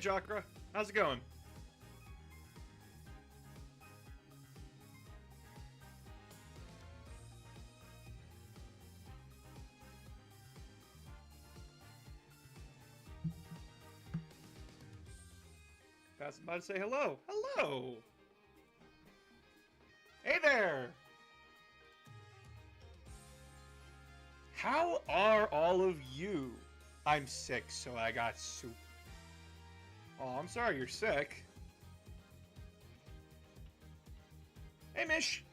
Jakra. How's it going? Passing by to say hello. Hello! Hey there! How are all of you? I'm sick, so I got soup. Oh, I'm sorry you're sick. Hey, Mish.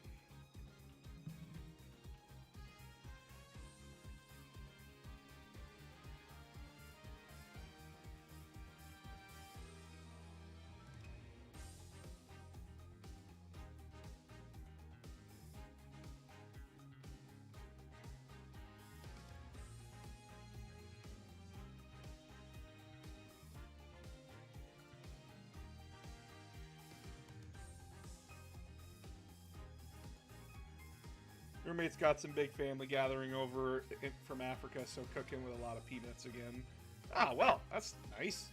Roommate's got some big family gathering over from Africa, so cooking with a lot of peanuts again. Ah, well, that's nice.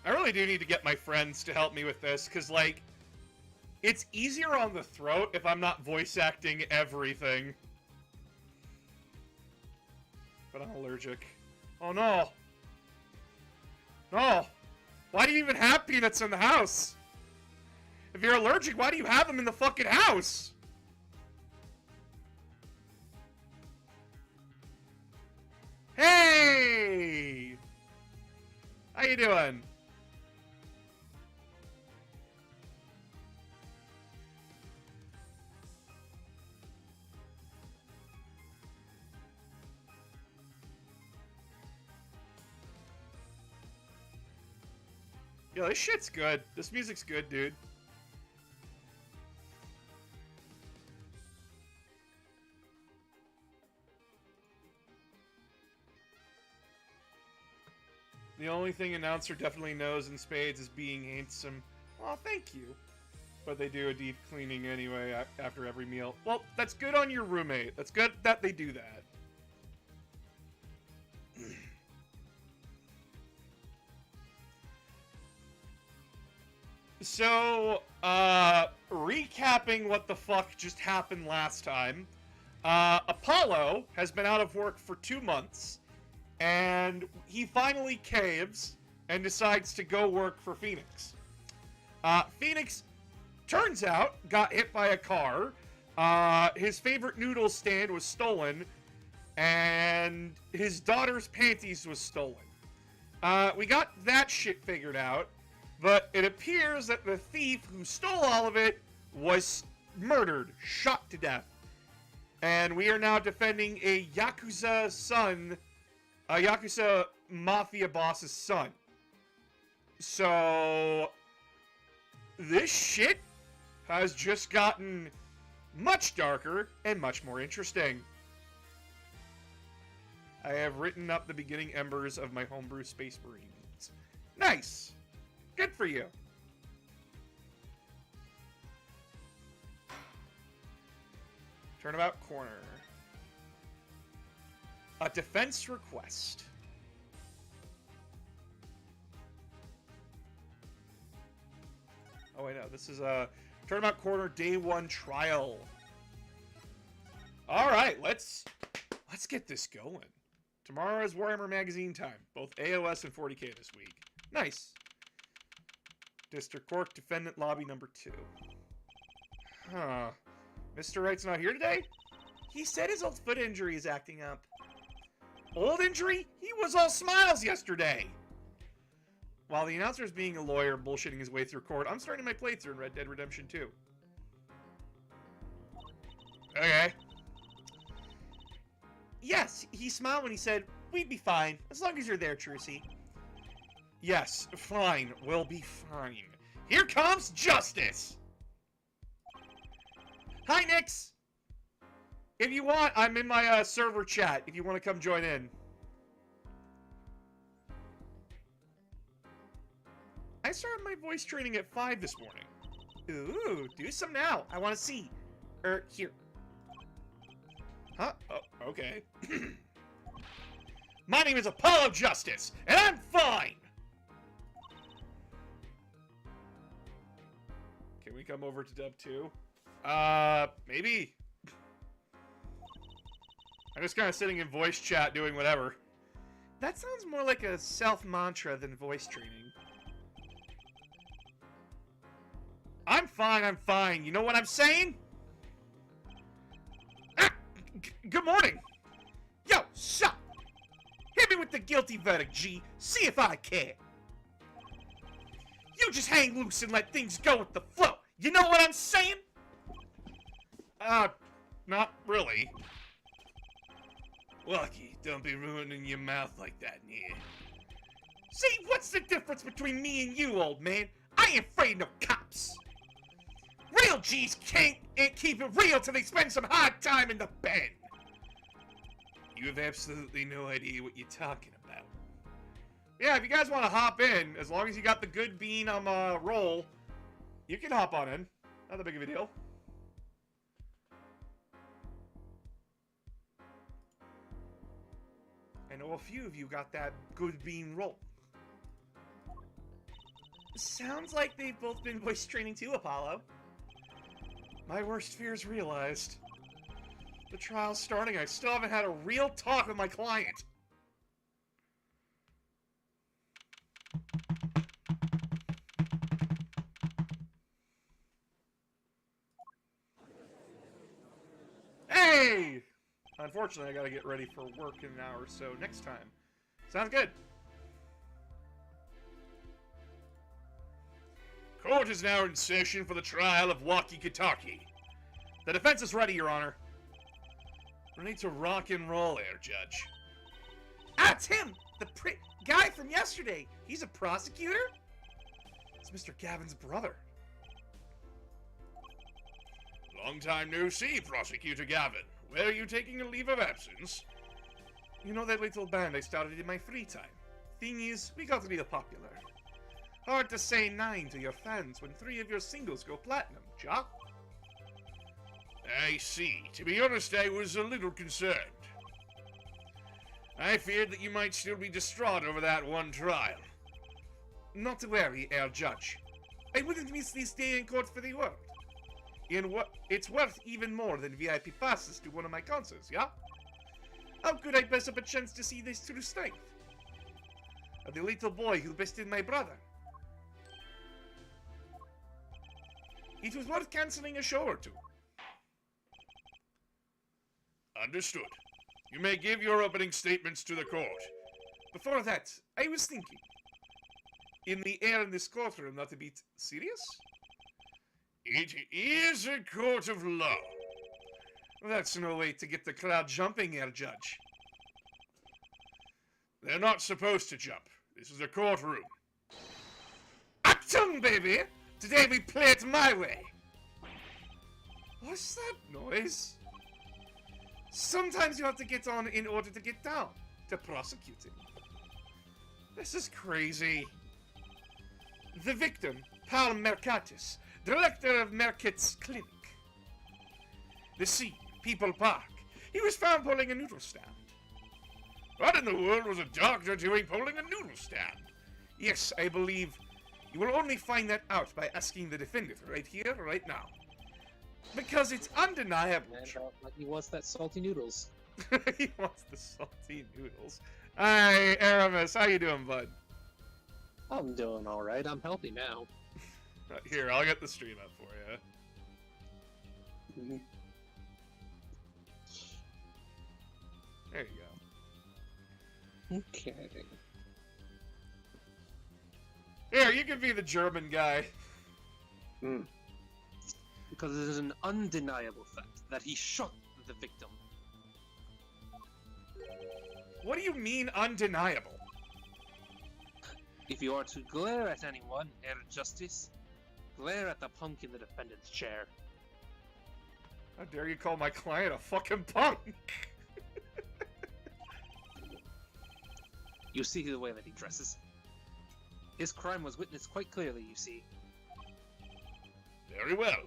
I really do need to get my friends to help me with this, because, like, it's easier on the throat if I'm not voice acting everything. But I'm allergic. Oh no! No! Why do you even have peanuts in the house? If you're allergic, why do you have them in the fucking house? Hey! How you doing? Yo, this shit's good. This music's good, dude. The only thing announcer definitely knows in spades is being handsome. Well, thank you. But they do a deep cleaning anyway after every meal. Well, that's good on your roommate. That's good that they do that. So, recapping what the fuck just happened last time. Apollo has been out of work for 2 months, and he finally caves and decides to go work for Phoenix. Phoenix, turns out, got hit by a car. His favorite noodle stand was stolen, and his daughter's panties was stolen. We got that shit figured out. But it appears that the thief who stole all of it was murdered, shot to death. And we are now defending a Yakuza son, a Yakuza mafia boss's son. So, this shit has just gotten much darker and much more interesting. I have written up the beginning embers of my homebrew Space Marines. Nice! Good for you. Turnabout corner. A defense request. Oh wait, no, this is a turnabout corner day 1 trial. All right, let's get this going. Tomorrow is Warhammer Magazine time, both AOS and 40K this week. Nice. District Court, Defendant Lobby number 2. Huh. Mr. Wright's not here today? He said his old foot injury is acting up. Old injury? He was all smiles yesterday! While the announcer is being a lawyer bullshitting his way through court, I'm starting my playthrough in Red Dead Redemption 2. Okay. Yes, he smiled when he said, "We'd be fine, as long as you're there, Trucy." Yes, fine. We'll be fine. Here comes justice! Hi, Nix! If you want, I'm in my server chat if you want to come join in. I started my voice training at 5 this morning. Ooh, do some now. I want to see. Here. Huh? Oh, okay. My name is Apollo Justice, and I'm fine! Can we come over to Dub 2? Maybe. I'm just kind of sitting in voice chat doing whatever. That sounds more like a self-mantra than voice training. I'm fine, I'm fine. You know what I'm saying? Ah, good morning. Yo, sup? Hit me with the guilty verdict, G. See if I care. You just hang loose and let things go with the flow. You know what I'm saying? Not really. Lucky, don't be ruining your mouth like that, yeah. See, what's the difference between me and you, old man? I ain't afraid no cops. Real G's can't keep it real till they spend some hard time in the pen. You have absolutely no idea what you're talking about. Yeah, if you guys want to hop in, as long as you got the good bean roll, you can hop on in. Not that big of a deal. I know a few of you got that good bean roll. Sounds like they've both been voice training too, Apollo. My worst fears realized. The trial's starting. I still haven't had a real talk with my client. Hey! Unfortunately, I gotta get ready for work in an hour or so next time. Sounds good. Court is now in session for the trial of Walkie Kitaki. The defense is ready, Your Honor. Ready to rock and roll here, Judge. Ah, it's him! The guy from yesterday! He's a prosecutor? It's Mr. Gavin's brother. Long time no see, Prosecutor Gavin. Where are you taking a leave of absence? You know that little band I started in my free time? Thing is, we got real popular. Hard to say 9 to your fans when 3 of your singles go platinum, ja? I see. To be honest, I was a little concerned. I feared that you might still be distraught over that one trial. Not to worry, Herr Judge. I wouldn't miss this day in court for the world. It's worth even more than VIP passes to one of my concerts, yeah? How could I pass up a chance to see this true strength? Of the little boy who bested my brother. It was worth cancelling a show or two. Understood. You may give your opening statements to the court. Before that, I was thinking. In the air in this courtroom, not a bit serious? It is a court of law. That's no way to get the crowd jumping, Herr Judge. They're not supposed to jump. This is a courtroom. Achtung, baby! Today we play it my way! What's that noise? Sometimes you have to get on in order to get down. To prosecuting. This is crazy. The victim, Paul Mercatus, director of Mercat's Clinic. The scene, People Park. He was found pulling a noodle stand. What in the world was a doctor doing pulling a noodle stand? Yes, I believe you will only find that out by asking the defendant right here, right now. Because it's undeniable. And like he wants that salty noodles. He wants the salty noodles. Hi, Aramis. How you doing, bud? I'm doing alright. I'm healthy now. Here, I'll get the stream up for you. There you go. Okay. Here, you can be the German guy. Because it is an undeniable fact that he shot the victim. What do you mean, undeniable? If you are to glare at anyone, Herr Justice, glare at the punk in the defendant's chair. How dare you call my client a fucking punk? You see the way that he dresses. His crime was witnessed quite clearly, you see. Very well.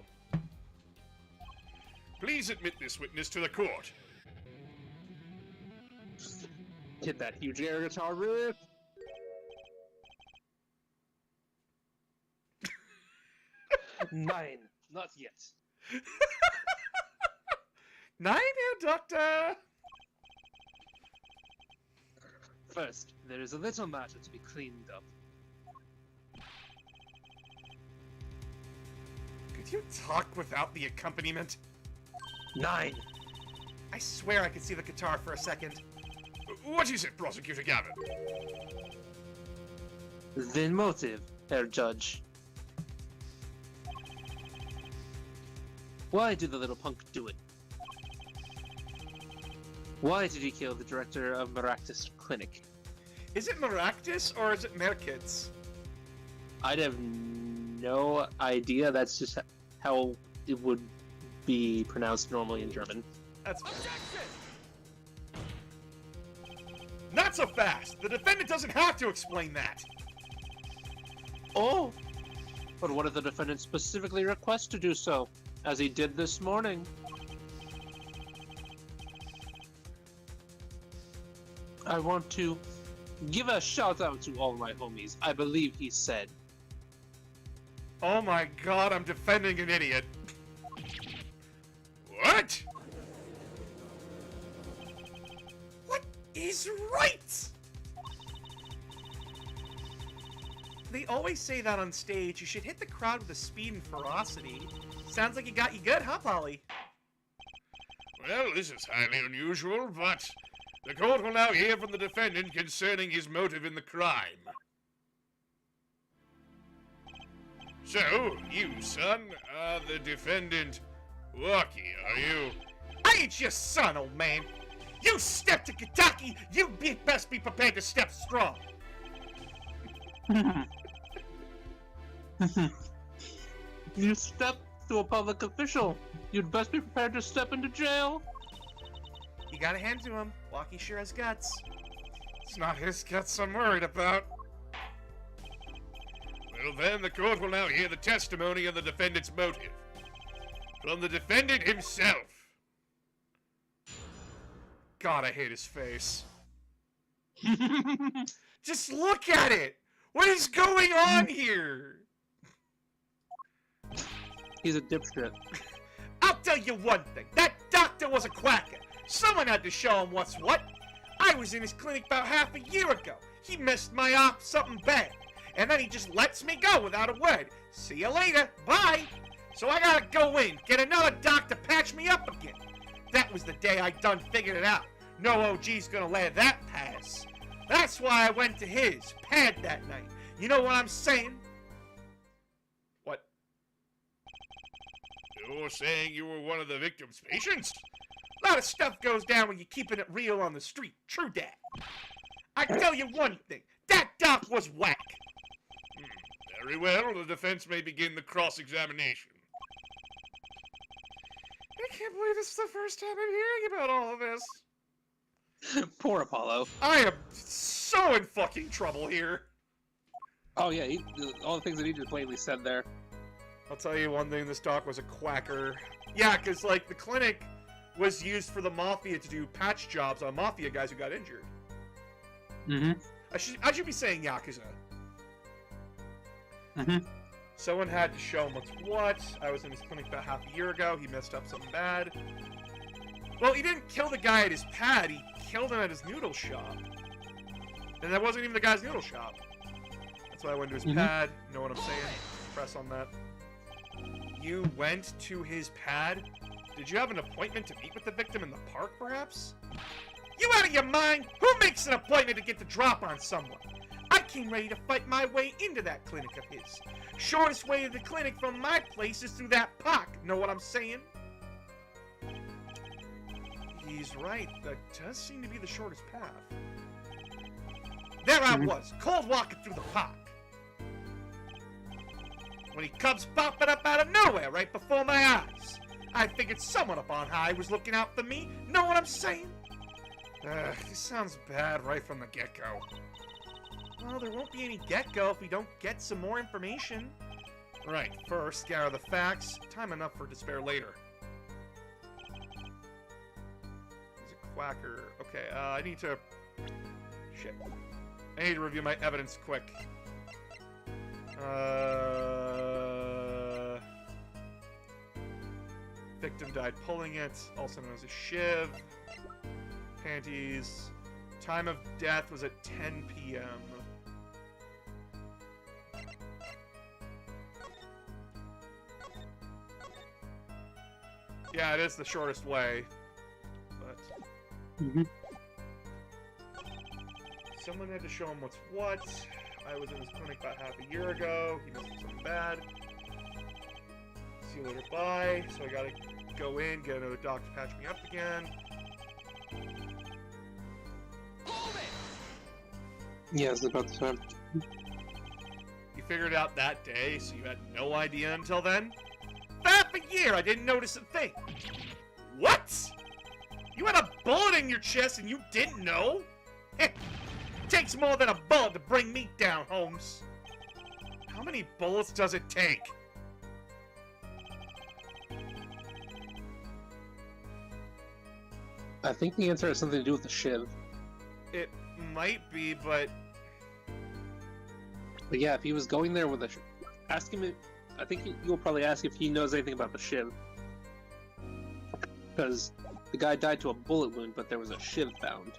Please admit this witness to the court. Hit that huge air guitar riff. Nine. Not yet. 9, Herr Doctor! First, there is a little matter to be cleaned up. Could you talk without the accompaniment? 9. I swear I could see the guitar for a second. What is it, Prosecutor Gavin? The motive, Herr Judge. Why did the little punk do it? Why did he kill the director of Maractus Clinic? Is it Maractus or is it Merkitz? I'd have no idea. That's just how it would be pronounced normally in German. That's not so fast! The defendant doesn't have to explain that! Oh! But what if the defendant specifically requests to do so, as he did this morning? I want to give a shout out to all my homies. I believe he said. Oh my god, I'm defending an idiot. What? What is right? They always say that on stage. You should hit the crowd with the speed and ferocity. Sounds like you got you good, huh, Polly? Well, this is highly unusual, but the court will now hear from the defendant concerning his motive in the crime. So, you, son, are the defendant. Lucky, are you? I ain't your son, old man. You step to Kentucky, you best be prepared to step strong. You step to a public official. You'd best be prepared to step into jail. You gotta hand to him. Walkie sure has guts. It's not his guts I'm worried about. Well then, the court will now hear the testimony of the defendant's motive. From the defendant himself. God, I hate his face. Just look at it! What is going on here? He's a dipshit. I'll tell you one thing. That doctor was a quacker. Someone had to show him what's what. I was in his clinic about half a year ago. He messed my op something bad. And then he just lets me go without a word. See you later. Bye. So I gotta go in, get another doc to patch me up again. That was the day I done figured it out. No OG's gonna let that pass. That's why I went to his pad that night. You know what I'm saying? What? You're saying you were one of the victim's patients? A lot of stuff goes down when you're keeping it real on the street. True that. I tell you one thing. That doc was whack. Very well. The defense may begin the cross-examination. I can't believe this is the first time I'm hearing about all of this. Poor Apollo. I am so in fucking trouble here. Oh yeah, all the things that he just plainly said there. I'll tell you one thing, this doc was a quacker. Yeah, because, like, the clinic was used for the Mafia to do patch jobs on Mafia guys who got injured. Mm-hmm. I should be saying Yakuza. Mm-hmm. Someone had to show him what's what. I was in his clinic about half a year ago. He messed up something bad. Well, he didn't kill the guy at his pad. He killed him at his noodle shop. And that wasn't even the guy's noodle shop. That's why I went to his pad. You know what I'm saying? Press on that. You went to his pad? Did you have an appointment to meet with the victim in the park, perhaps? You out of your mind? Who makes an appointment to get the drop on someone? I came ready to fight my way into that clinic of his. Shortest way to the clinic from my place is through that park. Know what I'm saying? He's right. That does seem to be the shortest path. There I was, cold walking through the park. When he comes popping up out of nowhere right before my eyes. I figured someone up on high was looking out for me. Know what I'm saying? This sounds bad right from the get-go. Well, there won't be any get-go if we don't get some more information. Right, first, gather the facts. Time enough for despair later. He's a quacker. Okay, I need to... Shit. I need to review my evidence quick. Victim died pulling it, also known as a shiv. Panties. Time of death was at 10 p.m. Yeah, it is the shortest way. But someone had to show him what's what. I was in his clinic about half a year ago. He must have something bad. See you later, bye. So I gotta go in, get another doc to patch me up again. Yeah, it's about the time. You figured it out that day, so you had no idea until then? Half a year, I didn't notice a thing. What? You had a bullet in your chest and you didn't know? Takes more than a bullet to bring me down, Holmes. How many bullets does it take? I think the answer has something to do with the shiv. It might be, but yeah, if he was going there with a ask him. I think you'll probably ask if he knows anything about the shiv, because the guy died to a bullet wound, but there was a shiv found.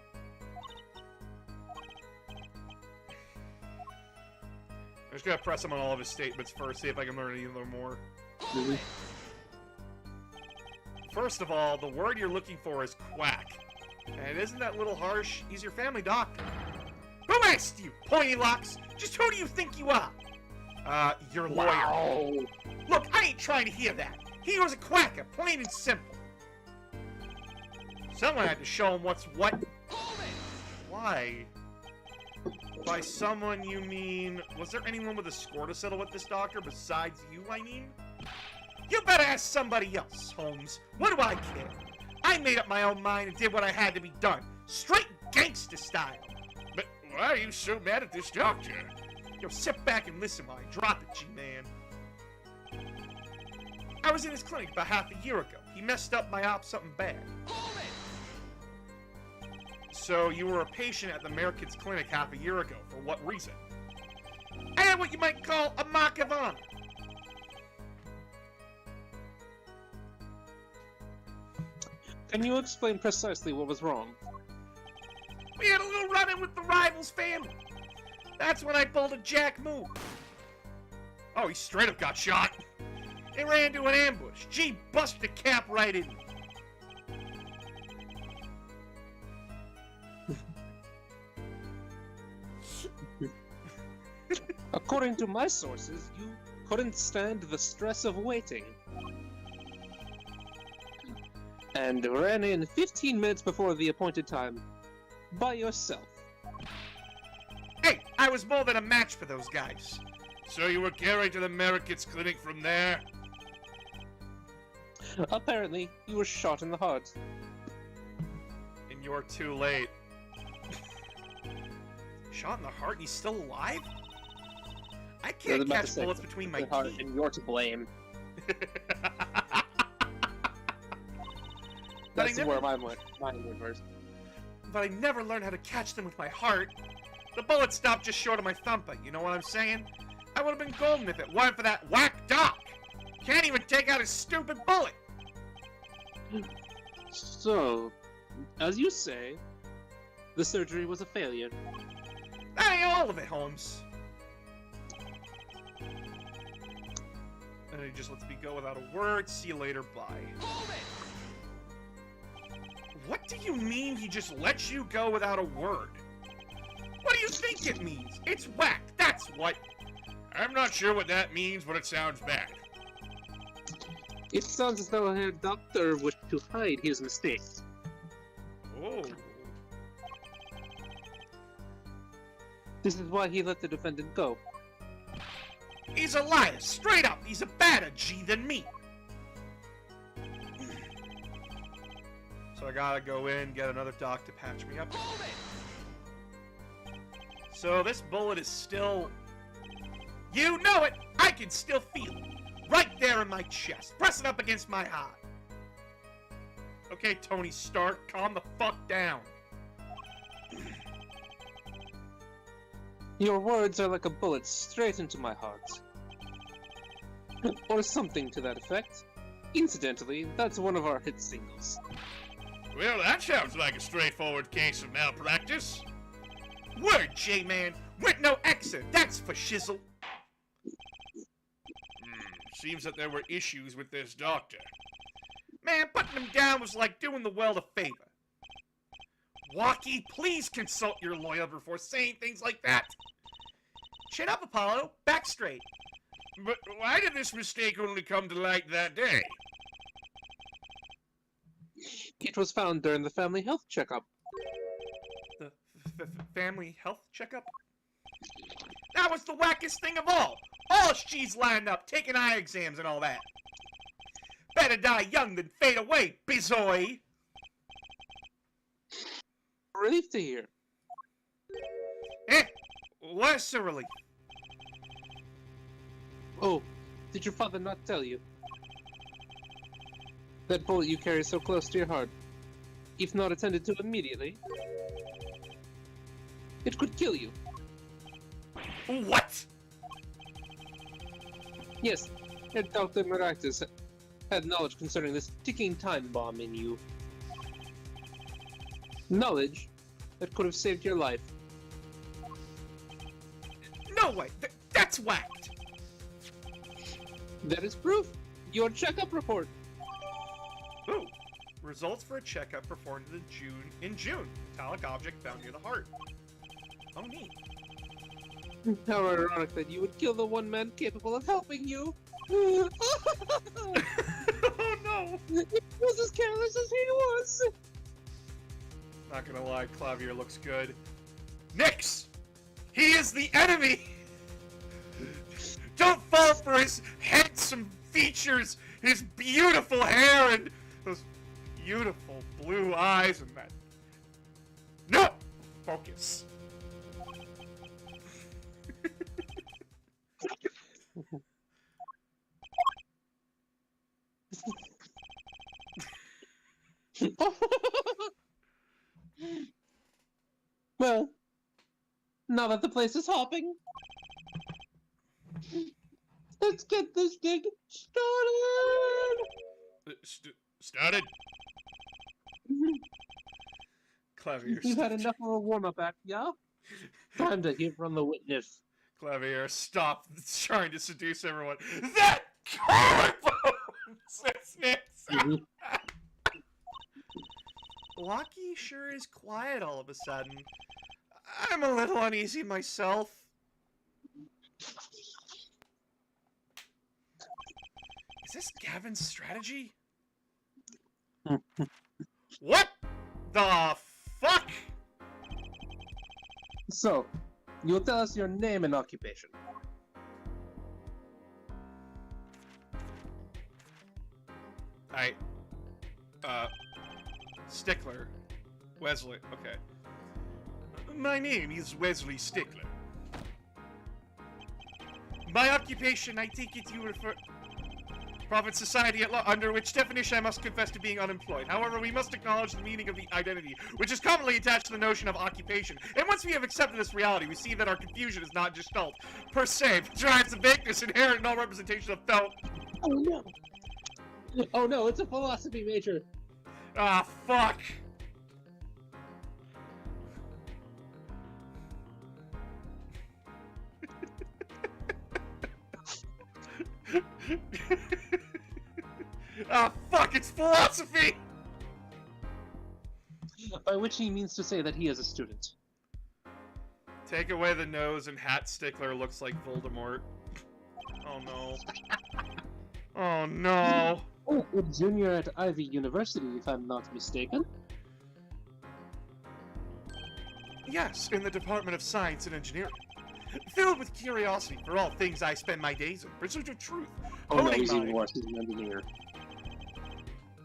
I'm just gonna press him on all of his statements first, see if I can learn any more. First of all, the word you're looking for is quack. And isn't that a little harsh? He's your family doctor. Who asked you, pointy locks? Just who do you think you are? Your lawyer. Wow. Look, I ain't trying to hear that. He was a quacker, plain and simple. Someone had to show him what's what. Why? By someone, you mean... Was there anyone with a score to settle with this doctor besides you, I mean? You better ask somebody else, Holmes. What do I care? I made up my own mind and did what I had to be done. Straight gangster style. But why are you so mad at this doctor? Yo, sit back and listen while I drop it, G-Man. I was in his clinic about half a year ago. He messed up my op something bad. So you were a patient at the Americans clinic half a year ago. For what reason? I had what you might call a mark of honor. Can you explain precisely what was wrong? We had a little run-in with the rival's family. That's when I pulled a jack move. Oh, he straight up got shot. They ran into an ambush. G busted the cap right in me. According to my sources, you couldn't stand the stress of waiting. And ran in 15 minutes before the appointed time. By yourself. Hey, I was more than a match for those guys. So you were carried to the Americans clinic from there? Apparently, you were shot in the heart. And you're too late. Shot in the heart and he's still alive? I can't catch bullets between my teeth. And you're to blame. That's where mine went first. But I never learned how to catch them with my heart. The bullet stopped just short of my thumper, you know what I'm saying? I would have been golden if it weren't for that whack doc. Can't even take out his stupid bullet. So, as you say, the surgery was a failure. That ain't all of it, Holmes. And he just lets me go without a word. See you later, bye. What do you mean he just lets you go without a word? What do you think it means? It's whack, that's what. I'm not sure what that means, but it sounds bad. It sounds as though a doctor wished to hide his mistakes. Oh. This is why he let the defendant go. He's a liar, straight up. He's a badder G than me. So I gotta go in, get another doc to patch me up. So this bullet is still... You know it! I can still feel it! Right there in my chest, pressing up against my heart. Okay, Tony Stark, calm the fuck down. Your words are like a bullet straight into my heart. Or something to that effect. Incidentally, that's one of our hit singles. Well, that sounds like a straightforward case of malpractice. Word, J-Man, with no accent, that's for shizzle. Seems that there were issues with this doctor. Man, putting him down was like doing the world a favor. Walkie, please consult your lawyer before saying things like that. Chin up, Apollo. Back straight. But why did this mistake only come to light that day? It was found during the family health checkup. The family health checkup? That was the wackest thing of all! All she's lined up, taking eye exams and all that. Better die young than fade away, bizoy! Relief to hear. What's the relief? Oh, did your father not tell you? That bullet you carry so close to your heart, if not attended to immediately, it could kill you. What? Yes, Head Dr. Maractus had knowledge concerning this ticking time bomb in you. Knowledge that could have saved your life. No way! That's whacked! That is proof. Your checkup report. Ooh. Results for a checkup performed in June. Metallic object found near the heart. Oh, neat. How ironic that you would kill the one man capable of helping you. Oh no! He was as careless as he was. Not gonna lie, Clavier looks good. Nix! He is the enemy! Don't fall for his handsome features, his beautiful hair, and those beautiful blue eyes and that... No! Focus. Well, now that the place is hopping, let's get this gig started! Started? Clavier, You've had enough of a warm-up act, yeah? Time to hear from the witness. Clavier, stop trying to seduce everyone. That collarbone! Says Nix. Lucky sure is quiet all of a sudden. I'm a little uneasy myself. Is this Gavin's strategy? What the fuck? So, you'll tell us your name and occupation. Stickler. Wesley, okay. My name is Wesley Stickler. My occupation, I take it you refer... Prophet Society at law, under which definition I must confess to being unemployed. However, we must acknowledge the meaning of the identity, which is commonly attached to the notion of occupation. And once we have accepted this reality, we see that our confusion is not gestalt, per se, but drives the vagueness inherent in all representation of felt. Oh no! Oh no, it's a philosophy major! Ah, fuck! Ah, fuck, it's philosophy! By which he means to say that he is a student. Take away the nose and Hat Stickler looks like Voldemort. Oh no. Oh no. Oh, a junior at Ivy University, if I'm not mistaken. Yes, in the Department of Science and Engineering. Filled with curiosity for all things I spend my days in pursuit of truth. Oh no, Honing he's my- even worse, he's an engineer.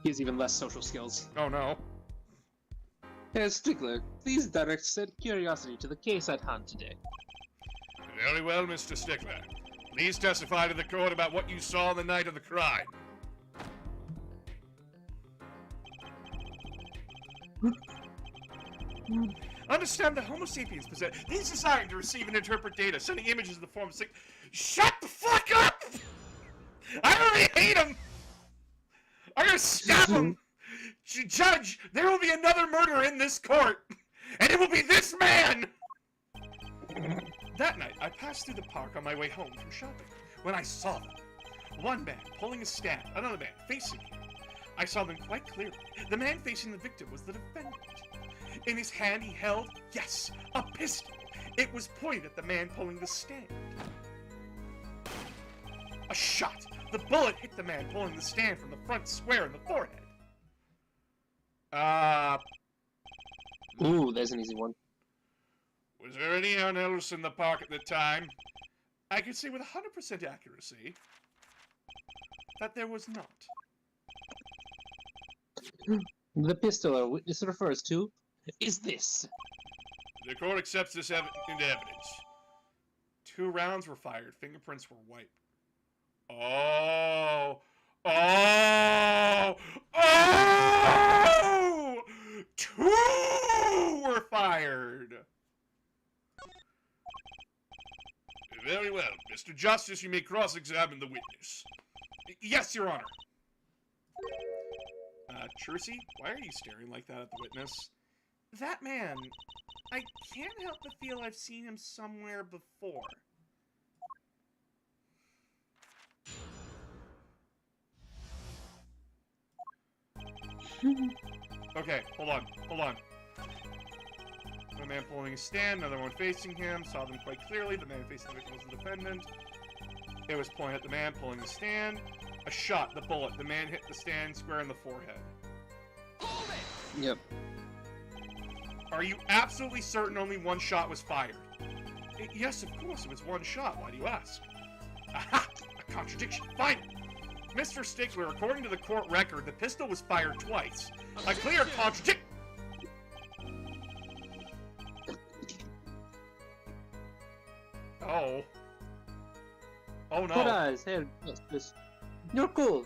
He has even less social skills. Oh no. Stickler, please direct said curiosity to the case at hand today. Very well, Mr. Stickler. Please testify to the court about what you saw the night of the crime. Understand the Homo sapiens possess. He's designed to receive and interpret data, sending images in the form of Shut the fuck up! I already hate him! I'm gonna stab him! Judge, there will be another murder in this court! And it will be this man! That night, I passed through the park on my way home from shopping, when I saw them. One man pulling a stand, another man facing him. I saw them quite clearly. The man facing the victim was the defendant. In his hand he held, yes, a pistol. It was pointed at the man pulling the stand. A shot. The bullet hit the man pulling the stand from the front square in the forehead. Ooh, there's an easy one. Was there anyone else in the park at the time? I could say with 100% accuracy that there was not. The pistol our witness refers to is this. The court accepts this into evidence. 2 rounds were fired. Fingerprints were wiped. Oh! Oh! Oh! 2 were fired! Very well. Mr. Justice, you may cross-examine the witness. Yes, Your Honor. Trucy, why are you staring like that at the witness? That man, I can't help but feel I've seen him somewhere before. Okay, hold on. One man pulling a stand, another one facing him. Saw them quite clearly. The man facing the victim was the defendant. It was pointed at the man pulling the stand. A shot, the bullet. The man hit the stand square in the forehead. Yep. Are you absolutely certain only 1 shot was fired? Yes, of course, it was 1 shot. Why do you ask? Aha! A contradiction. Fine. Mr. Stickler, according to the court record, the pistol was fired twice. A clear contradiction. Oh. Oh no. Good eyes, hair, justice. You're cool.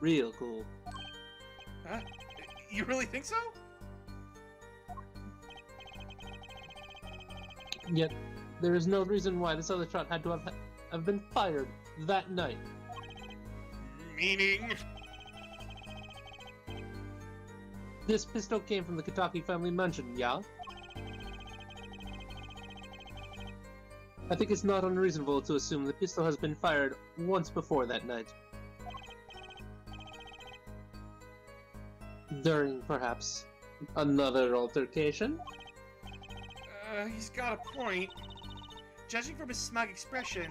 Real cool. Huh? You really think so? Yet, there is no reason why this other shot had to have been fired that night. Meaning? This pistol came from the Kitaki family mansion, yeah? I think it's not unreasonable to assume the pistol has been fired once before that night. During, perhaps, another altercation? He's got a point. Judging from his smug expression,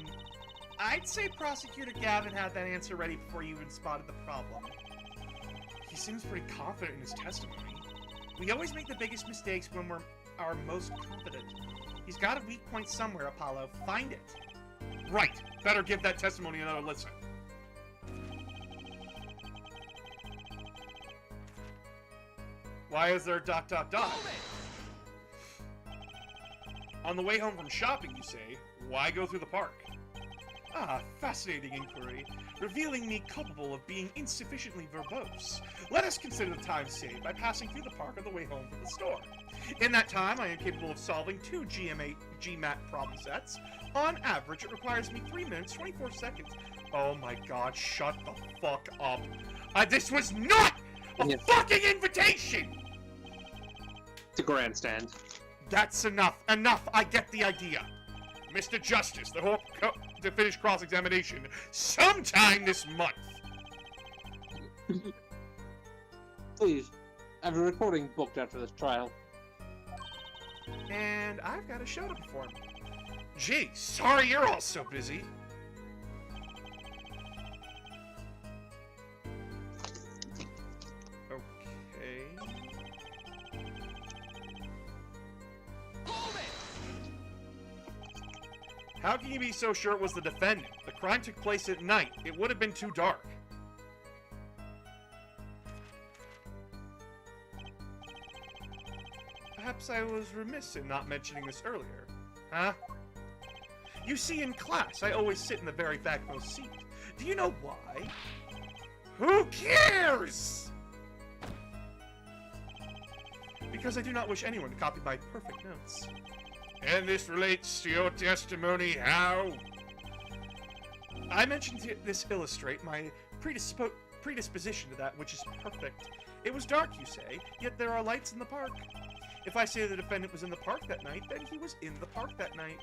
I'd say Prosecutor Gavin had that answer ready before he even spotted the problem. He seems pretty confident in his testimony. We always make the biggest mistakes when we're our most confident. He's got a weak point somewhere, Apollo. Find it. Right. Better give that testimony another listen. Why is there ... On the way home from shopping, you say, why go through the park? Ah, fascinating inquiry, revealing me culpable of being insufficiently verbose. Let us consider the time saved by passing through the park on the way home from the store. In that time, I am capable of solving 2 GMAT problem sets. On average, it requires me 3 minutes, 24 seconds. Oh my god, shut the fuck up. This was not a fucking invitation! It's a grandstand. That's enough. Enough. I get the idea. Mr. Justice, the hope to finish cross-examination sometime this month. Please, I have a recording booked after this trial. And I've got a show to perform. Gee, sorry you're all so busy. Okay. How can you be so sure it was the defendant? The crime took place at night. It would have been too dark. perhaps I was remiss in not mentioning this earlier. Huh? You see, in class, I always sit in the very backmost seat. Do you know why? Who cares? Because I do not wish anyone to copy my perfect notes. And this relates to your testimony how? I mentioned this illustrate my predisposition to that which is perfect. It was dark, you say, yet there are lights in the park. If I say the defendant was in the park that night, then he was in the park that night.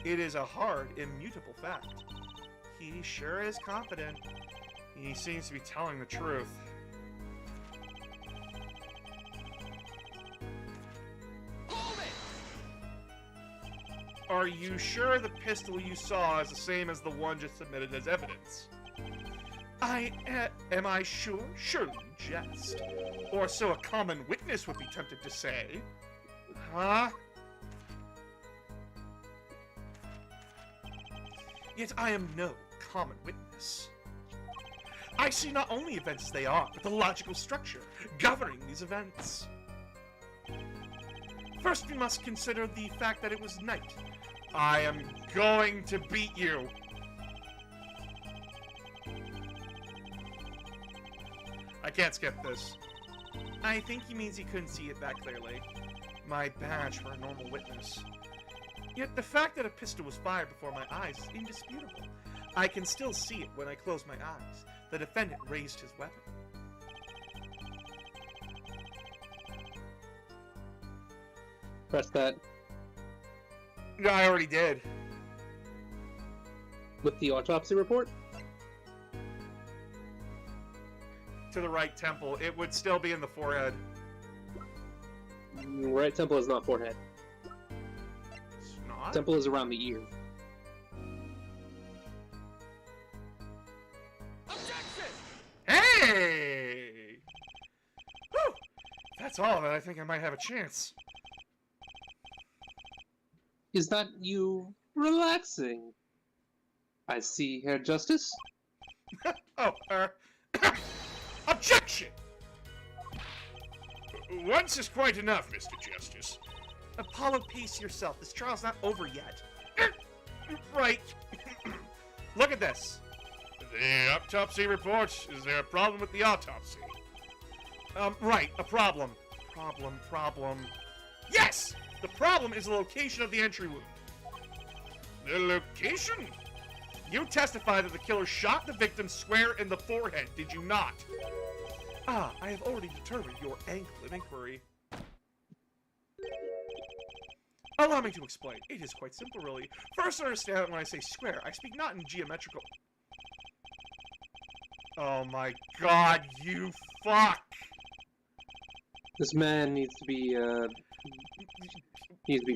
It is a hard, immutable fact. He sure is confident. He seems to be telling the truth. Are you sure the pistol you saw is the same as the one just submitted as evidence? Am I sure? Surely you jest. Or so a common witness would be tempted to say. Huh? Yet I am no common witness. I see not only events as they are, but the logical structure governing these events. First, we must consider the fact that it was night. I am going to beat you. I can't skip this. I think he means he couldn't see it that clearly. My badge for a normal witness. Yet the fact that a pistol was fired before my eyes is indisputable. I can still see it when I close my eyes. The defendant raised his weapon. Press that. No, I already did. With the autopsy report? To the right temple. It would still be in the forehead. Right temple is not forehead. It's not? Temple is around the ear. Hey! Whew! That's all, then I think I might have a chance. Is that you relaxing? I see, Herr Justice. Oh, objection! Once is quite enough, Mr. Justice. Apollo, pace yourself. This trial's not over yet. Right. Look at this. The autopsy report. Is there a problem with the autopsy? Right. A problem. Problem. Yes! The problem is the location of the entry wound. The location? You testified that the killer shot the victim square in the forehead, did you not? Ah, I have already determined your angle of inquiry. Allow me to explain. It is quite simple, really. First, understand that when I say square, I speak not in geometrical... Oh my god, you fuck! This man needs to be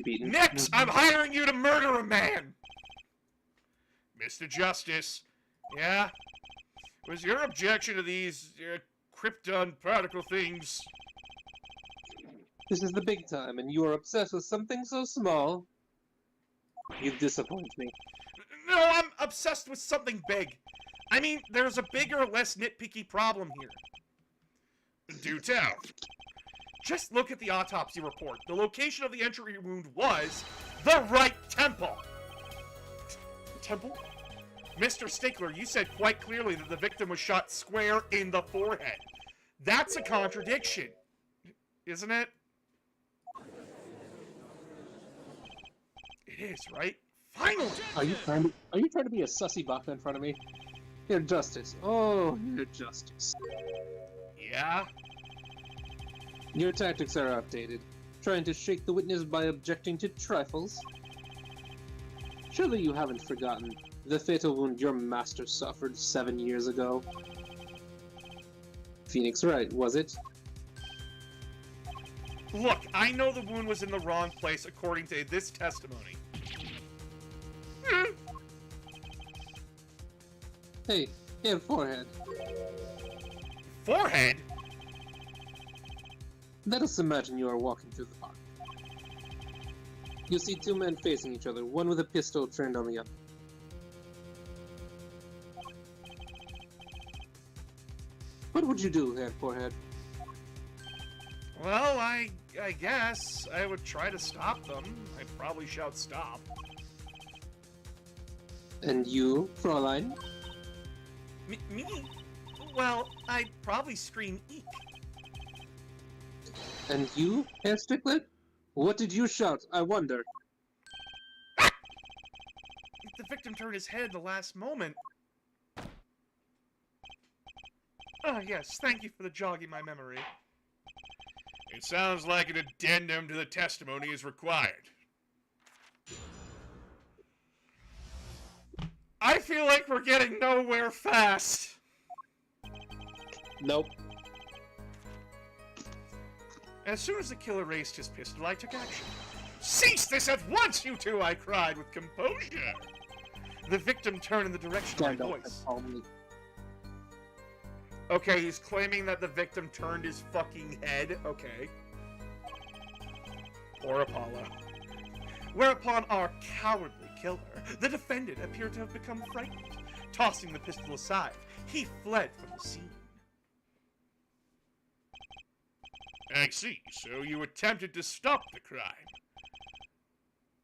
beaten. Nix! I'm hiring you to murder a man! Mr. Justice, yeah? Was your objection to these krypton particle things? This is the big time, and you are obsessed with something so small. You disappoint me. No, I'm obsessed with something big. I mean, there's a bigger, less nitpicky problem here. Do tell. Just look at the autopsy report. The location of the entry wound was the right temple. Temple? Mr. Stickler, you said quite clearly that the victim was shot square in the forehead. That's a contradiction, isn't it? It is, right? Finally! Are you trying to be a sussy baka in front of me? Your Justice. Oh, Your Justice. Yeah? Your tactics are outdated. Trying to shake the witness by objecting to trifles. Surely you haven't forgotten the fatal wound your master suffered 7 years ago. Phoenix Wright, was it? Look, I know the wound was in the wrong place according to this testimony. Hey, forehead. Forehead? Let us imagine you are walking through the park. You see two men facing each other, one with a pistol trained on the other. What would you do, Herr Forehead? Well, I guess I would try to stop them. I'd probably shout stop. And you, Fräulein? Me? Well, I'd probably scream eek. And you, Herr Strickler? What did you shout, I wonder? The victim turned his head at the last moment. Ah, yes, thank you for the jogging my memory. It sounds like an addendum to the testimony is required. I feel like we're getting nowhere fast. Nope. As soon as the killer raised his pistol, I took action. Cease this at once, you two, I cried with composure. The victim turned in the direction of my voice. Okay, he's claiming that the victim turned his fucking head. Okay. Or Apollo. Whereupon our cowardly killer, the defendant, appeared to have become frightened. Tossing the pistol aside, he fled from the scene. I see. So you attempted to stop the crime.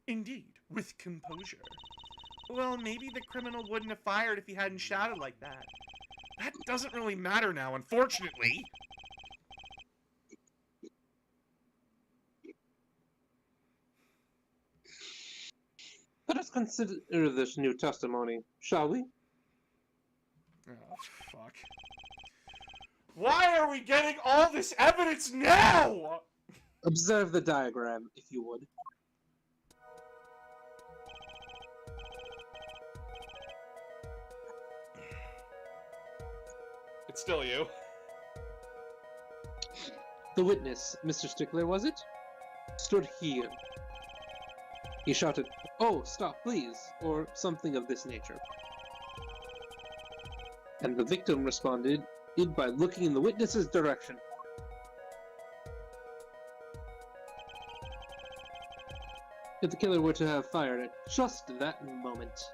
Indeed, with composure. Well, maybe the criminal wouldn't have fired if he hadn't shouted like that. That doesn't really matter now, unfortunately. Let us consider this new testimony, shall we? Oh, fuck. Why are we getting all this evidence now? Observe the diagram, if you would. It's still you. The witness, Mr. Stickler, was it? Stood here. He shouted, "Oh, stop, please," or something of this nature. And the victim responded by looking in the witness's direction. If the killer were to have fired at just that moment.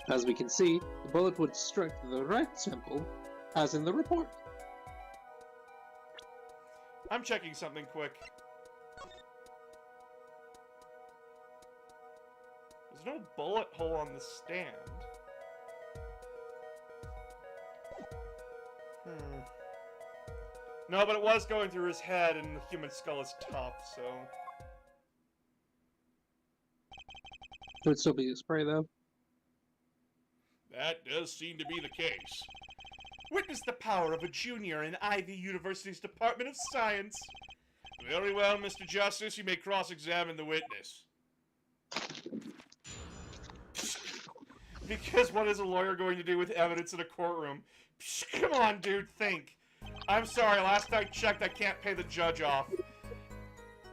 As we can see, the bullet would strike the right temple, as in the report. I'm checking something quick. There's no bullet hole on the stand. No, but it was going through his head, and the human skull is tough, so... It would still be a spray, though. That does seem to be the case. Witness the power of a junior in Ivy University's Department of Science. Very well, Mr. Justice, you may cross-examine the witness. Because what is a lawyer going to do with evidence in a courtroom? Come on, dude, think. I'm sorry, last I checked, I can't pay the judge off.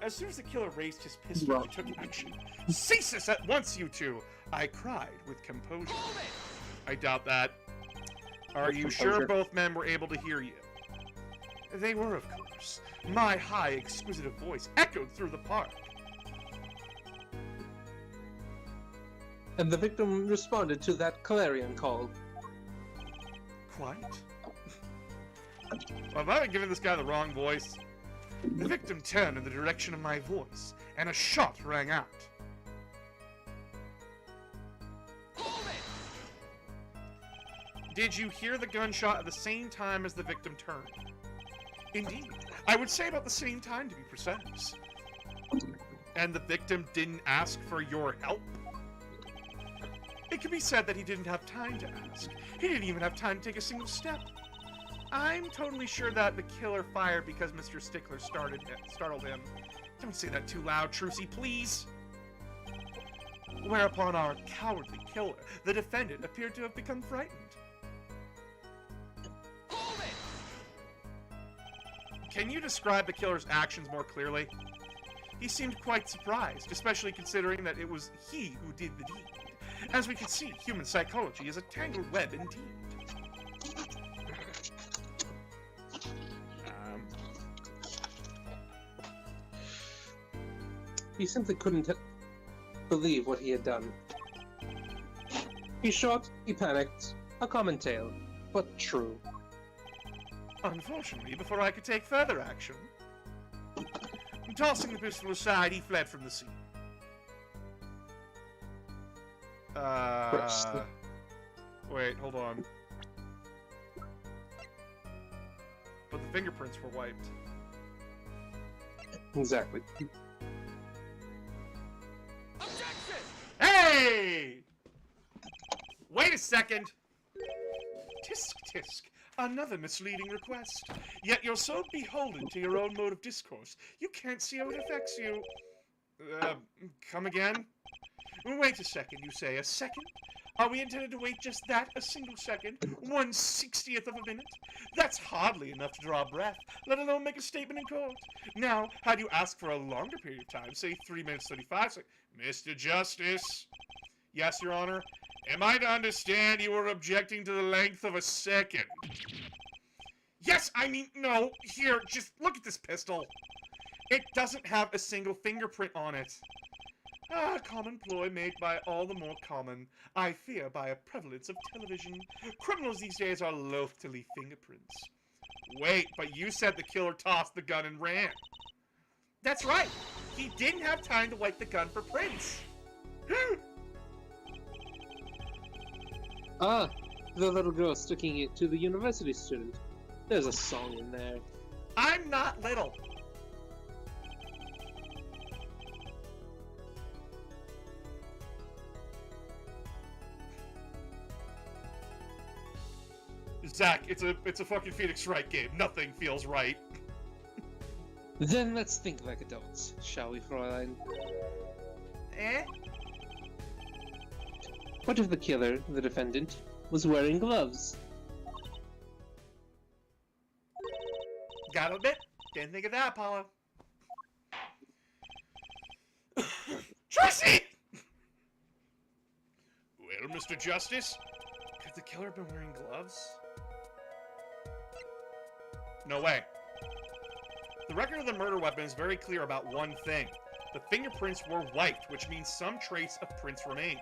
As soon as the killer raised his pistol, he took action. Cease this at once, you two! I cried with composure. I doubt that. Are you sure both men were able to hear you? They were, of course. My high, exquisite voice echoed through the park. And the victim responded to that clarion call. Quite. Well, have I been giving this guy the wrong voice? The victim turned in the direction of my voice, and a shot rang out. Did you hear the gunshot at the same time as the victim turned? Indeed. I would say about the same time, to be precise. And the victim didn't ask for your help? It could be said that he didn't have time to ask. He didn't even have time to take a single step. I'm totally sure that the killer fired because Mr. Stickler startled him. Don't say that too loud, Trucy, please. Whereupon our cowardly killer, the defendant, appeared to have become frightened. Can you describe the killer's actions more clearly? He seemed quite surprised, especially considering that it was he who did the deed. As we can see, human psychology is a tangled web indeed. He simply couldn't believe what he had done. He shot, he panicked, a common tale, but true. Unfortunately, before I could take further action, tossing the pistol aside, he fled from the scene. Wait, hold on. But the fingerprints were wiped. Exactly. Objection! Hey! Wait a second! Tisk tisk. Another misleading request. Yet you're so beholden to your own mode of discourse, you can't see how it affects you. Come again? Wait a second, you say. A second? Are we intended to wait just that? A single second? 1/60th of a minute? That's hardly enough to draw breath, let alone make a statement in court. Now, how do you ask for a longer period of time, say 3 minutes 35 seconds? Mr. Justice. Yes, Your Honor. Am I to understand you were objecting to the length of a second? Yes, I mean, no. Here, just look at this pistol. It doesn't have a single fingerprint on it. Ah, common ploy made by all the more common, I fear by a prevalence of television. Criminals these days are loath to leave fingerprints. Wait, but you said the killer tossed the gun and ran. That's right. He didn't have time to wipe the gun for prints. Ah, the little girl sticking it to the university student. There's a song in there. I'm not little. Zach, it's a fucking Phoenix Wright game. Nothing feels right. Then let's think like adults, shall we, Fräulein? Eh? What if the killer, the defendant, was wearing gloves? Gotta admit, didn't think of that, Apollo. Tracy! Well, Mr. Justice, could the killer have been wearing gloves? No way. The record of the murder weapon is very clear about one thing. The fingerprints were wiped, which means some trace of prints remain,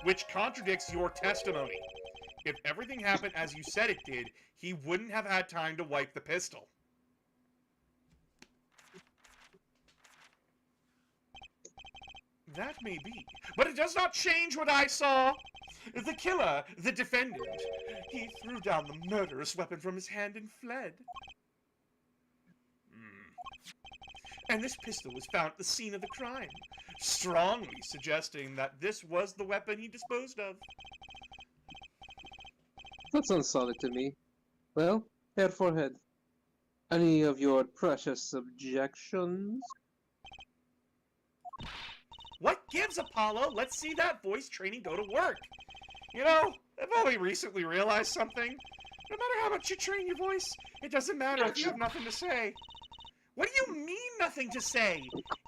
which contradicts your testimony. If everything happened as you said it did, he wouldn't have had time to wipe the pistol. That may be, but it does not change what I saw. The killer, the defendant, he threw down the murderous weapon from his hand and fled. And this pistol was found at the scene of the crime, strongly suggesting that this was the weapon he disposed of. That sounds solid to me. Well, Herr Forehead, any of your precious objections? What gives, Apollo? Let's see that voice training go to work. You know, I've only recently realized something. No matter how much you train your voice, it doesn't matter if you have nothing to say. What do you mean, nothing to say?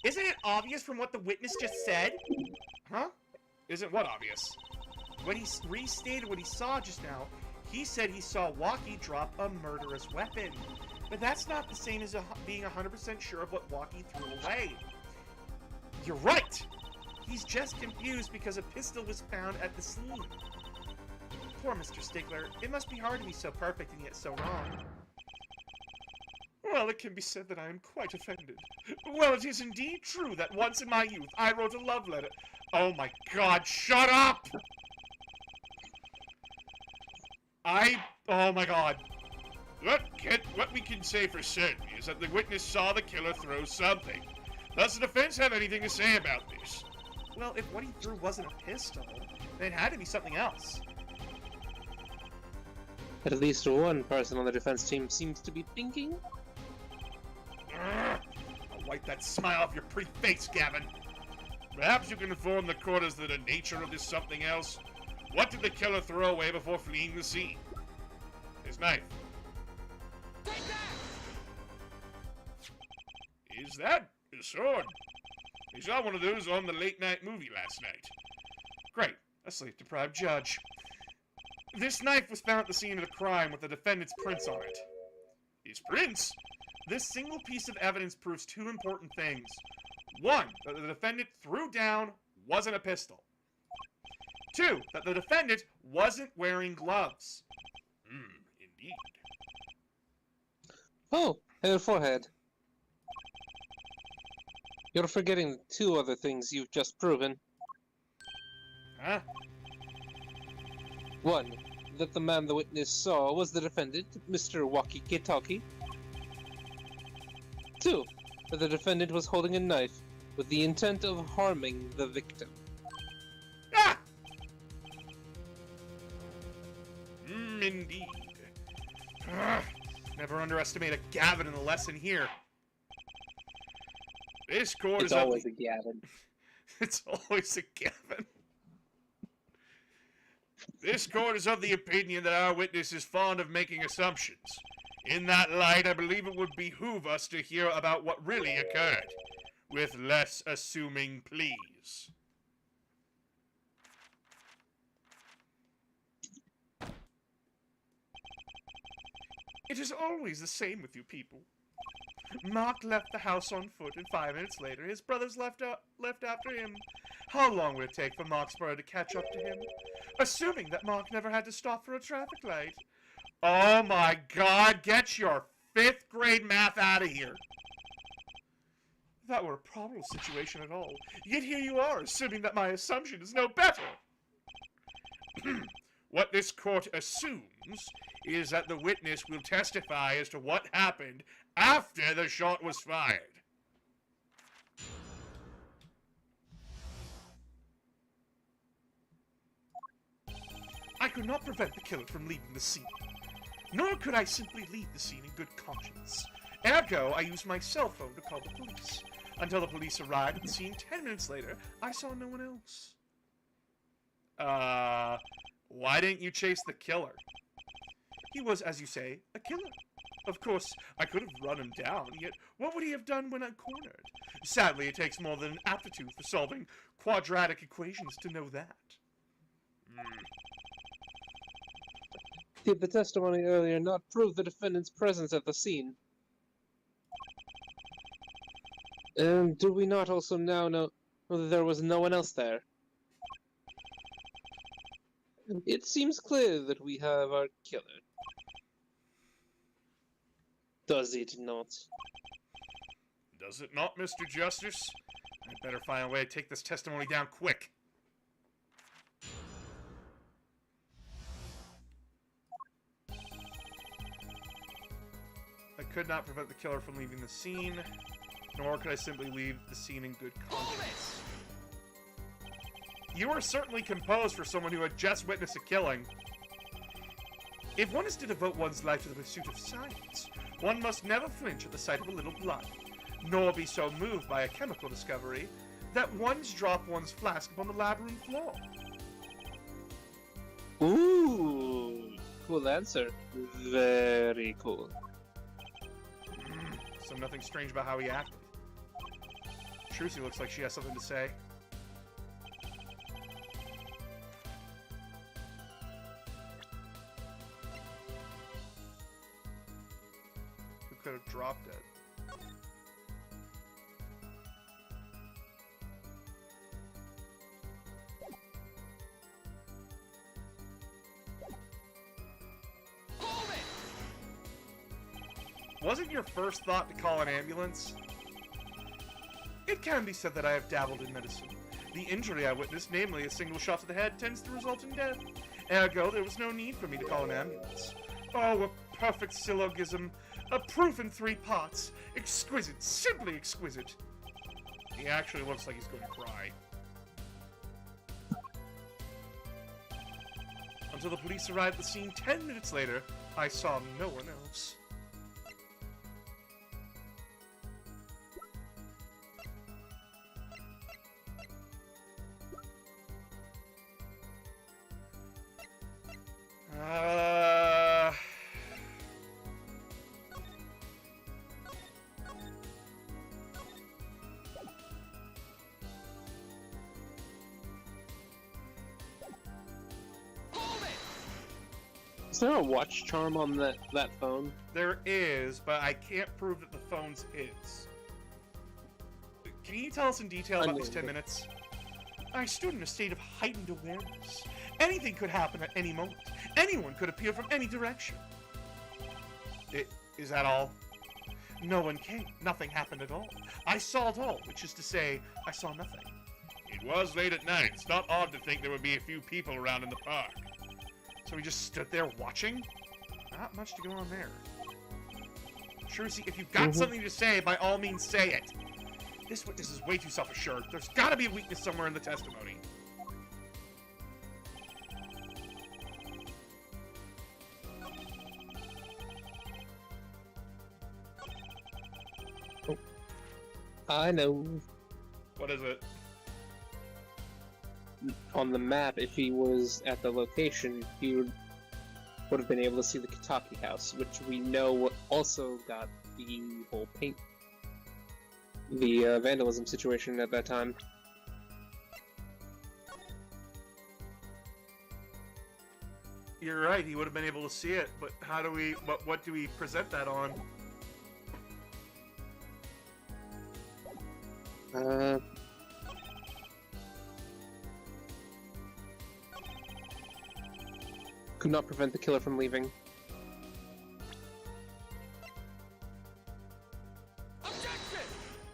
Isn't it obvious from what the witness just said? Huh? Isn't what obvious? When he restated what he saw just now, he said he saw Walkie drop a murderous weapon. But that's not the same as being 100% sure of what Walkie threw away. You're right! He's just confused because a pistol was found at the scene. Poor Mr. Stigler. It must be hard to be so perfect and yet so wrong. Well, it can be said that I am quite offended. Well, it is indeed true that once in my youth I wrote a love letter. Oh my god, shut up! Oh my god. What we can say for certain is that the witness saw the killer throw something. Does the defense have anything to say about this? Well, if what he threw wasn't a pistol, then it had to be something else. At least one person on the defense team seems to be thinking. I'll wipe that smile off your pretty face, Gavin. Perhaps you can inform the court as to the nature of this something else. What did the killer throw away before fleeing the scene? His knife. Take that! Is that a sword? We saw one of those on the late-night movie last night. Great, a sleep-deprived judge. This knife was found at the scene of the crime with the defendant's prints on it. His prints? This single piece of evidence proves two important things. One, that the defendant threw down wasn't a pistol. Two, that the defendant wasn't wearing gloves. Indeed. Oh, her forehead. You're forgetting two other things you've just proven. Huh? One, that the man the witness saw was the defendant, Mr. Walkie-Talkie. Two, that the defendant was holding a knife with the intent of harming the victim. Ah! Indeed. Ugh. Never underestimate a Gavin in the lesson here. This court It's is of always a Gavin. It's always a Gavin. This court is of the opinion that our witness is fond of making assumptions. In that light, I believe it would behoove us to hear about what really occurred. With less assuming, please. It is always the same with you people. Mark left the house on foot, and 5 minutes later, his brothers left after him. How long would it take for Mark's brother to catch up to him? Assuming that Mark never had to stop for a traffic light. Oh my god, get your 5th grade math out of here. If that were a probable situation at all, yet here you are, assuming that my assumption is no better. What this court assumes is that the witness will testify as to what happened after the shot was fired. I could not prevent the killer from leaving the scene, nor could I simply leave the scene in good conscience. Ergo, I used my cell phone to call the police. Until the police arrived at the scene 10 minutes later, I saw no one else. Why didn't you chase the killer? He was, as you say, a killer. Of course, I could have run him down, yet what would he have done when uncornered? Sadly, it takes more than an aptitude for solving quadratic equations to know that. Did the testimony earlier not prove the defendant's presence at the scene? And do we not also now know that there was no one else there? It seems clear that we have our killer. Does it not? Does it not, Mr. Justice? I'd better find a way to take this testimony down quick. I could not prevent the killer from leaving the scene, nor could I simply leave the scene in good conscience. You are certainly composed for someone who had just witnessed a killing. If one is to devote one's life to the pursuit of science, one must never flinch at the sight of a little blood, nor be so moved by a chemical discovery that one's drop one's flask upon the lab room floor. Ooh, cool answer. Very cool. So nothing strange about how he acted. Trucy looks like she has something to say. Who could have dropped it? Wasn't your first thought to call an ambulance? It can be said that I have dabbled in medicine. The injury I witnessed, namely a single shot to the head, tends to result in death. Ergo, there was no need for me to call an ambulance. Oh, a perfect syllogism. A proof in 3 parts. Exquisite. Simply exquisite. He actually looks like he's going to cry. Until the police arrived at the scene 10 minutes later, I saw no one else. Is there a watch charm on that phone? There is, but I can't prove that the phone's his. Can you tell us in detail about these 10 minutes? I stood in a state of heightened awareness. Anything could happen at any moment. Anyone could appear from any direction. Is that all? No one came. Nothing happened at all. I saw it all, which is to say, I saw nothing. It was late at night. It's not odd to think there would be a few people around in the park. So we just stood there watching? Not much to go on there. Sure, see, if you've got something to say, by all means say it. This witness is way too self-assured. There's gotta be a weakness somewhere in the testimony. I know. What is it? On the map, if he was at the location, he would have been able to see the Kitaki house, which we know also got the whole vandalism situation at that time. You're right, he would have been able to see it, but how do we, what do we present that on? Could not prevent the killer from leaving.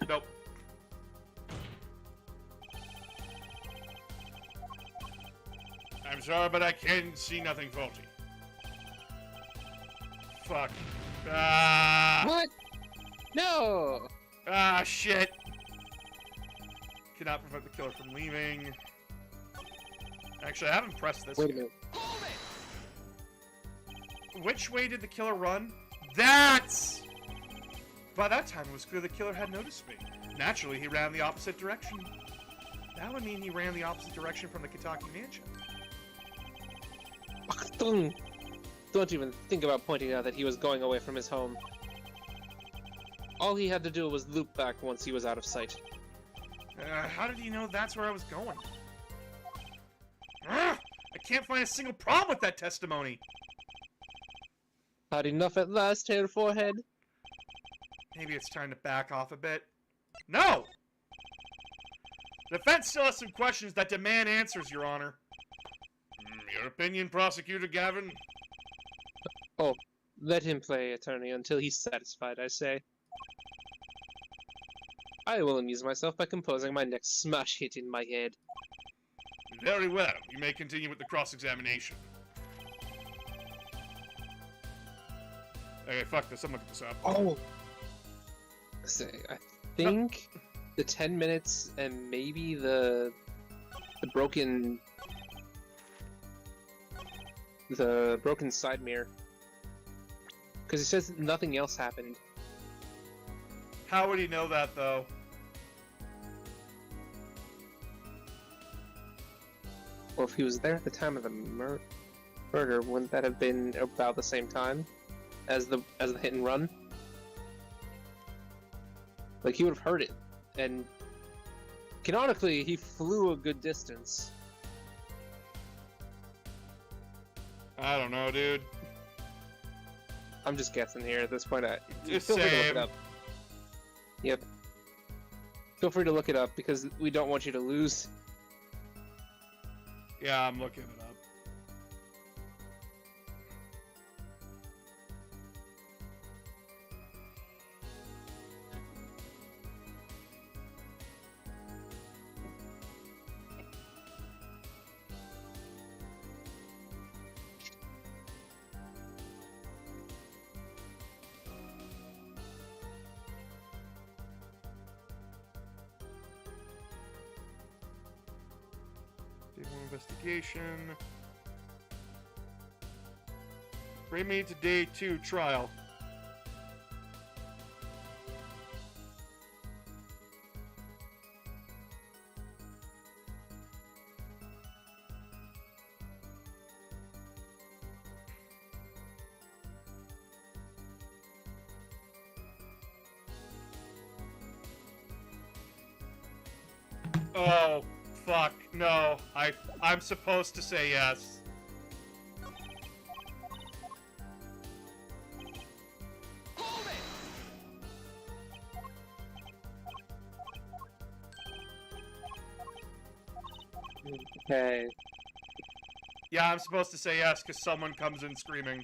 Nope. I'm sorry, but I can see nothing faulty. Fuck. Ah! What? No! Ah, shit! Cannot prevent the killer from leaving. Actually, I haven't pressed this Wait a yet. minute. Which way did the killer run? That's... By that time, it was clear the killer had noticed me. Naturally, he ran the opposite direction. That would mean he ran the opposite direction from the Kitaki mansion. Don't even think about pointing out that he was going away from his home. All he had to do was loop back once he was out of sight. How did he know that's where I was going? I can't find a single problem with that testimony. Had enough at last, hair forehead? Maybe it's time to back off a bit. No! The defense still has some questions that demand answers, Your Honor. Your opinion, Prosecutor Gavin? Oh, let him play attorney until he's satisfied, I say. I will amuse myself by composing my next smash hit in my head. Very well. You may continue with the cross-examination. Okay, fuck this. I'm looking this up. Oh! Say, I think the 10 minutes and maybe the broken side mirror. Because he says nothing else happened. How would he know that, though? Well, if he was there at the time of the murder, wouldn't that have been about the same time as the hit and run? Like, he would have heard it, and canonically, he flew a good distance. I don't know, dude. I'm just guessing here at this point. Just feel free to look saying. it up. Yep. Feel free to look it up, because we don't want you to lose. Yeah, I'm looking it up. Day 1 investigation. Bring me to day 2 trial. Oh, fuck. No. I'm supposed to say yes. Okay. Yeah, I'm supposed to say yes because someone comes in screaming.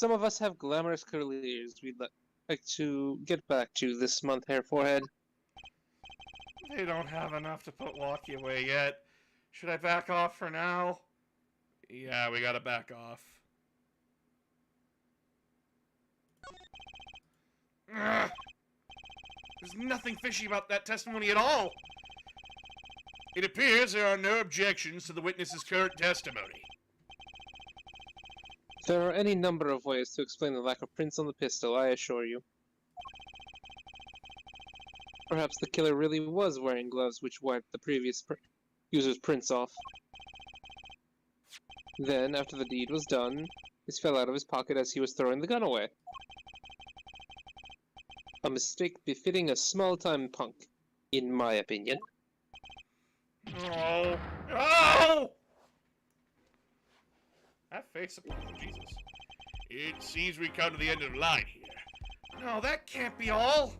some of us have glamorous careers we'd like to get back to this month, Hair Forehead. They don't have enough to put Walkie away yet. Should I back off for now? Yeah, we gotta back off. Ugh. There's nothing fishy about that testimony at all. It appears there are no objections to the witness's current testimony. There are any number of ways to explain the lack of prints on the pistol, I assure you. Perhaps the killer really was wearing gloves which wiped the previous user's prints off. Then, after the deed was done, this fell out of his pocket as he was throwing the gun away. A mistake befitting a small-time punk, in my opinion. Oh! Oh! That face of Jesus. It seems we come to the end of the line here. No, that can't be all.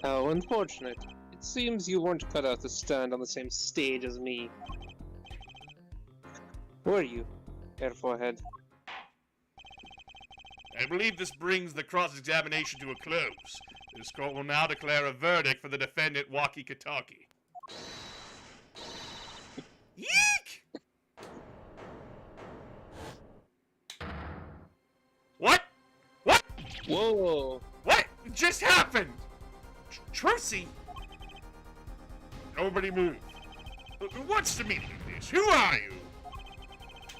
How unfortunate. It seems you weren't cut out to stand on the same stage as me. Were you, Hair Forehead? I believe this brings the cross-examination to a close. This court will now declare a verdict for the defendant, Walkie Kitaki. Yeek! What? What? Whoa! What just happened? Trucy? Nobody move. What's the meaning of this? Who are you?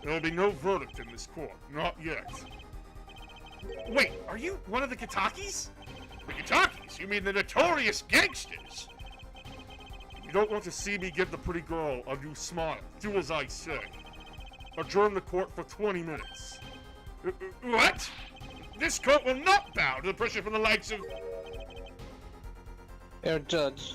There will be no verdict in this court. Not yet. Wait, are you one of the Kitakis? The Kitakis? You mean the notorious gangsters? If you don't want to see me give the pretty girl a new smile, do as I say. Adjourn the court for 20 minutes. What? This court will not bow to the pressure from the likes of... Herr Judge.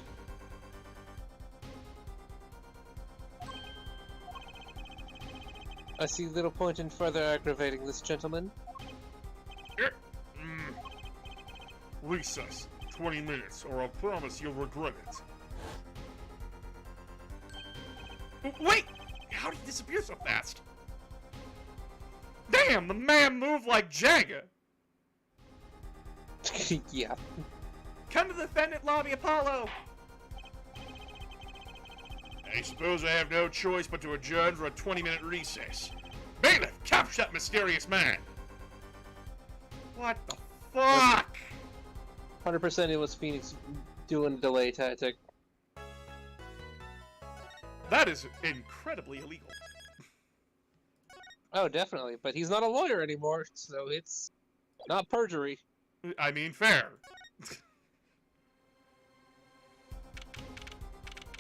I see little point in further aggravating this gentleman. Recess. 20 minutes, or I'll promise you'll regret it. Wait! How did he disappear so fast? Damn, the man moved like Jagger! Yeah. Come to the defendant lobby, Apollo! I suppose I have no choice but to adjourn for a 20-minute recess. Bailiff, capture that mysterious man! What the fuck? 100% it was Phoenix doing a delay tactic. That is incredibly illegal. Oh, definitely, but he's not a lawyer anymore, so it's not perjury. I mean, fair.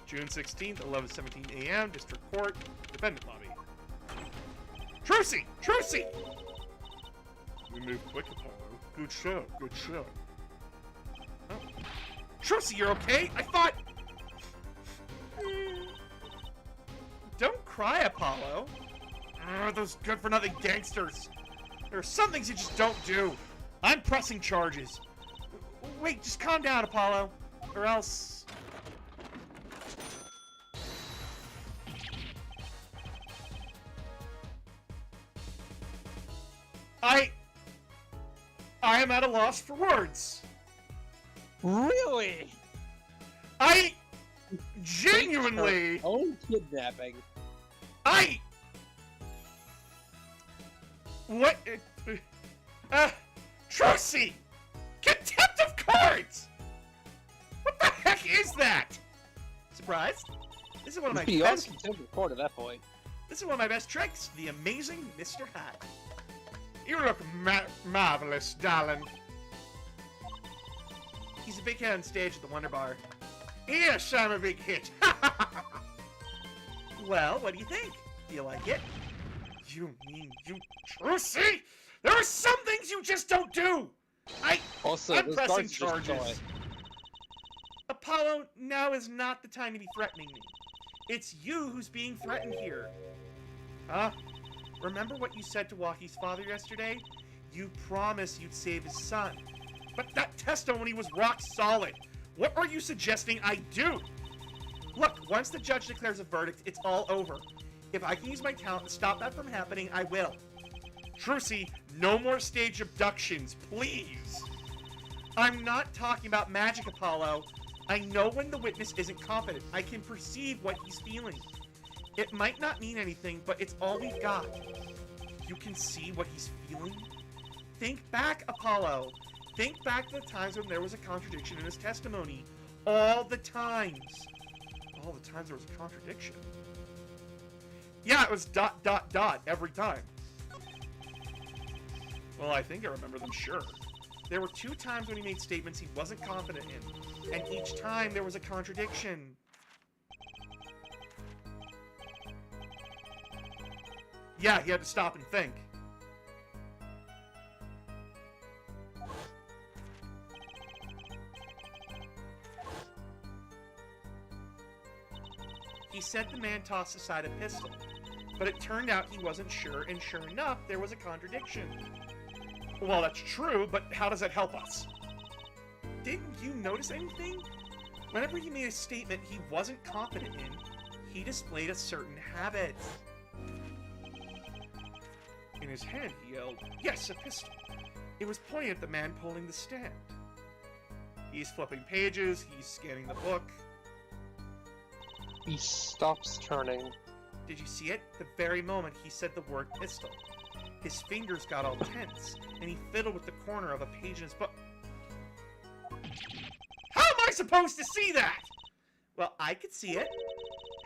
June 16th, 11:17 a.m., District Court, Defendant Lobby. Trucy! Trucy! We move quick, Apollo. Good show, good show. Oh. Trucy, you're okay? I thought... Don't cry, Apollo. Those good-for-nothing gangsters. There are some things you just don't do. I'm pressing charges. Wait, just calm down, Apollo. Or else... I am at a loss for words. Really? I genuinely... own kidnapping. What? Trucy! Contempt of court! What the heck is that? Surprised? This is one of my Beyond best... contempt of court at that point. This is one of my best tricks. The amazing Mr. Hyde. You look marvelous, darling. He's a big hit on stage at the Wonder Bar. Yes, I'm a big hit. Well, what do you think? Do you like it? You mean you Trucy? There are some things you just don't do! I'm pressing charges. Apollo, now is not the time to be threatening me. It's you who's being threatened here. Huh? Remember what you said to Walkie's father yesterday? You promised you'd save his son. But that testimony was rock solid. What are you suggesting I do? Look, once the judge declares a verdict, it's all over. If I can use my talent to stop that from happening, I will. Trucy, no more stage abductions, please. I'm not talking about magic, Apollo. I know when the witness isn't confident. I can perceive what he's feeling. It might not mean anything, but it's all we've got. You can see what he's feeling? Think back, Apollo. Think back to the times when there was a contradiction in his testimony. All the times. All the times there was a contradiction. Yeah, it was ... every time. Well, I think I remember them, sure. There were 2 times when he made statements he wasn't confident in, and each time there was a contradiction. Yeah, he had to stop and think. He said the man tossed aside a pistol, but it turned out he wasn't sure, and sure enough, there was a contradiction. Well, that's true, but how does that help us? Didn't you notice anything? Whenever he made a statement he wasn't confident in, he displayed a certain habit. In his hand, he yelled, "Yes, a pistol." It was pointing at the man pulling the stand. He's flipping pages, he's scanning the book. He stops turning. Did you see it? The very moment he said the word pistol. His fingers got all tense, and he fiddled with the corner of a page in his book. How am I supposed to see that? Well, I could see it.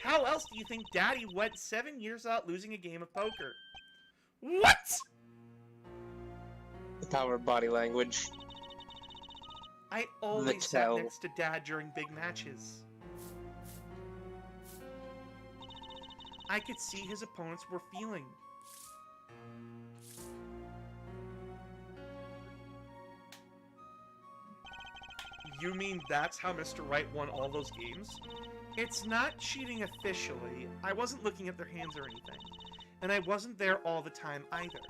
How else do you think Daddy went 7 years without losing a game of poker? What? The power of body language. I always sat next to Dad during big matches. I could see his opponents were feeling. You mean that's how Mr. Right won all those games? It's not cheating officially. I wasn't looking at their hands or anything. And I wasn't there all the time either.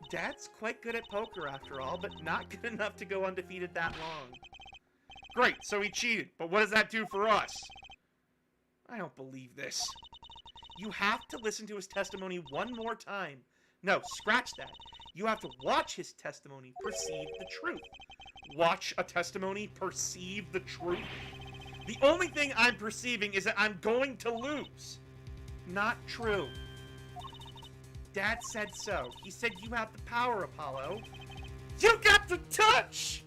Dad's quite good at poker after all, but not good enough to go undefeated that long. Great, so he cheated, but what does that do for us? I don't believe this. You have to listen to his testimony one more time. No, scratch that. You have to watch his testimony, perceive the truth. Watch a testimony, perceive the truth. The only thing I'm perceiving is that I'm going to lose. Not true. Dad said so. He said you have the power, Apollo. You got the touch!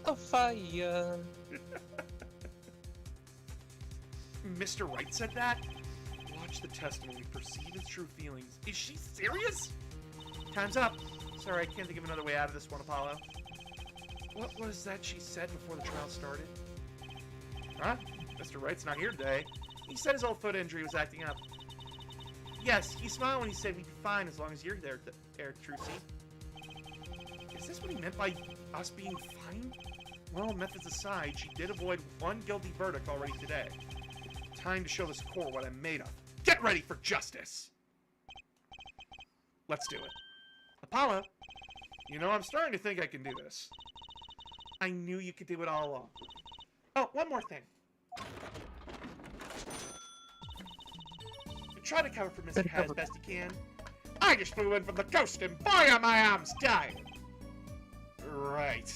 A fire. Mr. Wright said that? Watch the testimony, perceive his true feelings. Is she serious? Time's up. Sorry, I can't think of another way out of this one, Apollo. What was that she said before the trial started? Huh? Mr. Wright's not here today. He said his old foot injury was acting up. Yes, he smiled when he said we'd be fine as long as you're there, Trucy. Is this what he meant by us being fine? Well, methods aside, she did avoid one guilty verdict already today. Time to show this court what I'm made of. Get ready for justice! Let's do it. Apollo, you know, I'm starting to think I can do this. I knew you could do it all along. Oh, one more thing. Try to cover for Mr. Hat as best you can. I just flew in from the coast and boy are my arms dying! Right.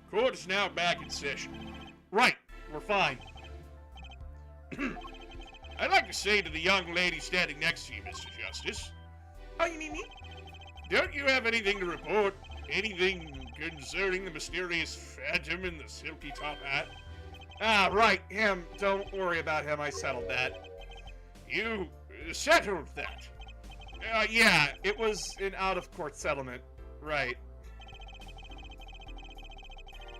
Court is now back in session. Right, we're fine. I'd like to say to the young lady standing next to you, Mr. Justice. Oh, you mean me? Don't you have anything to report? Anything concerning the mysterious phantom in the silky top hat? Ah, right, him. Don't worry about him, I settled that. You settled that? Yeah, it was an out-of-court settlement. Right.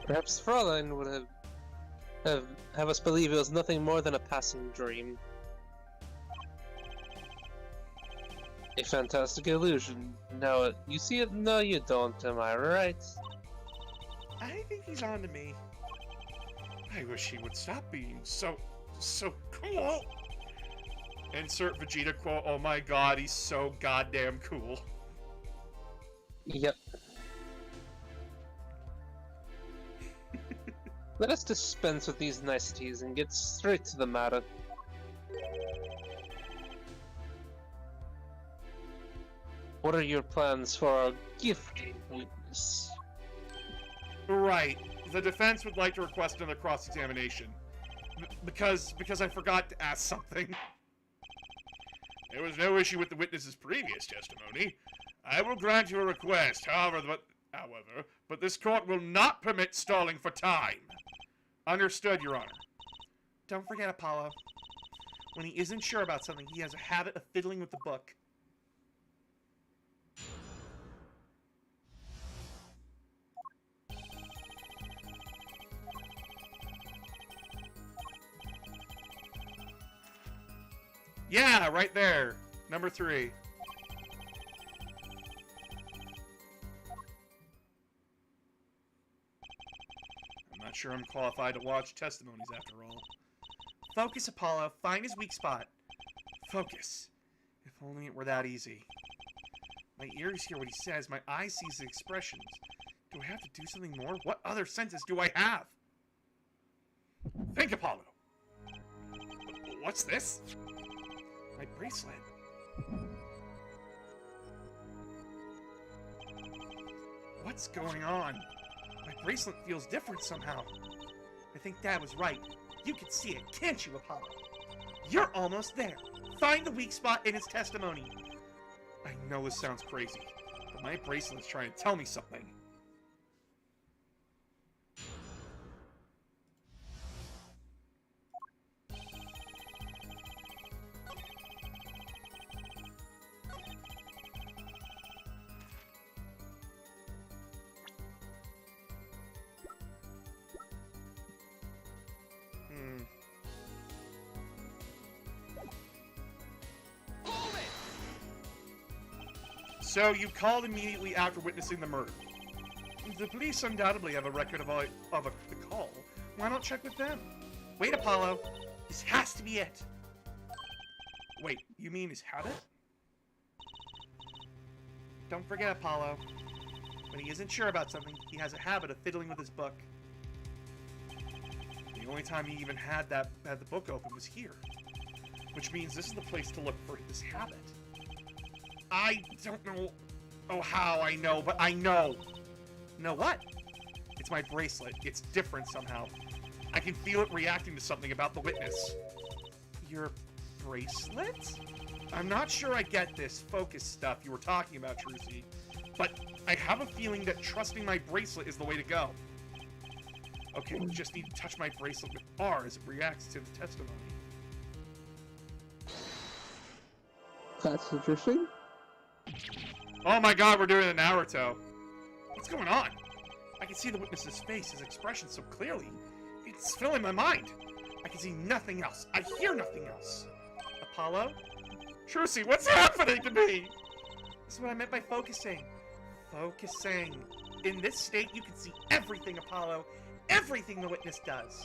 Perhaps Fraulein would have us believe it was nothing more than a passing dream. A fantastic illusion. No, you see it? No, you don't, am I right? I think he's on to me. I wish he would stop being so cool. Insert Vegeta quote, oh my god, he's so goddamn cool. Yep. Let us dispense with these niceties and get straight to the matter. What are your plans for our gifted witness? Right. The defense would like to request another cross-examination. Because I forgot to ask something. There was no issue with the witness's previous testimony. I will grant your request, however, but this court will not permit stalling for time. Understood, Your Honor. Don't forget, Apollo. When he isn't sure about something, he has a habit of fiddling with the book. Yeah, right there. Number 3. I'm not sure I'm qualified to watch testimonies after all. Focus, Apollo. Find his weak spot. Focus. If only it were that easy. My ears hear what he says. My eyes see his expressions. Do I have to do something more? What other senses do I have? Think, Apollo. What's this? My bracelet. What's going on? My bracelet feels different somehow. I think Dad was right. You can see it, can't you, Apollo? You're almost there. Find the weak spot in his testimony. I know this sounds crazy, but my bracelet is trying to tell me something. So you called immediately after witnessing the murder. The police undoubtedly have a record of the call. Why not check with them? Wait, Apollo. This has to be it. Wait, you mean his habit? Don't forget, Apollo. When he isn't sure about something, he has a habit of fiddling with his book. The only time he even had the book open was here. Which means this is the place to look for this habit. I don't know how I know, but I know. Know what? It's my bracelet. It's different somehow. I can feel it reacting to something about the witness. Your bracelet? I'm not sure I get this focus stuff you were talking about, Trucy, but I have a feeling that trusting my bracelet is the way to go. Okay, we just need to touch my bracelet with R as it reacts to the testimony. That's interesting. Oh my god, we're doing it in Naruto. What's going on? I can see the witness's face, his expression so clearly. It's filling my mind. I can see nothing else. I hear nothing else. Apollo? Trucy, what's happening to me? This is what I meant by focusing. Focusing. In this state, you can see everything, Apollo. Everything the witness does.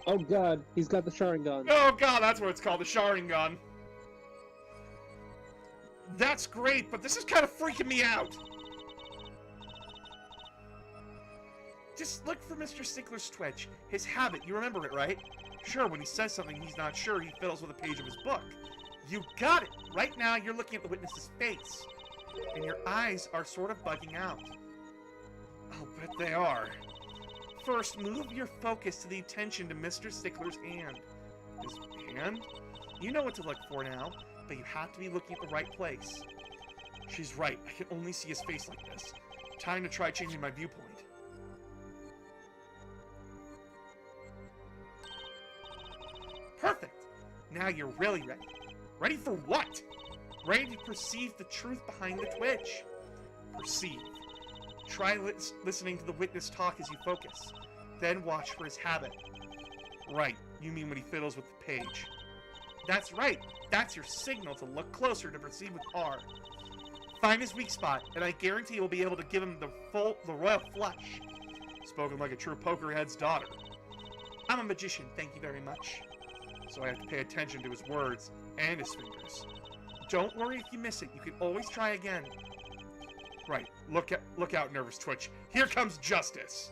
Oh god, he's got the Sharingan. Oh god, that's what it's called, the Sharingan. That's great, but this is kind of freaking me out. Just look for Mr. Stickler's twitch. His habit, you remember it, right? Sure, when he says something he's not sure, he fiddles with a page of his book. You got it! Right now, you're looking at the witness's face. And your eyes are sort of bugging out. I'll bet they are. First, move your focus to the attention to Mr. Stickler's hand. His hand? You know what to look for now. But you have to be looking at the right place. She's right. I can only see his face like this. Time to try changing my viewpoint. Perfect! Now you're really ready. Ready for what? Ready to perceive the truth behind the twitch. Perceive. Try listening to the witness talk as you focus. Then watch for his habit. Right. You mean when he fiddles with the page. That's right. That's your signal to look closer to proceed with R. Find his weak spot, and I guarantee you'll be able to give him the royal flush. Spoken like a true pokerhead's daughter. I'm a magician, thank you very much. So I have to pay attention to his words and his fingers. Don't worry if you miss it. You can always try again. Right. Look out, Nervous Twitch. Here comes justice.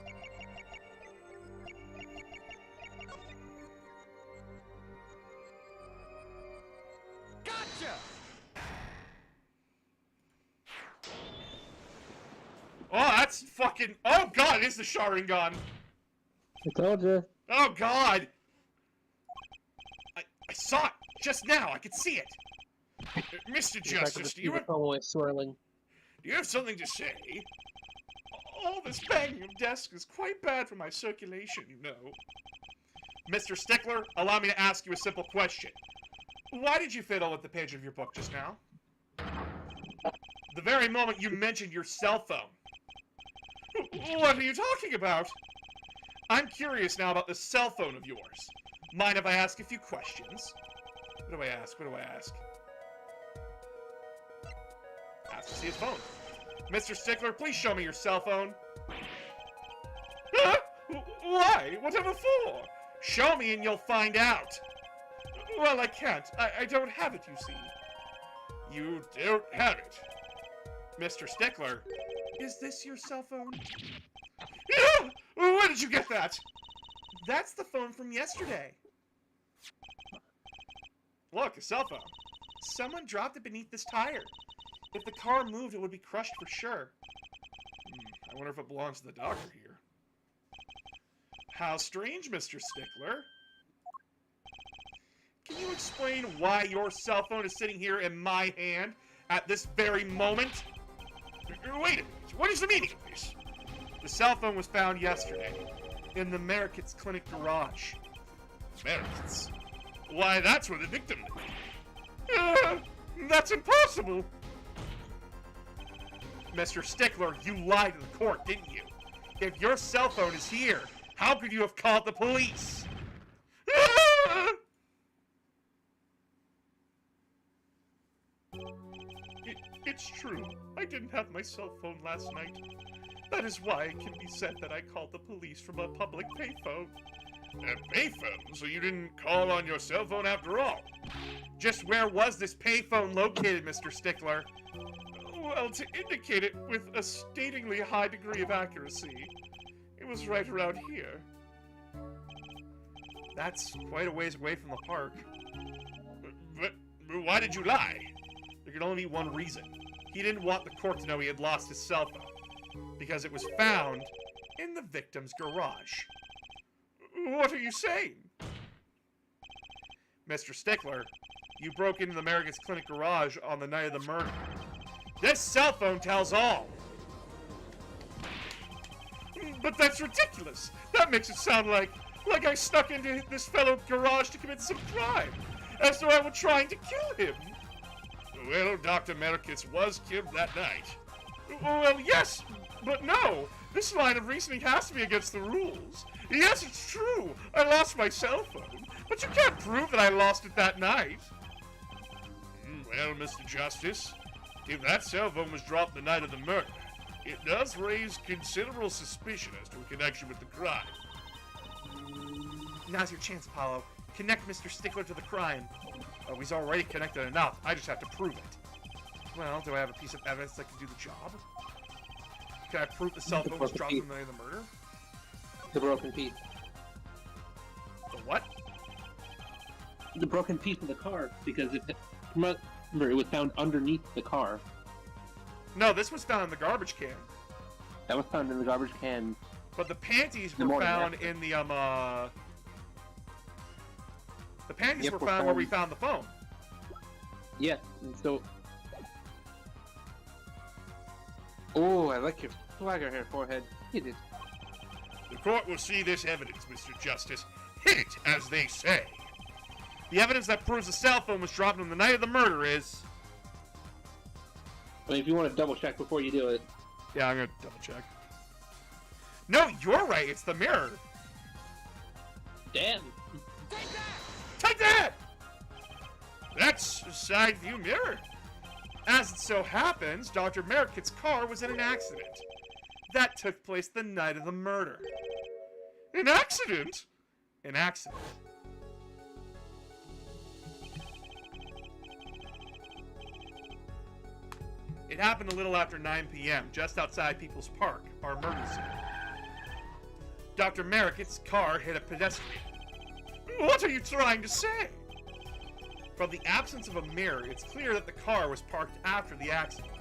Gotcha! Oh, that's fucking... Oh, God, it is the Sharingan. I told you. Oh, God. I saw it just now. I could see it. Mr. Justice, do you have swirling. something to say? All this banging of desks is quite bad for my circulation, you know. Mr. Stickler, allow me to ask you a simple question. Why did you fiddle with the page of your book just now? The very moment you mentioned your cell phone. What are you talking about? I'm curious now about the cell phone of yours. Mind if I ask a few questions? What do I ask? Ask to see his phone. Mr. Stickler, please show me your cell phone. Huh? Why? Whatever for? Show me and you'll find out. Well, I can't. I don't have it, you see. You don't have it. Mr. Stickler, is this your cell phone? Yeah! Where did you get that? That's the phone from yesterday. Look, a cell phone. Someone dropped it beneath this tire. If the car moved, it would be crushed for sure. I wonder if it belongs to the doctor here. How strange, Mr. Stickler. Can you explain why your cell phone is sitting here in my hand at this very moment? Wait a minute. What is the meaning of this? The cell phone was found yesterday in the Merrick's Clinic garage. Merrick's? Why, that's where the victim lived. That's impossible. Mr. Stickler, you lied to the court, didn't you? If your cell phone is here, how could you have called the police? It's true. I didn't have my cell phone last night. That is why it can be said that I called the police from a public payphone. A payphone? So you didn't call on your cell phone after all? Just where was this payphone located, Mr. Stickler? Well, to indicate it with a statingly high degree of accuracy, it was right around here. That's quite a ways away from the park. But why did you lie? There could only be one reason. He didn't want the court to know he had lost his cell phone, because it was found in the victim's garage. What are you saying? Mr. Stickler, you broke into the Merrick's Clinic garage on the night of the murder. This cell phone tells all. But that's ridiculous. That makes it sound like I snuck into this fellow's garage to commit some crime, as though I were trying to kill him. Well, Dr. Merrick's was killed that night. Well, yes, but no. This line of reasoning has to be against the rules. Yes, it's true. I lost my cell phone, but you can't prove that I lost it that night. Well, Mr. Justice, if that cell phone was dropped the night of the murder, it does raise considerable suspicion as to a connection with the crime. Now's your chance, Apollo. Connect Mr. Stickler to the crime. Oh, he's already connected enough. I just have to prove it. Well, do I have a piece of evidence that can do the job? Can I prove the cell phone was dropped on the night of the murder? The broken piece. The what? The broken piece of the car, because remember, it was found underneath the car. No, this was found in the garbage can. That was found in the garbage can. But the panties were found in the The panties were found where we found the phone. Yeah, and so... Oh, I like your swagger here, forehead. Hit it. The court will see this evidence, Mr. Justice. Hit it, as they say. The evidence that proves the cell phone was dropped on the night of the murder is... I mean, if you want to double check before you do it. Yeah, I'm gonna double check. No, you're right, it's the mirror. Damn. Take that! Take that! That's a side view mirror. As it so happens, Dr. Merrick's car was in an accident. That took place the night of the murder. An accident? An accident. It happened a little after 9 p.m., just outside People's Park, our murder scene. Dr. Merrick's car hit a pedestrian. What are you trying to say? From the absence of a mirror, it's clear that the car was parked after the accident,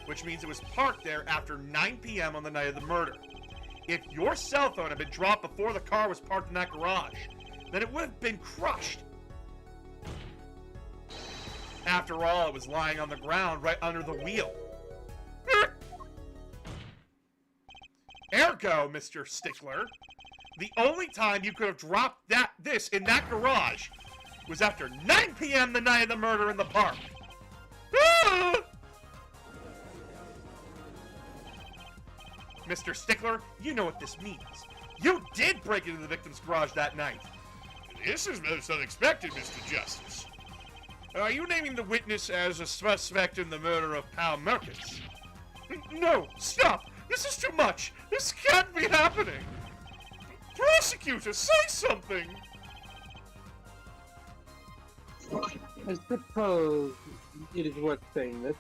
which means it was parked there after 9 p.m. on the night of the murder. If your cell phone had been dropped before the car was parked in that garage, then it would have been crushed. After all, it was lying on the ground right under the wheel. Ergo, Mr. Stickler, the only time you could have dropped this in that garage was after 9 p.m. the night of the murder in the park. Ah! Mr. Stickler, you know what this means. You did break into the victim's garage that night. This is most unexpected, Mr. Justice. Are you naming the witness as a suspect in the murder of Pal Merkins? No, stop! This is too much! This can't be happening! Prosecutor, say something! I suppose it is worth saying this.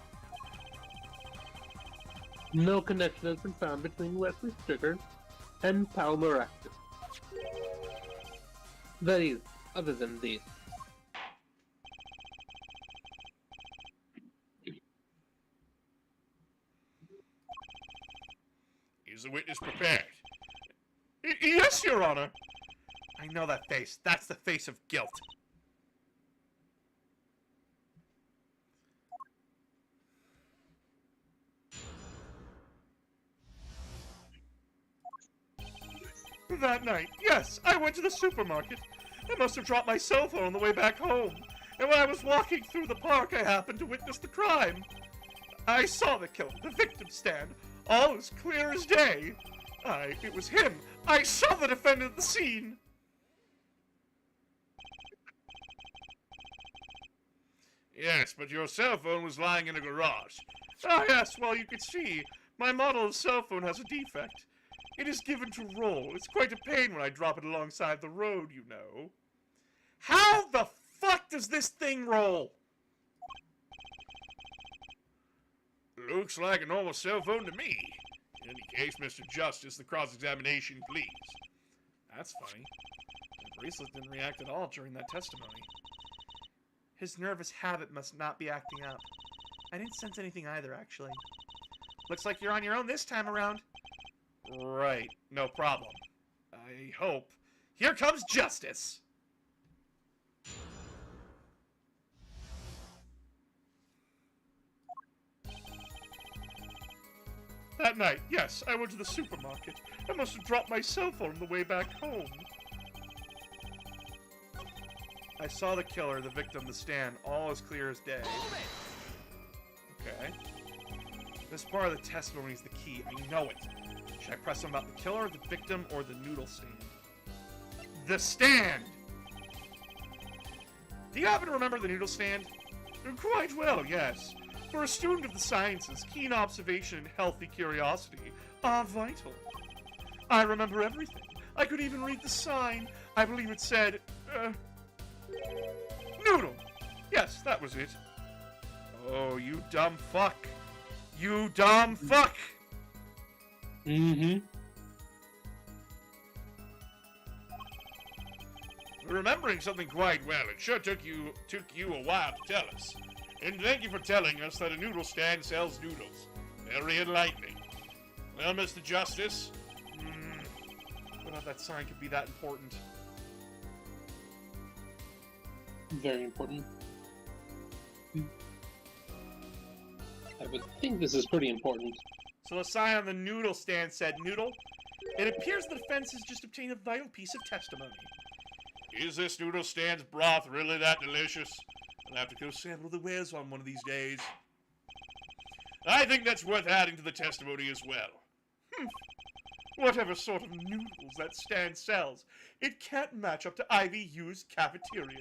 No connection has been found between Wesley Stricker and Pal Merkins. That is, other than these. Is the witness prepared? Yes, Your Honor. I know that face. That's the face of guilt. That night, yes, I went to the supermarket. I must have dropped my cell phone on the way back home. And when I was walking through the park, I happened to witness the crime. I saw the killer, the victim stand, all as clear as day. It was him. I saw the defendant at the scene. Yes, but your cell phone was lying in a garage. Ah, yes, well, you could see. My model of cell phone has a defect. It is given to roll. It's quite a pain when I drop it alongside the road, you know. How the fuck does this thing roll? Looks like a normal cell phone to me. In any case, Mr. Justice, the cross-examination, please. That's funny. The bracelet didn't react at all during that testimony. His nervous habit must not be acting up. I didn't sense anything either, actually. Looks like you're on your own this time around. Right, no problem. I hope. Here comes justice! That night, yes, I went to the supermarket. I must have dropped my cell phone on the way back home. I saw the killer, the victim, the stand, all as clear as day. Okay. This part of the testimony is the key. I know it. Should I press on about the killer, the victim, or the noodle stand? The stand! Do you happen to remember the noodle stand? Quite well, yes. For a student of the sciences, keen observation and healthy curiosity are vital. I remember everything. I could even read the sign. I believe it said, noodle. Yes, that was it. Oh, you dumb fuck. You dumb fuck! Mm-hmm. Remembering something quite well. It sure took you a while to tell us. And thank you for telling us that a noodle stand sells noodles. Very enlightening. Well, Mr. Justice, what about that sign could be that important? Very important. I would think this is pretty important. So the sign on the noodle stand said noodle. It appears the defense has just obtained a vital piece of testimony. Is this noodle stand's broth really that delicious? I'll have to go sample the wares on one of these days. I think that's worth adding to the testimony as well. Whatever sort of noodles that stand sells, it can't match up to IVU's cafeteria.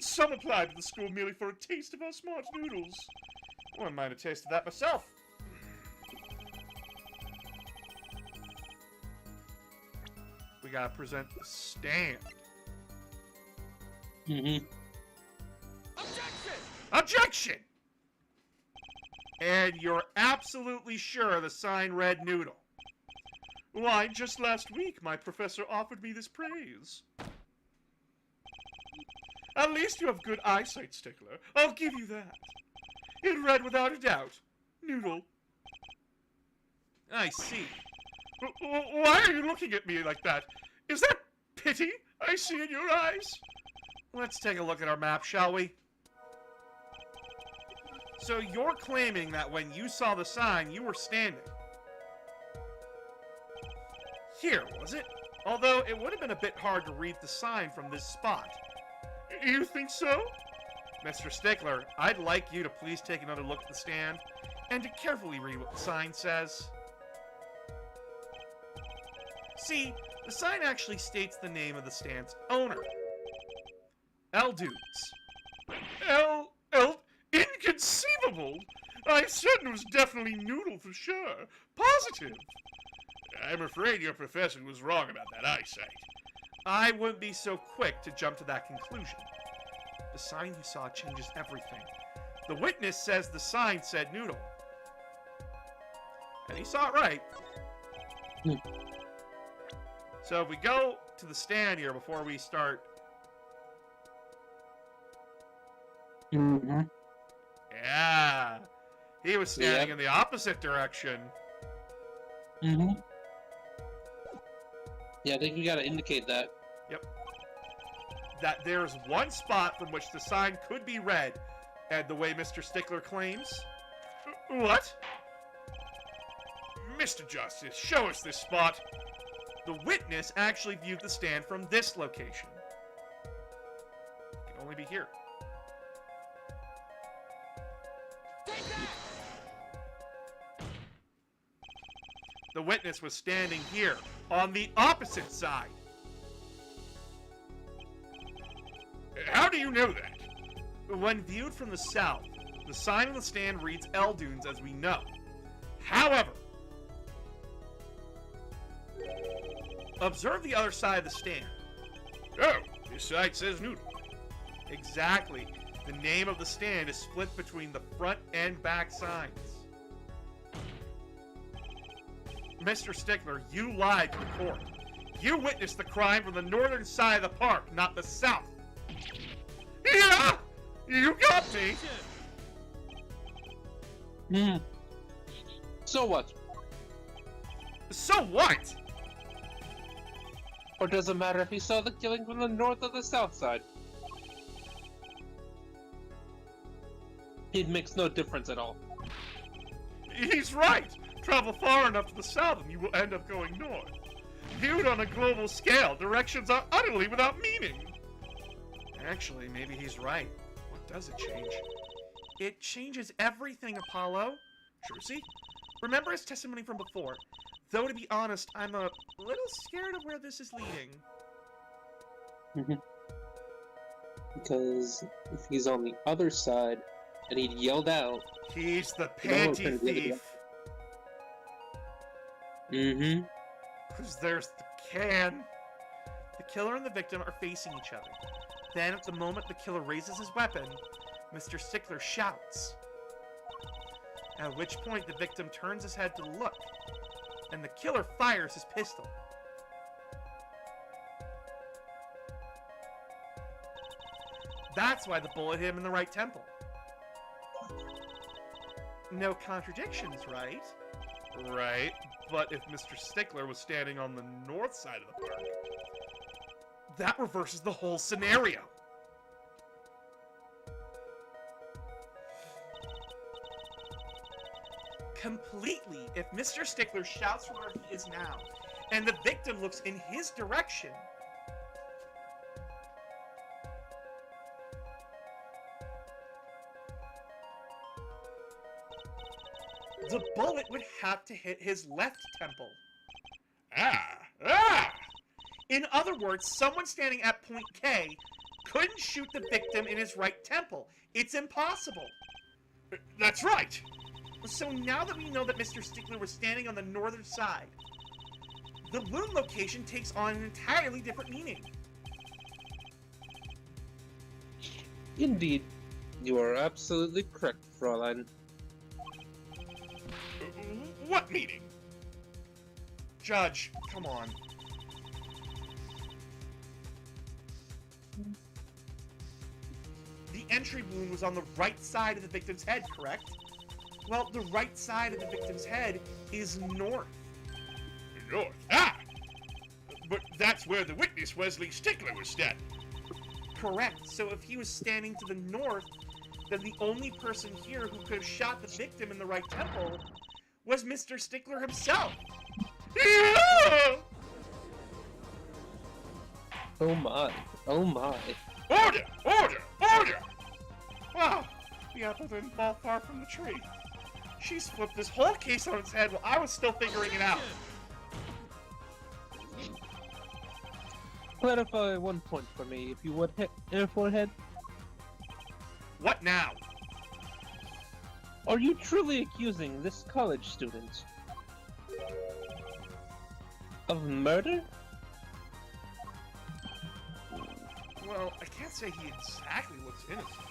Some applied to the school merely for a taste of our smart noodles. I wouldn't mind a taste of that myself. We gotta present the stand. Mm-hmm. Objection! Objection! And you're absolutely sure the sign read noodle. Why, just last week my professor offered me this praise. At least you have good eyesight, Stickler. I'll give you that. It read without a doubt. Noodle. I see. Why are you looking at me like that? Is that pity I see in your eyes? Let's take a look at our map, shall we? So you're claiming that when you saw the sign, you were standing here, was it? Although it would have been a bit hard to read the sign from this spot. You think so? Mr. Stickler, I'd like you to please take another look at the stand and to carefully read what the sign says. See, the sign actually states the name of the stand's owner. Eldunes. Inconceivable! I said it was definitely noodle for sure. Positive. I'm afraid your professor was wrong about that eyesight. I wouldn't be so quick to jump to that conclusion. The sign you saw changes everything. The witness says the sign said noodle. And he saw it right. So if we go to the stand here before we start... Mm-hmm. Yeah. He was standing in the opposite direction. Mm-hmm. Yeah, I think we gotta indicate that. Yep. That there's one spot from which the sign could be read, and the way Mr. Stickler claims... What? Mr. Justice, show us this spot. The witness actually viewed the stand from this location. It can only be here. The witness was standing here, on the opposite side. How do you know that? When viewed from the south, the sign on the stand reads Eldunes, as we know. However, observe the other side of the stand. Oh, this side says noodle. Exactly. The name of the stand is split between the front and back signs. Mr. Stickler, you lied to the court. You witnessed the crime from the northern side of the park, not the south. Yeah! You got me! Hmm. So what? So what? Or does it matter if he saw the killing from the north or the south side? It makes no difference at all. He's right. Travel far enough to the south and you will end up going north. Viewed on a global scale, directions are utterly without meaning. Actually, maybe he's right. What does it change? It changes everything, Apollo. Trucy? Remember his testimony from before. Though, to be honest, I'm a little scared of where this is leading. Because if he's on the other side and he'd yelled out... He's the panty thief. Mm-hmm. Because there's the can. The killer and the victim are facing each other. Then, at the moment the killer raises his weapon, Mr. Stickler shouts. At which point the victim turns his head to look, and the killer fires his pistol. That's why the bullet hit him in the right temple. No contradictions, right? Right, but if Mr. Stickler was standing on the north side of the park, that reverses the whole scenario. Completely. If Mr. Stickler shouts from where he is now, and the victim looks in his direction, the bullet would have to hit his left temple. In other words, someone standing at point K couldn't shoot the victim in his right temple. It's impossible. That's right. So now that we know that Mr. Stickler was standing on the northern side, the wound location takes on an entirely different meaning. Indeed. You are absolutely correct, Fräulein. What meeting? Judge, come on. The entry wound was on the right side of the victim's head, correct? Well, the right side of the victim's head is north. North? Ah! But that's where the witness, Wesley Stickler, was standing. Correct. So if he was standing to the north, then the only person here who could have shot the victim in the right temple was Mr. Stickler himself. Yeah! Oh my. Oh my. Order! Order! Order! Wow, the apple didn't fall far from the tree. She's flipped this whole case on its head while I was still figuring it out. Clarify one point for me, if you would, Air Forehead. What now? Are you truly accusing this college student of murder? Well, I can't say he exactly looks innocent,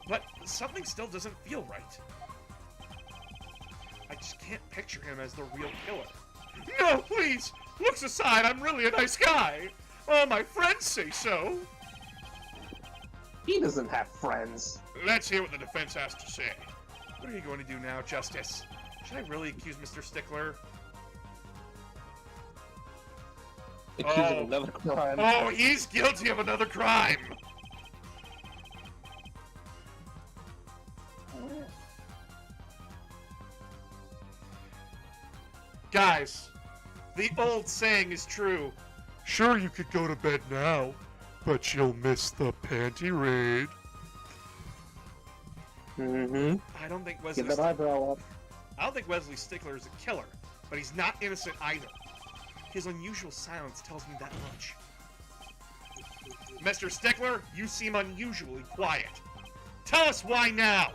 but something still doesn't feel right. I just can't picture him as the real killer. No, please! Looks aside, I'm really a nice guy! All my friends say so! He doesn't have friends. Let's hear what the defense has to say. What are you going to do now, Justice? Should I really accuse Mr. Stickler? Accusing another crime. Oh, he's guilty of another crime! Guys, the old saying is true. Sure, you could go to bed now, but you'll miss the panty raid. Mm-hmm. I don't think Get Wesley. that eyebrow up. I don't think Wesley Stickler is a killer, but he's not innocent either. His unusual silence tells me that much. Mr. Stickler, you seem unusually quiet. Tell us why now!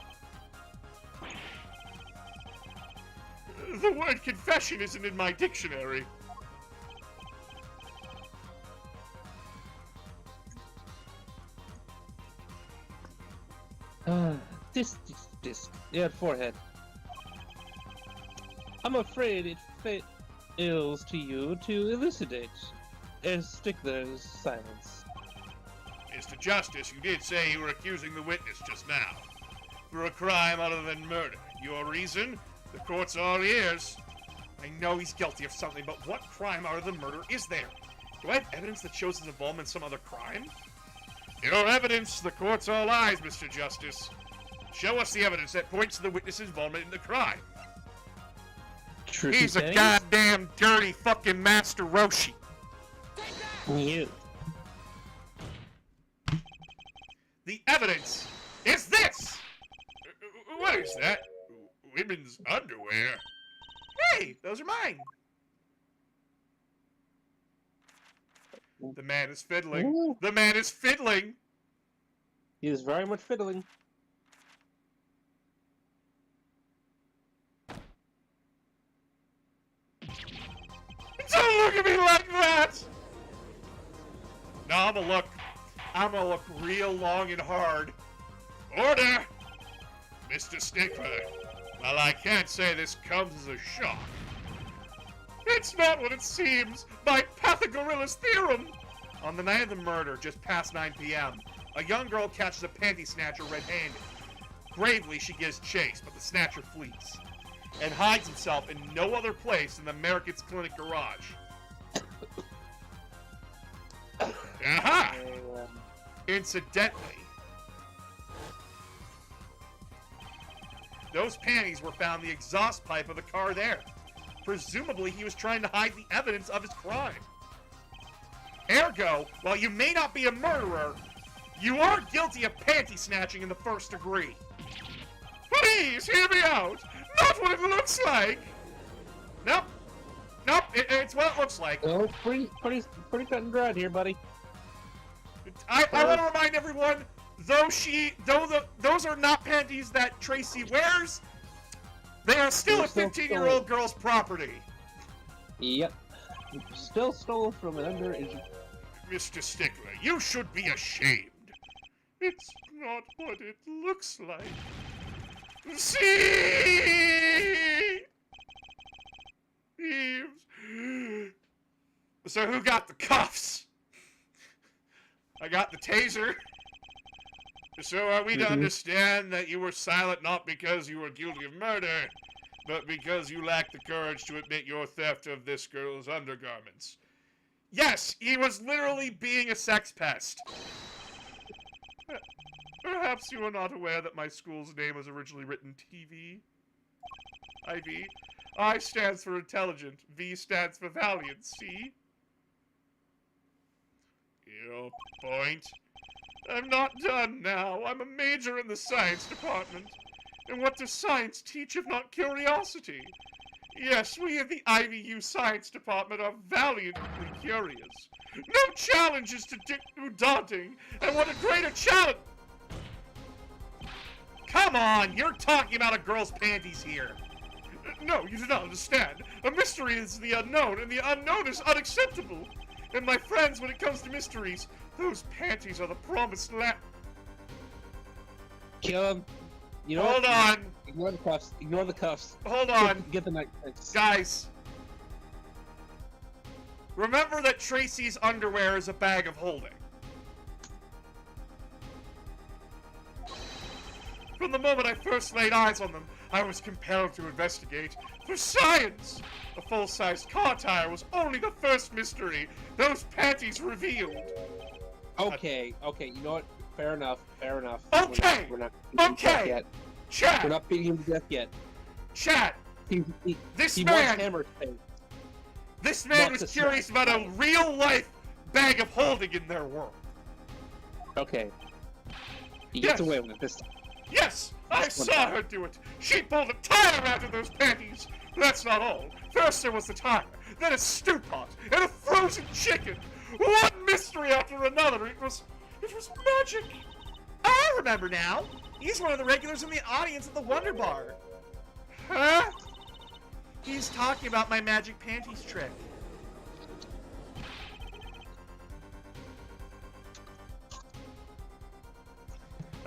The word confession isn't in my dictionary. This, Air Forehead. I'm afraid it fails to you to elucidate Stickler's silence. Mr. Justice, you did say you were accusing the witness just now. For a crime other than murder. Your reason? The court's all ears. I know he's guilty of something, but what crime other than murder is there? Do I have evidence that shows his involvement in some other crime? Your evidence, the court's all eyes, Mr. Justice. Show us the evidence that points to the witness's involvement in the crime. Truth He's a goddamn dirty fucking Master Roshi. You. The evidence is this! What is that? Women's underwear? Hey, those are mine! The man is fiddling. Ooh. The man is fiddling! He is very much fiddling. Don't look at me like that! No, I'm gonna look real long and hard. Order! Mr. Stickler, while I can't say this comes as a shock, it's not what it seems by Pythagoras' theorem! On the night of the murder, just past 9 p.m., a young girl catches a panty snatcher red-handed. Bravely, she gives chase, but the snatcher flees and hides himself in no other place than the American's Clinic garage. Aha! Incidentally, those panties were found in the exhaust pipe of the car there. Presumably, he was trying to hide the evidence of his crime. Ergo, while you may not be a murderer, you are guilty of panty snatching in the first degree. Please, hear me out! Not what it looks like! Nope. Nope, it's what it looks like. Oh, pretty cut and dried here, buddy. I want to remind everyone, those are not panties that Tracy wears. They are still a 15-year-old girl's property. Yep. Still stole from an underage. Mr. Stickler, you should be ashamed. It's not what it looks like. See? Jeeves. So who got the cuffs? I got the taser. So are we to understand that you were silent not because you were guilty of murder, but because you lacked the courage to admit your theft of this girl's undergarments? Yes, he was literally being a sex pest. Perhaps you are not aware that my school's name was originally written TV. IV. I stands for intelligent. V stands for valiant. See? Your point? I'm not done now. I'm a major in the science department. And what does science teach if not curiosity? Yes, we of the IVU science department are valiantly curious. No challenge is too daunting, and what a greater challenge! Come on, you're talking about a girl's panties here. No, you do not understand. A mystery is the unknown, and the unknown is unacceptable. And my friends, when it comes to mysteries, those panties are the promised land. Kill him. You know Hold what? on. Ignore the cuffs. Ignore the cuffs. Hold on. Get the night fix. Guys. Remember that Tracy's underwear is a bag of holding. From the moment I first laid eyes on them, I was compelled to investigate. For science! A full-sized car tire was only the first mystery those panties revealed. Okay, you know what? Fair enough. Okay! We're not beating him to death Okay! yet. Chat! We're not beating him to death yet. Chat! He This wants man! hammer space. This man Not was to curious smack. about a real-life bag of holding in their world. Okay. He Yes. gets away with it this time. Yes! I This one saw time. her do it! She pulled a tire out of those panties! That's not all. First there was the tire, then a stew pot, and a frozen chicken! One mystery after another! It was magic! I remember now! He's one of the regulars in the audience at the Wonder Bar. Huh? He's talking about my magic panties trick.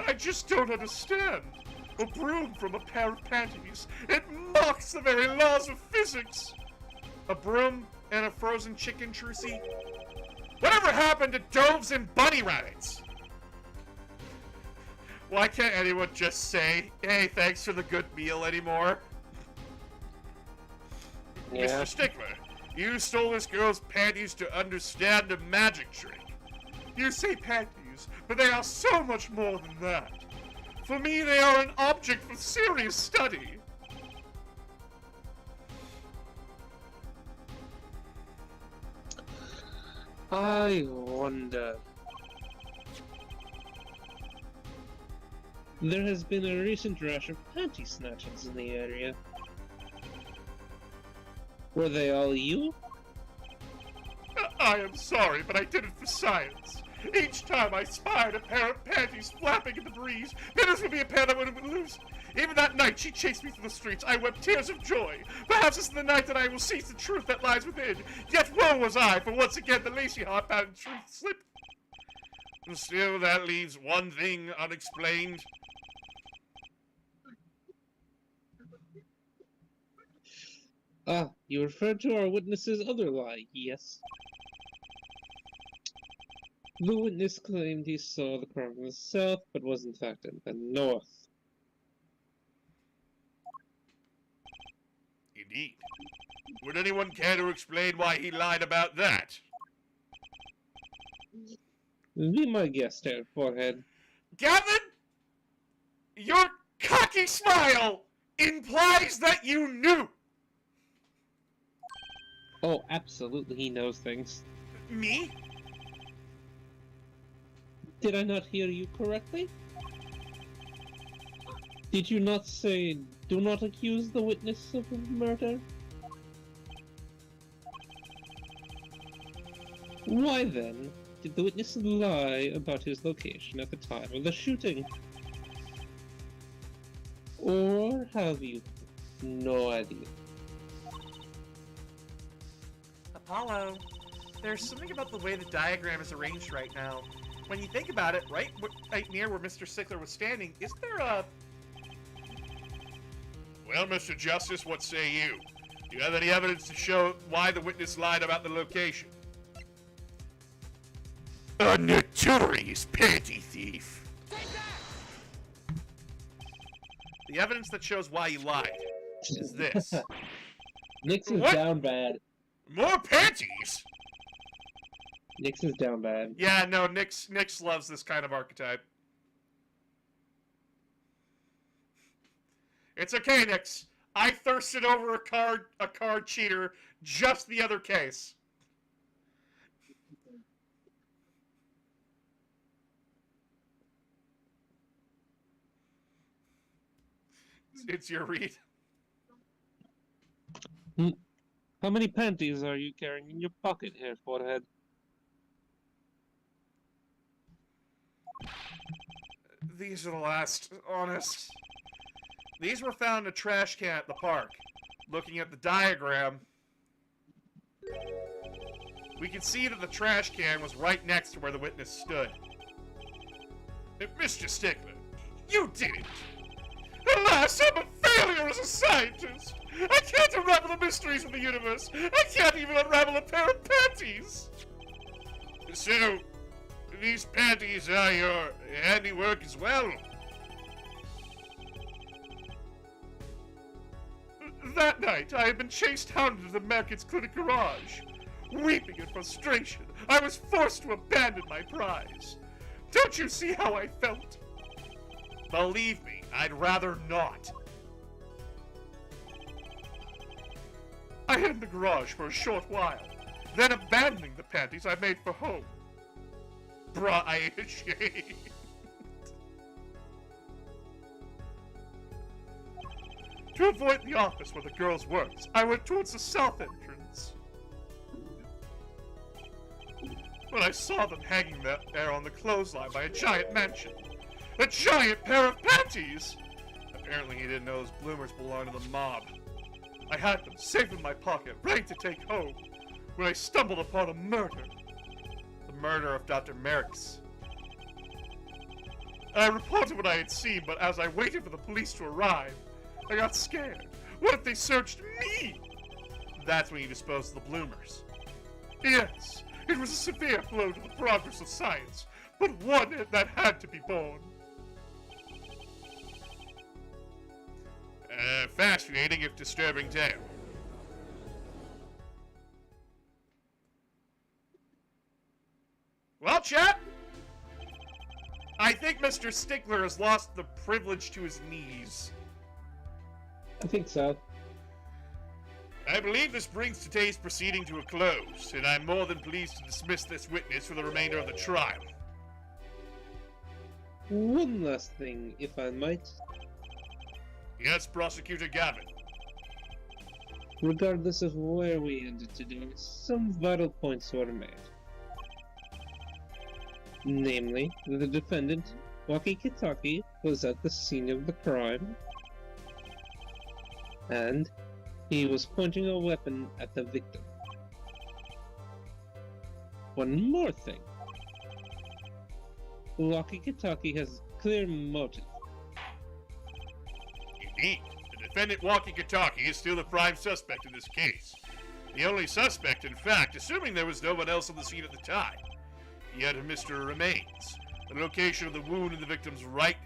I just don't understand. A broom from a pair of panties. It mocks the very laws of physics. A broom and a frozen chicken, Trucy? Whatever happened to doves and bunny rabbits? Why can't anyone just say, hey, thanks for the good meal anymore? Yeah. Mr. Stickler, you stole this girl's panties to understand a magic trick. You say panties, but they are so much more than that. For me, they are an object for serious study. I wonder. There has been a recent rush of panty snatchings in the area. Were they all you? I am sorry, but I did it for science. Each time I spied a pair of panties flapping in the breeze, then this would be a pair that would have been loose. Even that night she chased me through the streets, I wept tears of joy. Perhaps it's the night that I will seize the truth that lies within. Yet woe was I, for once again the lacy heart bound truth slipped. And still that leaves one thing unexplained. Ah, you referred to our witness's other lie, yes. The witness claimed he saw the crime from the south, but was in fact in the north. Indeed. Would anyone care to explain why he lied about that? Be my guest, there, forehead. Gavin? Your cocky smile implies that you knew! Oh, absolutely, he knows things. Me? Did I not hear you correctly? Did you not say, do not accuse the witness of murder? Why then did the witness lie about his location at the time of the shooting? Or have you no idea? Apollo, there's something about the way the diagram is arranged right now. When you think about it, right near where Mr. Stickler was standing, isn't there a... Well, Mr. Justice, what say you? Do you have any evidence to show why the witness lied about the location? A notorious panty thief. Take that! The evidence that shows why he lied is this. Nix is What? down bad. More panties? Nix is down bad. Yeah, no, Nix loves this kind of archetype. It's okay, Nix. I thirsted over a card cheater just the other case. It's your read. How many panties are you carrying in your pocket here, forehead? These are the last, honest. These were found in a trash can at the park. Looking at the diagram, we can see that the trash can was right next to where the witness stood. Mr. Stickler, you did it! Alas, I'm a failure as a scientist! I can't unravel the mysteries of the universe! I can't even unravel a pair of panties! So, these panties are your handiwork as well? That night, I had been chased out into the Merkins Clinic garage. Weeping in frustration, I was forced to abandon my prize. Don't you see how I felt? Believe me, I'd rather not. I hid in the garage for a short while, then abandoning the panties, I made for home. Bruh, I ain't ashamed. To avoid the office where the girls worked, I went towards the south entrance. When I saw them hanging there on the clothesline by a giant mansion. A giant pair of panties! Apparently he didn't know those bloomers belonged to the mob. I had them safe in my pocket, ready to take home, when I stumbled upon a murder. The murder of Dr. Merrick's. I reported what I had seen, but as I waited for the police to arrive, I got scared. What if they searched me? That's when you disposed of the bloomers. Yes, it was a severe blow to the progress of science, but one that had to be borne. Fascinating if disturbing tale. Well, chat, I think Mr. Stickler has lost the privilege to his knees. I think so. I believe this brings today's proceeding to a close, and I'm more than pleased to dismiss this witness for the remainder of the trial. One last thing, if I might. Yes, Prosecutor Gavin. Regardless of where we ended today, some vital points were made. Namely, that the defendant, Waki Kitaki, was at the scene of the crime, and he was pointing a weapon at the victim. One more thing. Waki Kitaki has clear motive. Indeed, the defendant Waki Kitaki is still the prime suspect in this case. The only suspect, in fact, assuming there was no one else on the scene at the time. Yet a mystery remains. The location of the wound in the victim's right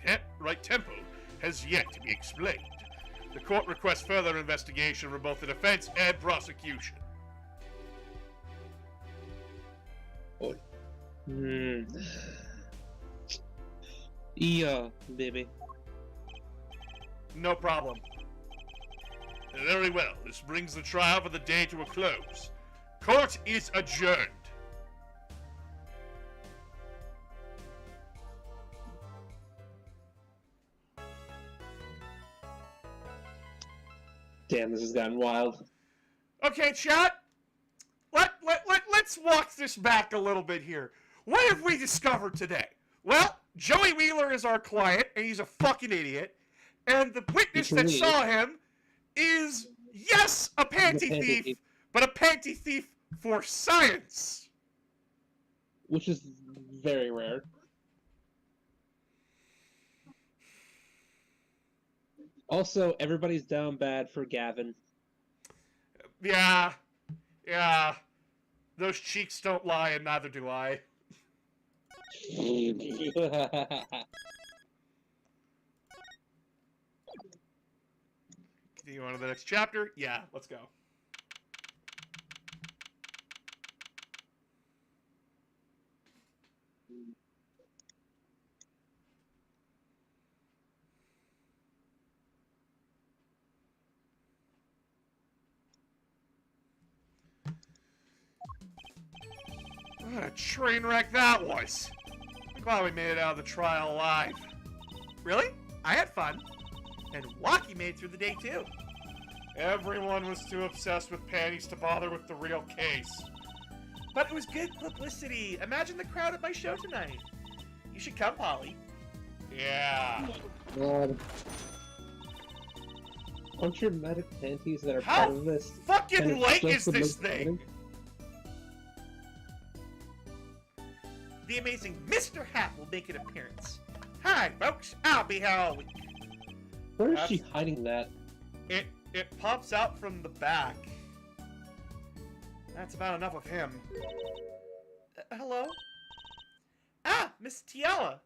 temple has yet to be explained. The court requests further investigation from both the defense and prosecution. Yeah, baby. No problem. Very well. This brings the trial for the day to a close. Court is adjourned. Damn, this has gotten wild. Okay, chat. Let's walk this back a little bit here. What have we discovered today? Well, Joey Wheeler is our client, and he's a fucking idiot. And the witness that saw him is, yes, a panty thief, but a panty thief for science. Which is very rare. Also, everybody's down bad for Gavin. Yeah. Yeah. Those cheeks don't lie, and neither do I. Continue on to the next chapter? Yeah, let's go. What a train wreck that was. I'm glad we made it out of the trial alive. Really? I had fun. And Waki made it through the day, too. Everyone was too obsessed with panties to bother with the real case. But it was good publicity. Imagine the crowd at my show tonight. You should come, Polly. Yeah. God. Aren't your medic panties that are How part of this? fucking and it's late just is the this most thing? medic? The amazing Mr. Hat will make an appearance. Hi, folks. I'll be here all week. Where is That's- she hiding that? It pops out from the back. That's about enough of him. Hello? Ah, Miss Tiala.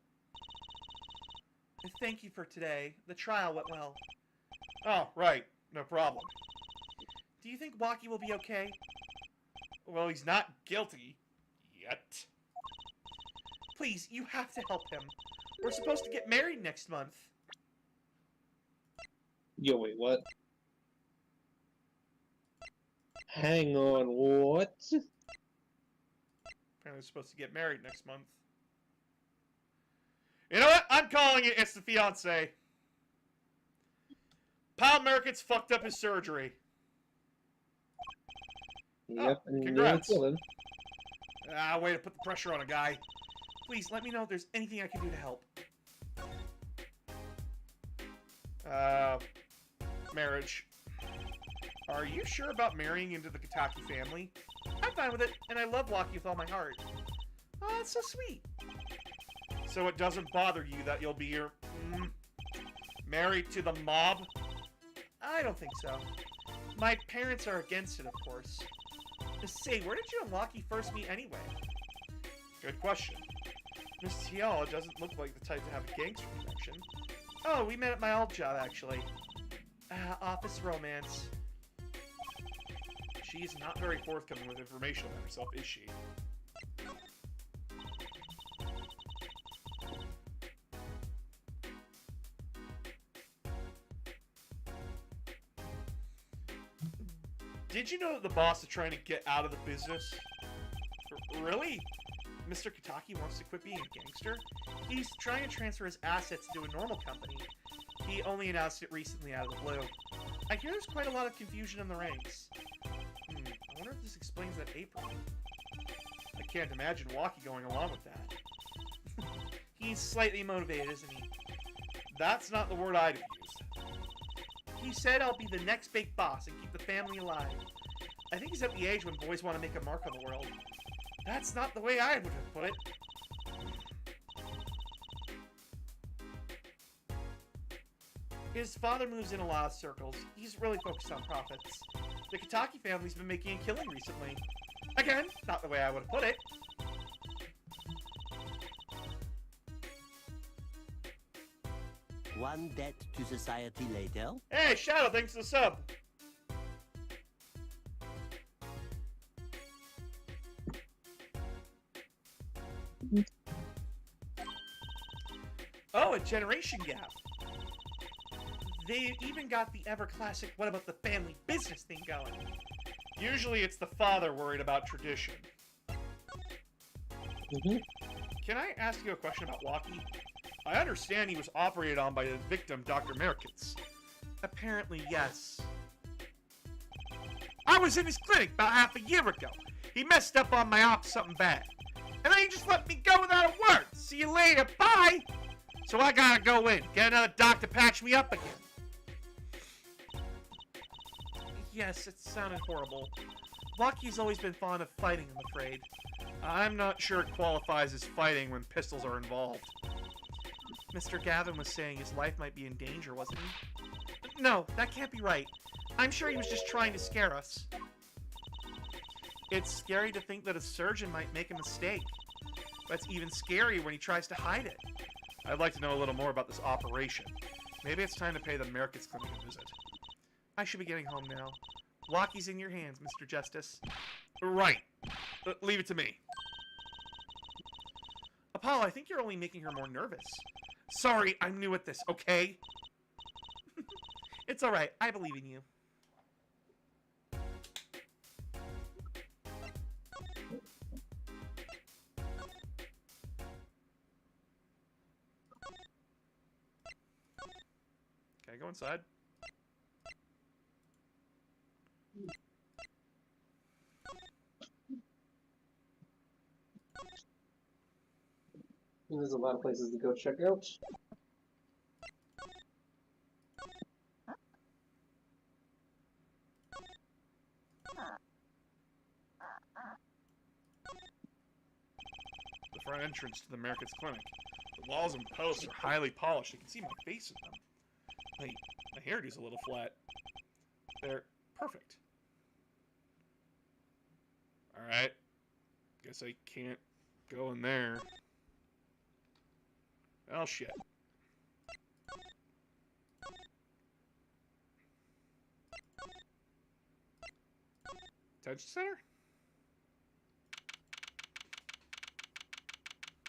Thank you for today. The trial went well. Oh, right. No problem. Do you think Waki will be okay? Well, he's not guilty. Yet. Please, you have to help him. We're supposed to get married next month. Yo, wait, what? Hang on, what? Apparently we're supposed to get married next month. You know what? I'm calling it. It's the fiance. Pal Merkit's fucked up his surgery. Yep, and congrats. you're killing. Way to put the pressure on a guy. Please, let me know if there's anything I can do to help. Marriage. Are you sure about marrying into the Kitaki family? I'm fine with it, and I love Waki with all my heart. Oh, that's so sweet. So it doesn't bother you that you'll be married to the mob? I don't think so. My parents are against it, of course. Say, where did you and Waki first meet anyway? Good question. Miss Tiala doesn't look like the type to have a gangster connection. Oh, we met at my old job, actually. Office romance. She's not very forthcoming with information about herself, is she? Did you know that the boss is trying to get out of the business? Really? Mr. Kitaki wants to quit being a gangster? He's trying to transfer his assets to a normal company. He only announced it recently out of the blue. I hear there's quite a lot of confusion in the ranks. I wonder if this explains that apron. I can't imagine Waki going along with that. He's slightly motivated, isn't he? That's not the word I'd have used. He said I'll be the next big boss and keep the family alive. I think he's at the age when boys want to make a mark on the world. That's not the way I would have put it. His father moves in a lot of circles. He's really focused on profits. The Kitaki family's been making a killing recently. Again, not the way I would have put it. One debt to society later. Hey, Shadow, thanks for the sub. Oh, a generation gap. They even got the ever-classic what about the family business thing going. Usually it's the father worried about tradition. Can I ask you a question about Waki? I understand he was operated on by the victim, Dr. Merkitz. Apparently, yes. I was in his clinic about half a year ago. He messed up on my op something bad. And then he just let me go without a word. See you later, bye! So I gotta go in, get another doc to patch me up again. Yes, it sounded horrible. Waki's always been fond of fighting, I'm afraid. I'm not sure it qualifies as fighting when pistols are involved. Mr. Gavin was saying his life might be in danger, wasn't he? No, that can't be right. I'm sure he was just trying to scare us. It's scary to think that a surgeon might make a mistake. But it's even scarier when he tries to hide it. I'd like to know a little more about this operation. Maybe it's time to pay the Merkits Clinic a visit. I should be getting home now. Walkie's in your hands, Mr. Justice. Right. Leave it to me. Apollo, I think you're only making her more nervous. Sorry, I'm new at this, okay? It's alright, I believe in you. Can I go inside? There's a lot of places to go check out. The front entrance to the Merkits Clinic. The walls and posts are highly polished. You can see my face in them. My hairdo's a little flat. They're perfect. Alright. Guess I can't go in there. Oh, shit. Detention center?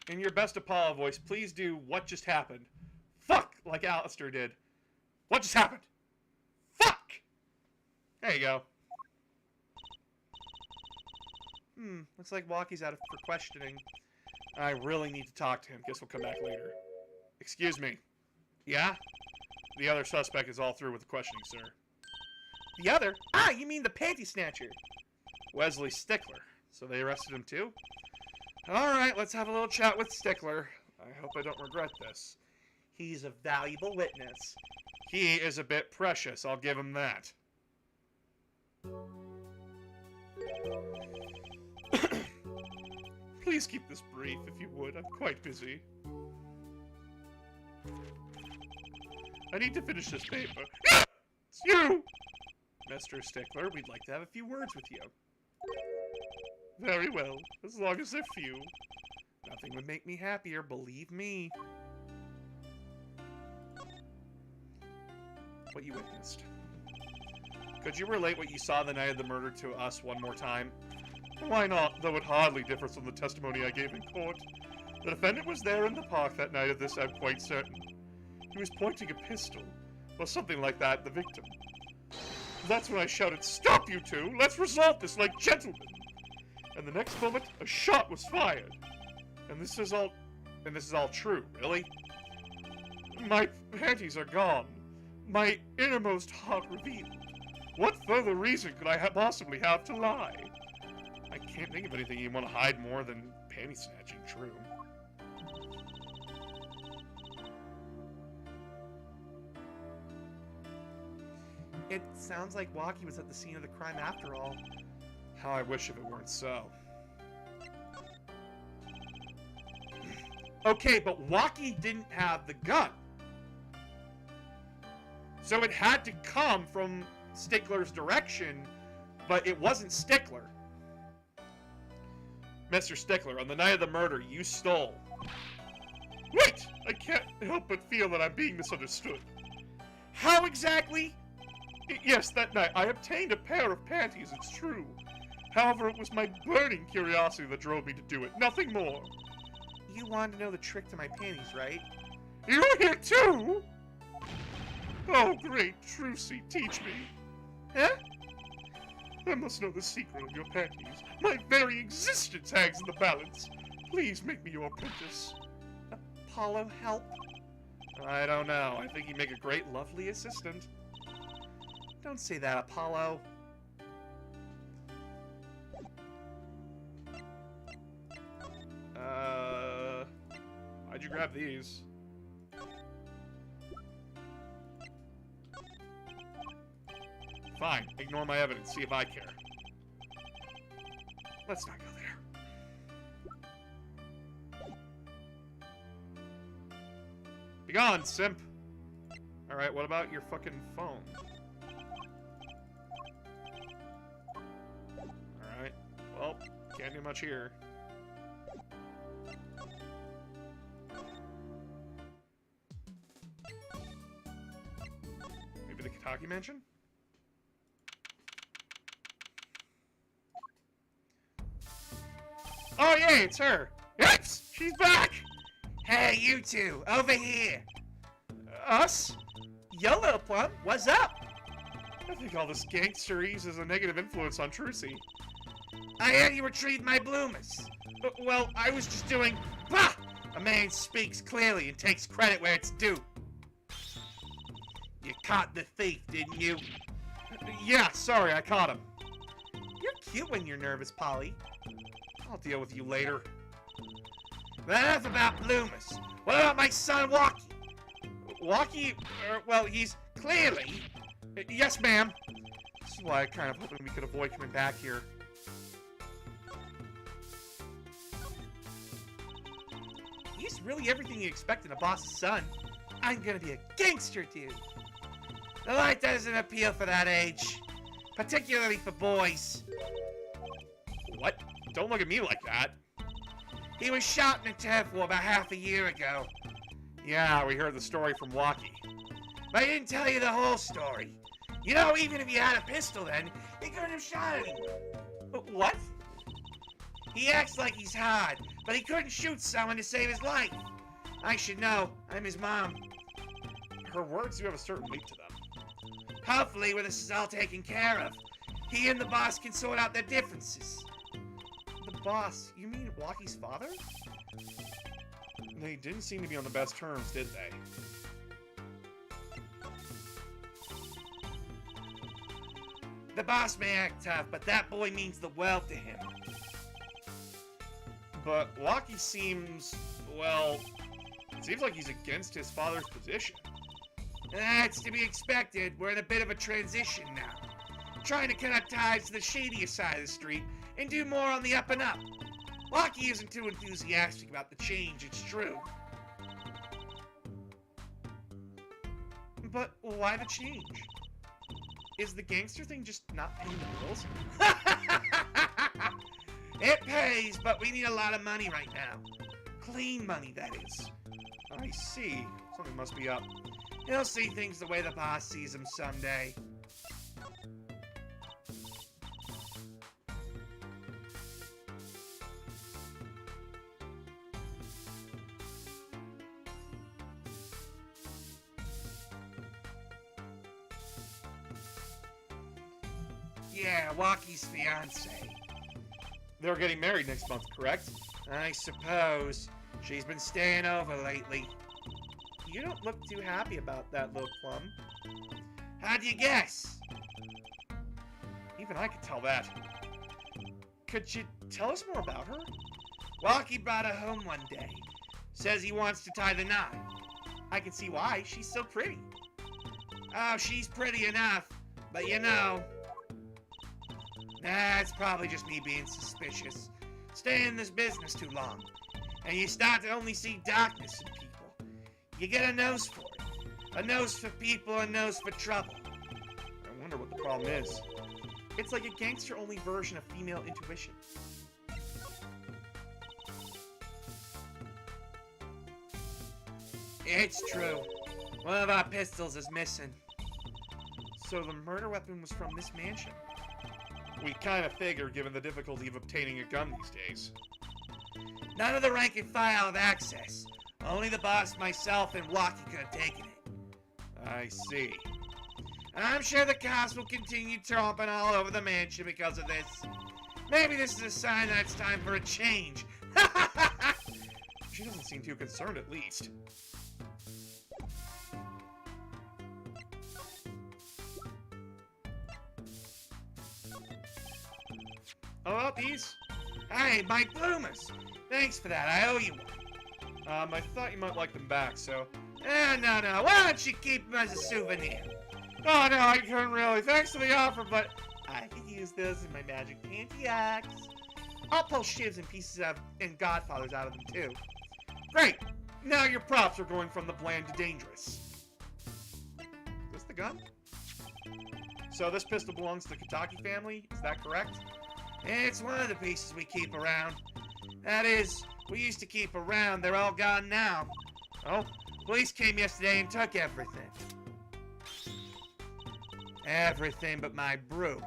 In your best Apollo voice, please do what just happened. Fuck! Like Alistair did. What just happened? Fuck! There you go. Looks like Walkie's out for questioning. I really need to talk to him. Guess we'll come back later. Excuse me. Yeah? The other suspect is all through with the questioning, sir. The other? Ah, you mean the panty snatcher. Wesley Stickler. So they arrested him too? Alright, let's have a little chat with Stickler. I hope I don't regret this. He's a valuable witness. He is a bit precious, I'll give him that. Please keep this brief, if you would. I'm quite busy. I need to finish this paper. It's you! Mr. Stickler, we'd like to have a few words with you. Very well, as long as they're few. Nothing would make me happier, believe me. What you witnessed. Could you relate what you saw the night of the murder to us one more time? Why not, though it hardly differs from the testimony I gave in court. The defendant was there in the park that night of this, I'm quite certain. He was pointing a pistol, or something like that, at the victim. That's when I shouted, "Stop, you two! Let's resolve this like gentlemen!" And the next moment, a shot was fired. And this is all true, really? My panties are gone. My innermost heart revealed. What further reason could I possibly have to lie? I can't think of anything you want to hide more than panty snatching, true. It sounds like Walkie was at the scene of the crime after all. How I wish if it weren't so. Okay, but Walkie didn't have the gun. So it had to come from Stickler's direction, but it wasn't Stickler. Mr. Stickler, on the night of the murder, you stole. Wait! I can't help but feel that I'm being misunderstood. How exactly? Yes, that night, I obtained a pair of panties, it's true. However, it was my burning curiosity that drove me to do it, nothing more. You wanted to know the trick to my panties, right? You're here too? Oh, great Trucy, teach me. Huh? I must know the secret of your panties. My very existence hangs in the balance. Please make me your apprentice. Apollo, help? I don't know. I think you make a great, lovely assistant. Don't say that, Apollo. Why'd you grab these? Fine, ignore my evidence, see if I care. Let's not go there. Begone, simp! Alright, what about your fucking phone? Alright, Can't do much here. Maybe the Kitaki Mansion? Oh, yeah, it's her. Yes, she's back. Hey, you two, over here. Us? Yo, Little Plum, what's up? I think all this gangsterese is a negative influence on Trucy. I heard you retrieved my bloomers. Well, I was just doing... Bah! A man speaks clearly and takes credit where it's due. You caught the thief, didn't you? Yeah, sorry, I caught him. You're cute when you're nervous, Polly. I'll deal with you later. But enough about bloomers. What about my son, Walkie? Walkie, well, he's clearly... Yes, ma'am. This is why I kind of hoping we could avoid coming back here. He's really everything you expect in a boss's son. I'm gonna be a gangster, dude. The light doesn't appeal for that age. Particularly for boys. What? Don't look at me like that. He was shot in a turf war about half a year ago. Yeah, we heard the story from Walkie. But I didn't tell you the whole story. You know, even if he had a pistol then, he couldn't have shot anyone. What? He acts like he's hard, but he couldn't shoot someone to save his life. I should know. I'm his mom. Her words do have a certain weight to them. Hopefully, when this is all taken care of, he and the boss can sort out their differences. The boss? You mean Walkie's father? They didn't seem to be on the best terms, did they? The boss may act tough, but that boy means the world to him. But Walkie seems, well, it seems like he's against his father's position. That's to be expected. We're in a bit of a transition now. Trying to cut ties to the shadier side of the street and do more on the up and up. Walkie isn't too enthusiastic about the change, it's true. But why the change? Is the gangster thing just not paying the bills? It pays, but we need a lot of money right now. Clean money, that is. I see. Something must be up. He'll see things the way the boss sees them someday. Yeah, Walkie's fiance. They're getting married next month, correct? I suppose. She's been staying over lately. You don't look too happy about that, Little Plum. How'd you guess? Even I could tell that. Could you tell us more about her? Walkie brought her home one day. Says he wants to tie the knot. I can see why. She's so pretty. Oh, she's pretty enough. But you know... Nah, it's probably just me being suspicious. Stay in this business too long, and you start to only see darkness in people. You get a nose for it. A nose for people, a nose for trouble. I wonder what the problem is. It's like a gangster-only version of female intuition. It's true. One of our pistols is missing. So the murder weapon was from this mansion. We kind of figure, given the difficulty of obtaining a gun these days. None of the rank and file have access. Only the boss, myself, and Walkie could have taken it. I see. I'm sure the cops will continue tromping all over the mansion because of this. Maybe this is a sign that it's time for a change. She doesn't seem too concerned, at least. How about these? Hey, my bloomers! Thanks for that, I owe you one. I thought you might like them back, so... No. Why don't you keep them as a souvenir? Oh, no, I couldn't really. Thanks for the offer, but I could use those in my magic panty axe. I'll pull shivs and pieces of and Godfathers out of them, too. Great! Now your props are going from the bland to dangerous. Is this the gun? So this pistol belongs to the Kitaki family? Is that correct? It's one of the pieces we keep around. That is, we used to keep around. They're all gone now. Oh, police came yesterday and took everything. Everything but my broom.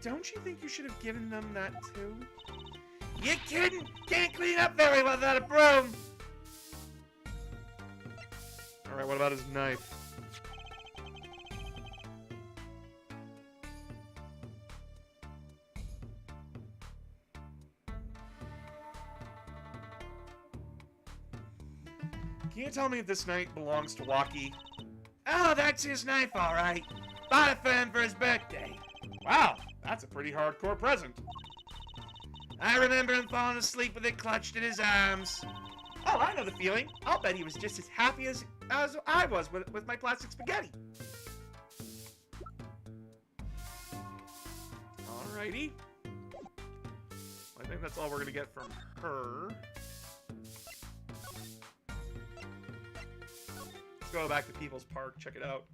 Don't you think you should have given them that too? You kidding? Can't clean up very well without a broom. Alright, what about his knife? Can you tell me if this knife belongs to Waki? Oh, that's his knife, all right. Bought it for him for his birthday. Wow, that's a pretty hardcore present. I remember him falling asleep with it clutched in his arms. Oh, I know the feeling. I'll bet he was just as happy as I was with my plastic spaghetti. Alrighty. I think that's all we're gonna get from her. Let's go back to People's Park, check it out.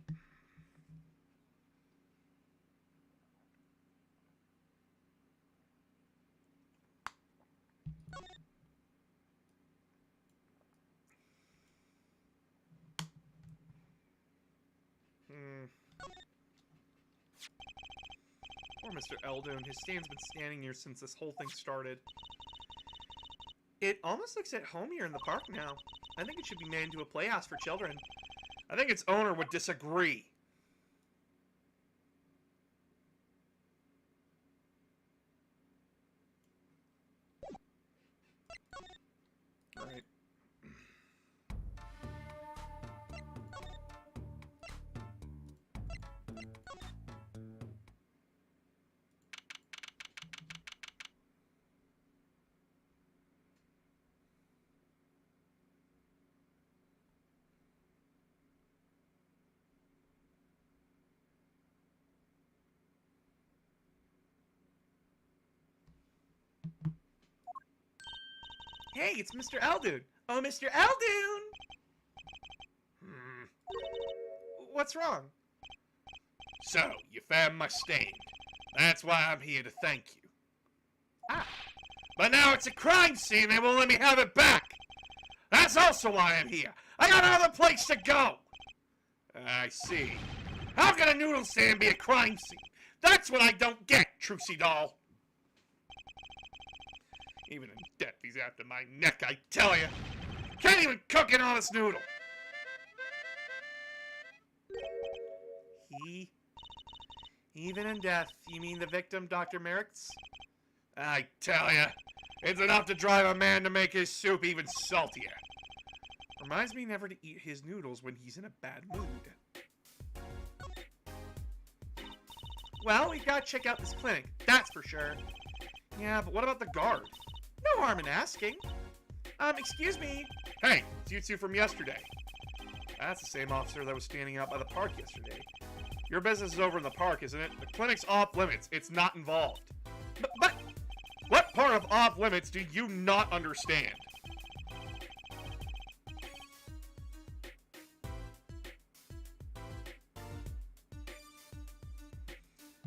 Poor Mr. Eldoon. His stand's been standing here since this whole thing started. It almost looks at home here in the park now. I think it should be made into a playhouse for children. I think its owner would disagree. Alright. Hey, it's Mr. Eldoon. Oh, Mr. Eldoon! What's wrong? So, you found my stand. That's why I'm here to thank you. Ah. But now it's a crime scene, they won't let me have it back. That's also why I'm here. I got another place to go. I see. How can a noodle stand be a crime scene? That's what I don't get, Trucy doll. Even in death, he's after my neck, I tell you. Can't even cook an honest noodle. Even in death, you mean the victim, Dr. Merrick's? I tell ya, it's enough to drive a man to make his soup even saltier. Reminds me never to eat his noodles when he's in a bad mood. Well, we've got to check out this clinic, that's for sure. Yeah, but what about the guard? No harm in asking. Excuse me. Hey, it's you two from yesterday. That's the same officer that was standing out by the park yesterday. Your business is over in the park, isn't it? The clinic's off limits. It's not involved. But what part of off limits do you not understand?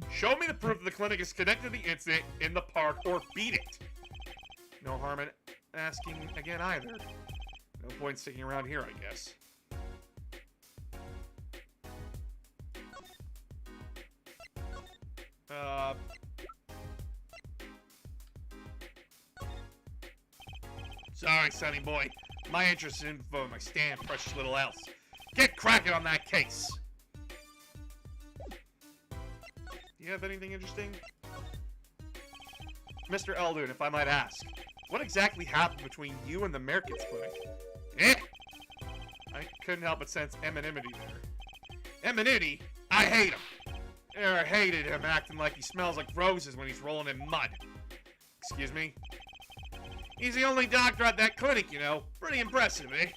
Show me the proof that the clinic is connected to the incident in the park, or beat it. No harm in asking again either. No point sticking around here, I guess. Sorry, sonny boy. My interest in for my stand, precious little else. Get cracking on that case. Do you have anything interesting? Mr. Eldoon, if I might ask, what exactly happened between you and the Merrick's clinic? I couldn't help but sense anonymity there. Anonymity? I hate him. I hated him acting like he smells like roses when he's rolling in mud. Excuse me? He's the only doctor at that clinic, you know. Pretty impressive, eh?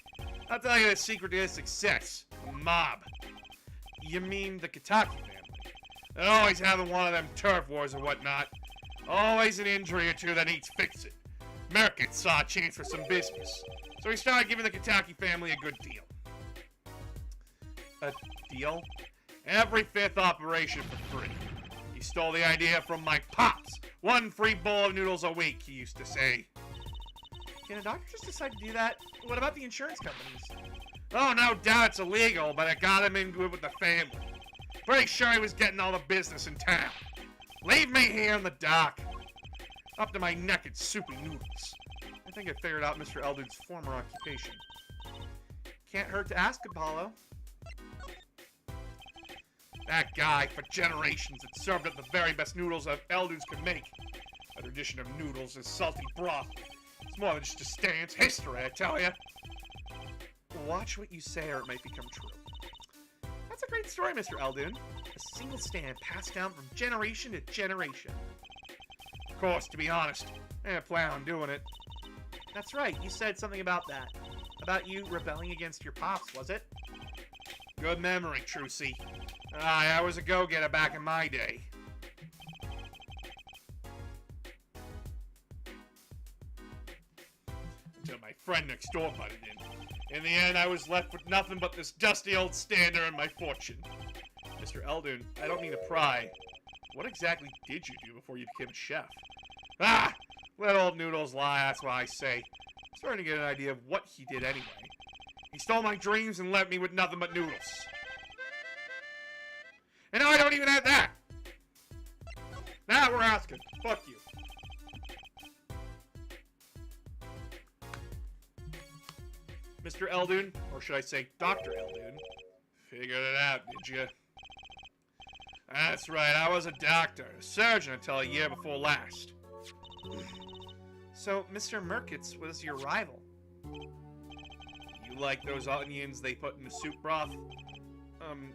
I'll tell you the secret to his success. The mob. You mean the Kitaki family? They're always having one of them turf wars or whatnot. Always an injury or two that needs fixing. Merkitz saw a chance for some business, so he started giving the Kitaki family a good deal. A deal? Every fifth operation for free. He stole the idea from my pops. 1 free bowl of noodles a week, he used to say. Can a doctor just decide to do that? What about the insurance companies? Oh, no doubt it's illegal, but it got him in good with the family. Pretty sure he was getting all the business in town. Leave me here in the dark. Up to my neck in soupy noodles. I think I figured out Mr. Eldon's former occupation. Can't hurt to ask, Apollo. That guy, for generations, had served up the very best noodles that Eldons could make. A tradition of noodles is salty broth. It's more than just a stand, it's history, I tell ya. Watch what you say or it might become true. That's a great story, Mr. Eldon. A single stand passed down from generation to generation. Of course, to be honest, I didn't plan on doing it. That's right, you said something about that. About you rebelling against your pops, was it? Good memory, Trucy. I was a go-getter back in my day. Until my friend next door butted in. In the end, I was left with nothing but this dusty old stander and my fortune. Mr. Eldon, I don't mean to pry. What exactly did you do before you became a chef? Ah! Let old noodles lie, that's what I say. I'm starting to get an idea of what he did anyway. He stole my dreams and left me with nothing but noodles. And now I don't even have that! Now we're asking. Fuck you. Mr. Eldon, or should I say Dr. Eldon, figured it out, did you? That's right, I was a doctor, a surgeon until a year before last. So, Mr. Merkitz was your rival? You like those onions they put in the soup broth?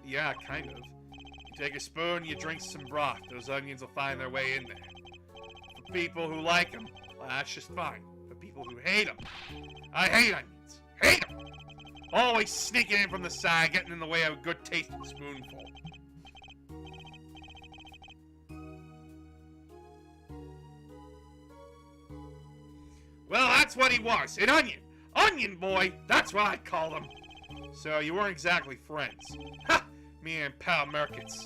Yeah, kind of. You take a spoon, you drink some broth. Those onions will find their way in there. For people who like them, well, that's just fine. For people who hate them, I hate onions. Hate them! Always sneaking in from the side, getting in the way of a good tasting spoonful. Well, that's what he was, an onion. Onion boy, that's what I call him. So you weren't exactly friends. Ha! Me and pal Merkitz.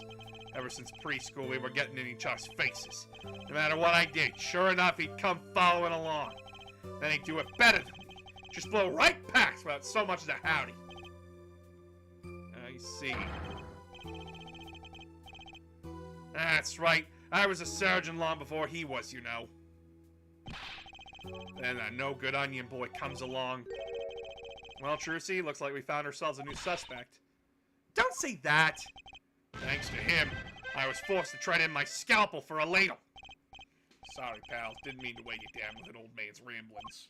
Ever since preschool, we were getting in each other's faces. No matter what I did, sure enough, he'd come following along. Then he'd do it better than me. Just blow right past without so much as a howdy. I see. That's right. I was a surgeon long before he was, you know. Then a no-good onion boy comes along. Well, Trucy, looks like we found ourselves a new suspect. Don't say that! Thanks to him, I was forced to trade in my scalpel for a ladle. Sorry, pal. Didn't mean to weigh you down with an old man's ramblings.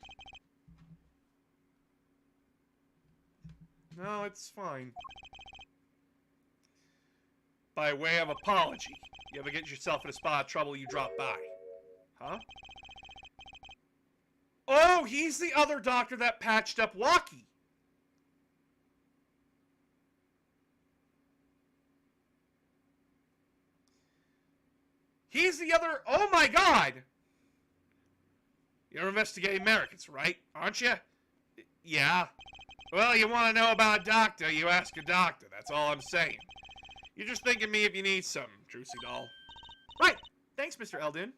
No, it's fine. By way of apology, you ever get yourself in a spot of trouble, you drop by. Huh? Oh, he's the other doctor that patched up Walkie. He's the other... Oh my god! You're investigating Merkitz, right? Aren't you? Yeah. Well, you want to know about a doctor, you ask a doctor. That's all I'm saying. You just think of me if you need some, Trucy doll. Right. Thanks, Mr. Eldon.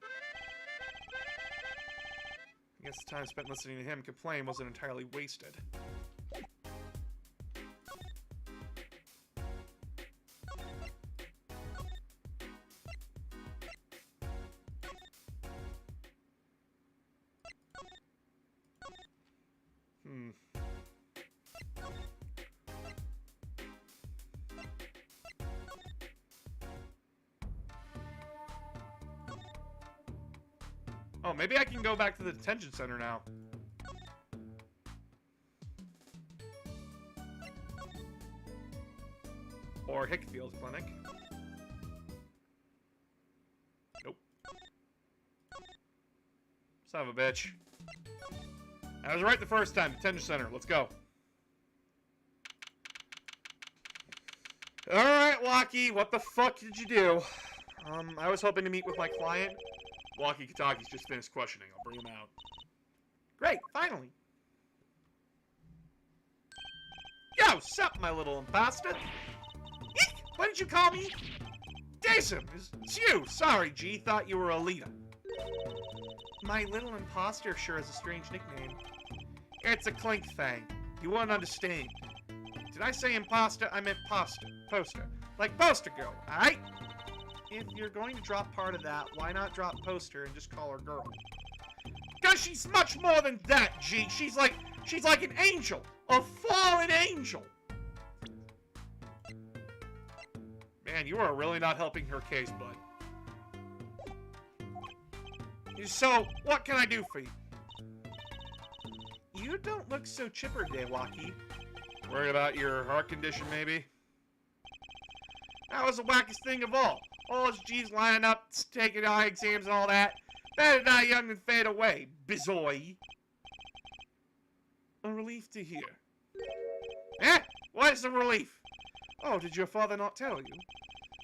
I guess the time spent listening to him complain wasn't entirely wasted. Oh, maybe I can go back to the detention center now. Or Hickfield Clinic. Nope. Son of a bitch. I was right the first time. Detention center. Let's go. Alright, Walkie. What the fuck did you do? I was hoping to meet with my client. Walkie Kitaki's just finished questioning. I'll bring him out. Great, finally. Yo, sup, my little imposter? Eek! What did you call me? Daisum, it's you. Sorry, G. Thought you were a leader. My little imposter sure is a strange nickname. It's a clink thing. You won't understand. Did I say imposter? I meant poster. Like poster girl, alright? If you're going to drop part of that, why not drop poster and just call her girl? Because she's much more than that, G. She's like an angel. A fallen angel. Man, you are really not helping her case, bud. So, what can I do for you? You don't look so chipper today, Walkie. Worried about your heart condition, maybe? That was the wackest thing of all. All those G's lining up, taking eye exams and all that. Better die young than fade away, bizoy. A relief to hear. Eh? What is a relief? Oh, did your father not tell you?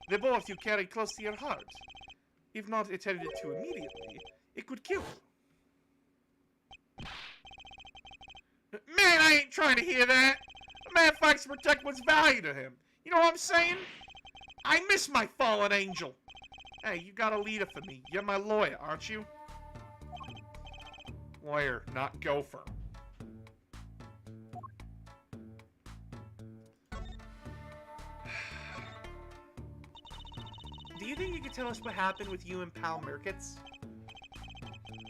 The both you carry close to your heart. If not attended to immediately, it could kill you. Man, I ain't trying to hear that. A man fights to protect what's value to him. You know what I'm saying? I miss my fallen angel. Hey, you got a leader for me. You're my lawyer, aren't you? Lawyer, not gopher. Do you think you could tell us what happened with you and Pal Mirkets?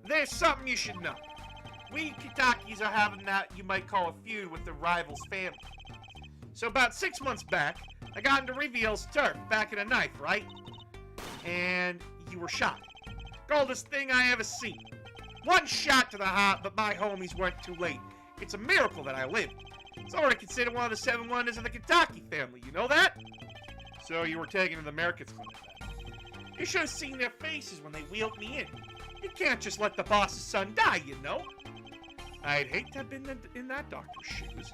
There's something you should know. We Kitakis are having that you might call a feud with the rival's family. So about 6 months back, I got into Reveal's turf back in a knife, right? And you were shot. Coldest thing I ever seen. One shot to the heart, but my homies weren't too late. It's a miracle that I lived. It's already considered one of the 7 wonders of the Kitaki family, you know that? So you were taken to the Mirkets clinic then. You should have seen their faces when they wheeled me in. You can't just let the boss's son die, you know? I'd hate to have been in that doctor's shoes.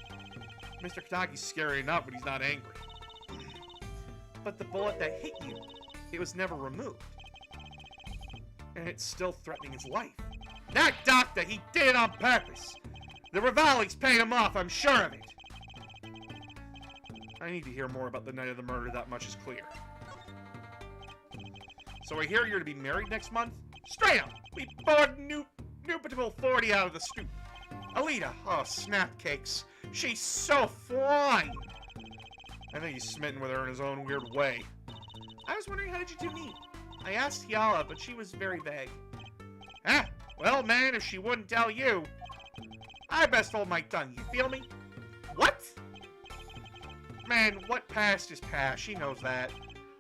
Mr. Kitaki's scary enough when he's not angry. But the bullet that hit you, it was never removed. And it's still threatening his life. That doctor, he did it on purpose. The Rivali's paid him off, I'm sure of it. I need to hear more about the night of the murder, that much is clear. So I hear you're to be married next month? Straight up! We bored Nupitable 40 out of the stoop. Alita, oh, snap cakes. She's so fine! I think he's smitten with her in his own weird way. I was wondering, how did you two meet? I asked Yala, but she was very vague. Ah, well, man, if she wouldn't tell you, I best hold my tongue, you feel me? What? Man, what past is past, she knows that.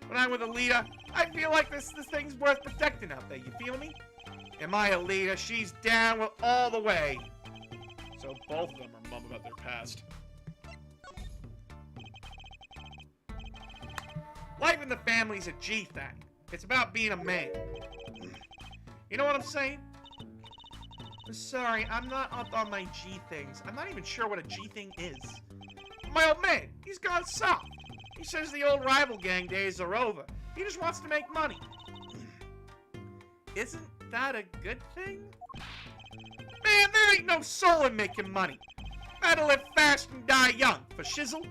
When I'm with Alita, I feel like this thing's worth protecting out there, you feel me? And my Alita, she's down with all the way. So both of them are mum about their past. Life in the family's a G thing. It's about being a man. You know what I'm saying? Sorry, I'm not up on my G things. I'm not even sure what a G thing is. My old man, he's gone soft. He says the old rival gang days are over. He just wants to make money. Isn't that a good thing? Man, there ain't no soul in making money. Better live fast and die young, for shizzle.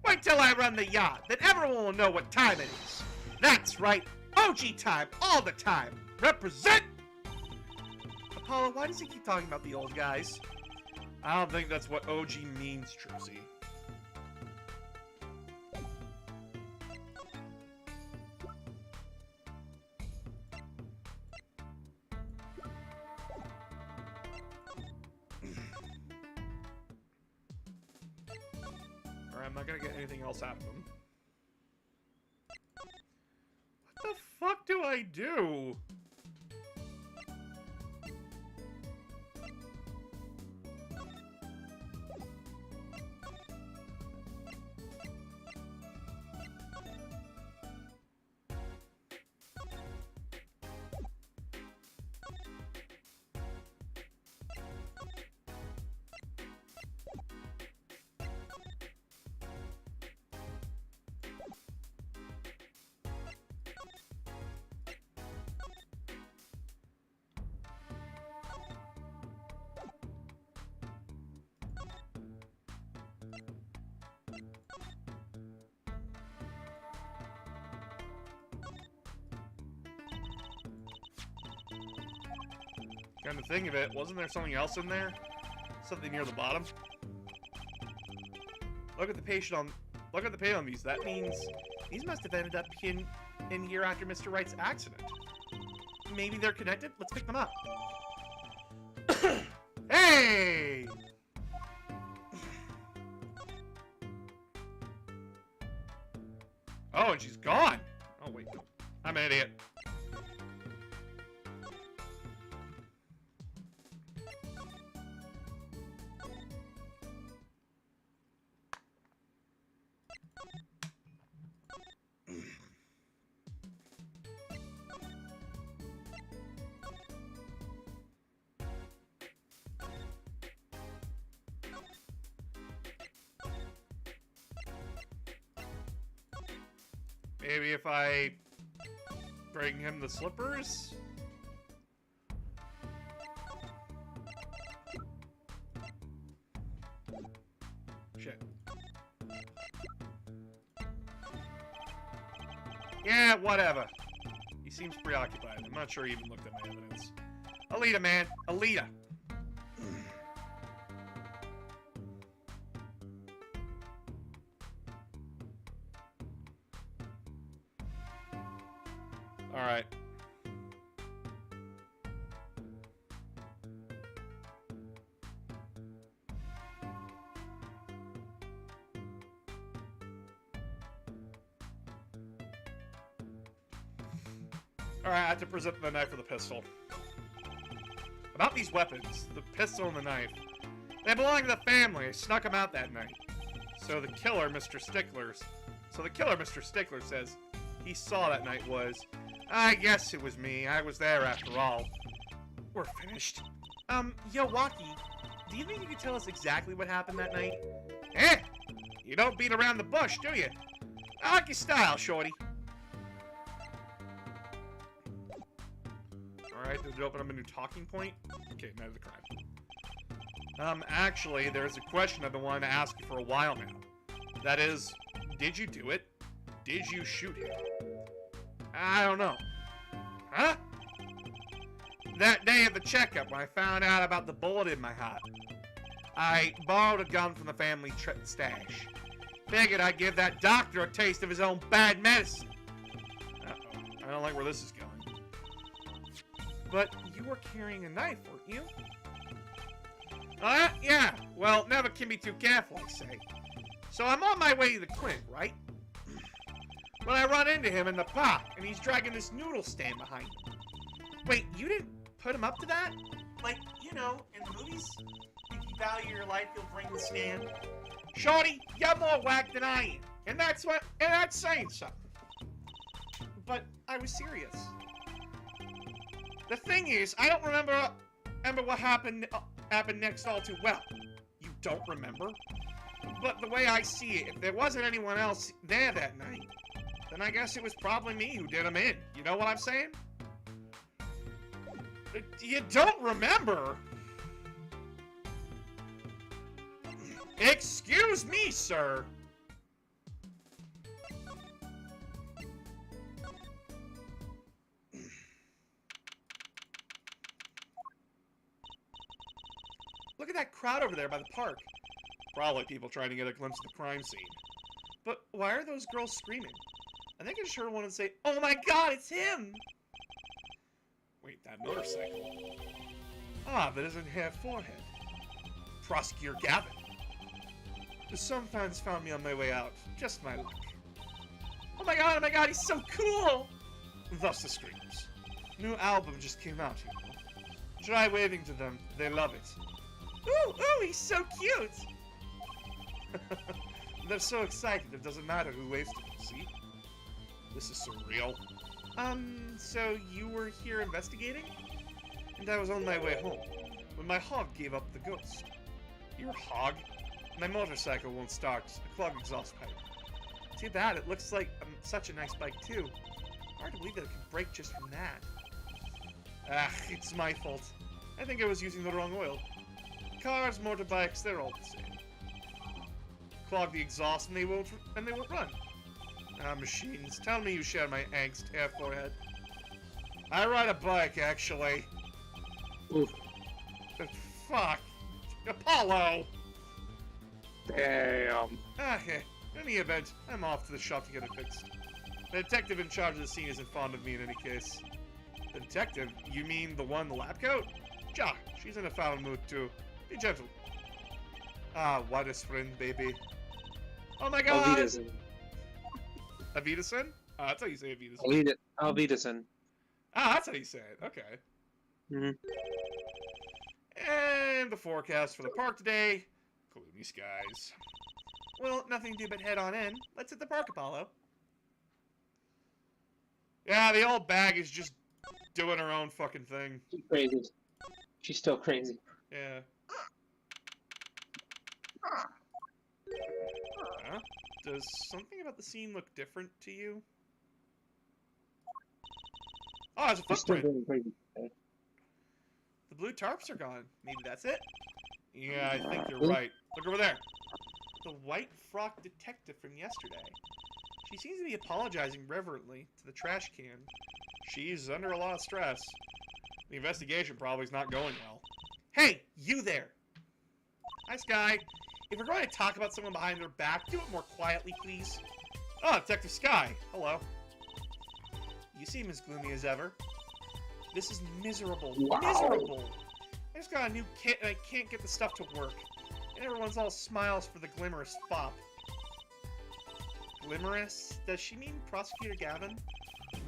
Wait till I run the yard, then everyone will know what time it is. That's right, OG time, all the time. Represent! Apollo, why does he keep talking about the old guys? I don't think that's what OG means, Trixie. Alright, I'm not gonna get anything else out of them. What the fuck do I do? Come to think of it, wasn't there something else in there? Something near the bottom? Look at the paint on these. That means these must have ended up in here after Mr. Wright's accident. Maybe they're connected? Let's pick them up. Hey! Oh, and she's gone! Oh, wait. I'm an idiot. Maybe if I bring him the slippers? Shit. Yeah, whatever. He seems preoccupied. I'm not sure he even looked at my evidence. Alita, man. Alita. Alright. Alright, I have to present the knife or the pistol. About these weapons, the pistol and the knife. They belong to the family. I snuck them out that night. So the killer, Mr. Stickler says he saw that night was... I guess it was me. I was there after all. We're finished. Yo, Waki, do you think you could tell us exactly what happened that night? Eh? You don't beat around the bush, do you? I like your style, shorty. Alright, did it open up a new talking point? Okay, night of the crime. Actually, there's a question I've been wanting to ask you for a while now. That is, did you do it? Did you shoot him? I don't know. Huh? That day at the checkup when I found out about the bullet in my heart, I borrowed a gun from the family stash. Figured I'd give that doctor a taste of his own bad medicine. Uh-oh. I don't like where this is going. But you were carrying a knife, weren't you? Yeah. Well, never can be too careful, I say. So I'm on my way to the clinic, right? When I run into him in the park, and he's dragging this noodle stand behind him. Wait, you didn't put him up to that? Like, you know, in the movies? If you value your life, you'll bring the stand. Shorty, you're more whack than I am. And that's saying something. But I was serious. The thing is, I don't remember what happened next all too well. You don't remember? But the way I see it, if there wasn't anyone else there that night, then I guess it was probably me who did him in. You know what I'm saying? You don't remember? Excuse me, sir. Look at that crowd over there by the park. Probably people trying to get a glimpse of the crime scene. But why are those girls screaming? I think I just heard one and say, "Oh my god, it's him!" Wait, that motorcycle. Ah, that isn't her forehead. Prosecutor Gavin. Some fans found me on my way out. Just my luck. Oh my god, he's so cool! Thus the screams. New album just came out, you know. Try waving to them, they love it. Ooh, he's so cute! They're so excited, it doesn't matter who waves to them, see? This is surreal. So you were here investigating? And I was on my way home, when my hog gave up the ghost. Your hog? My motorcycle won't start, a clogged exhaust pipe. Too bad, it looks like such a nice bike too. Hard to believe that it could break just from that. Ah, it's my fault. I think I was using the wrong oil. Cars, motorbikes, they're all the same. Clog the exhaust and they won't run. Ah, machines, tell me you share my angst, hair forehead. I ride a bike, actually. Oof. Fuck. Apollo! Damn. Okay. In any event, I'm off to the shop to get it fixed. The detective in charge of the scene isn't fond of me in any case. The detective? You mean the one in the lab coat? Ja, she's in a foul mood too. Be gentle. Ah, what a friend, baby. Oh my god! Alvidasen. Avitason? That's how you say Avitason. Alvidasen. Ah, that's how you say it. Okay. Mhm. And the forecast for the park today: gloomy skies. Well, nothing to do but head on in. Let's hit the park, Apollo. Yeah, the old bag is just doing her own fucking thing. She's crazy. She's still crazy. Yeah. Huh? Does something about the scene look different to you? Oh, there's a She's still footprint. doing crazy. The blue tarps are gone. Maybe that's it? Yeah, I think you're right. Look over there. The white frock detective from yesterday. She seems to be apologizing reverently to the trash can. She's under a lot of stress. The investigation probably is not going well. Hey, you there! Hi, Sky. If we're going to talk about someone behind their back, do it more quietly, please. Oh, Detective Sky. Hello. You seem as gloomy as ever. This is miserable. Wow. Miserable! I just got a new kit and I can't get the stuff to work. And everyone's all smiles for the glimmerous fop. Glimmerous? Does she mean Prosecutor Gavin?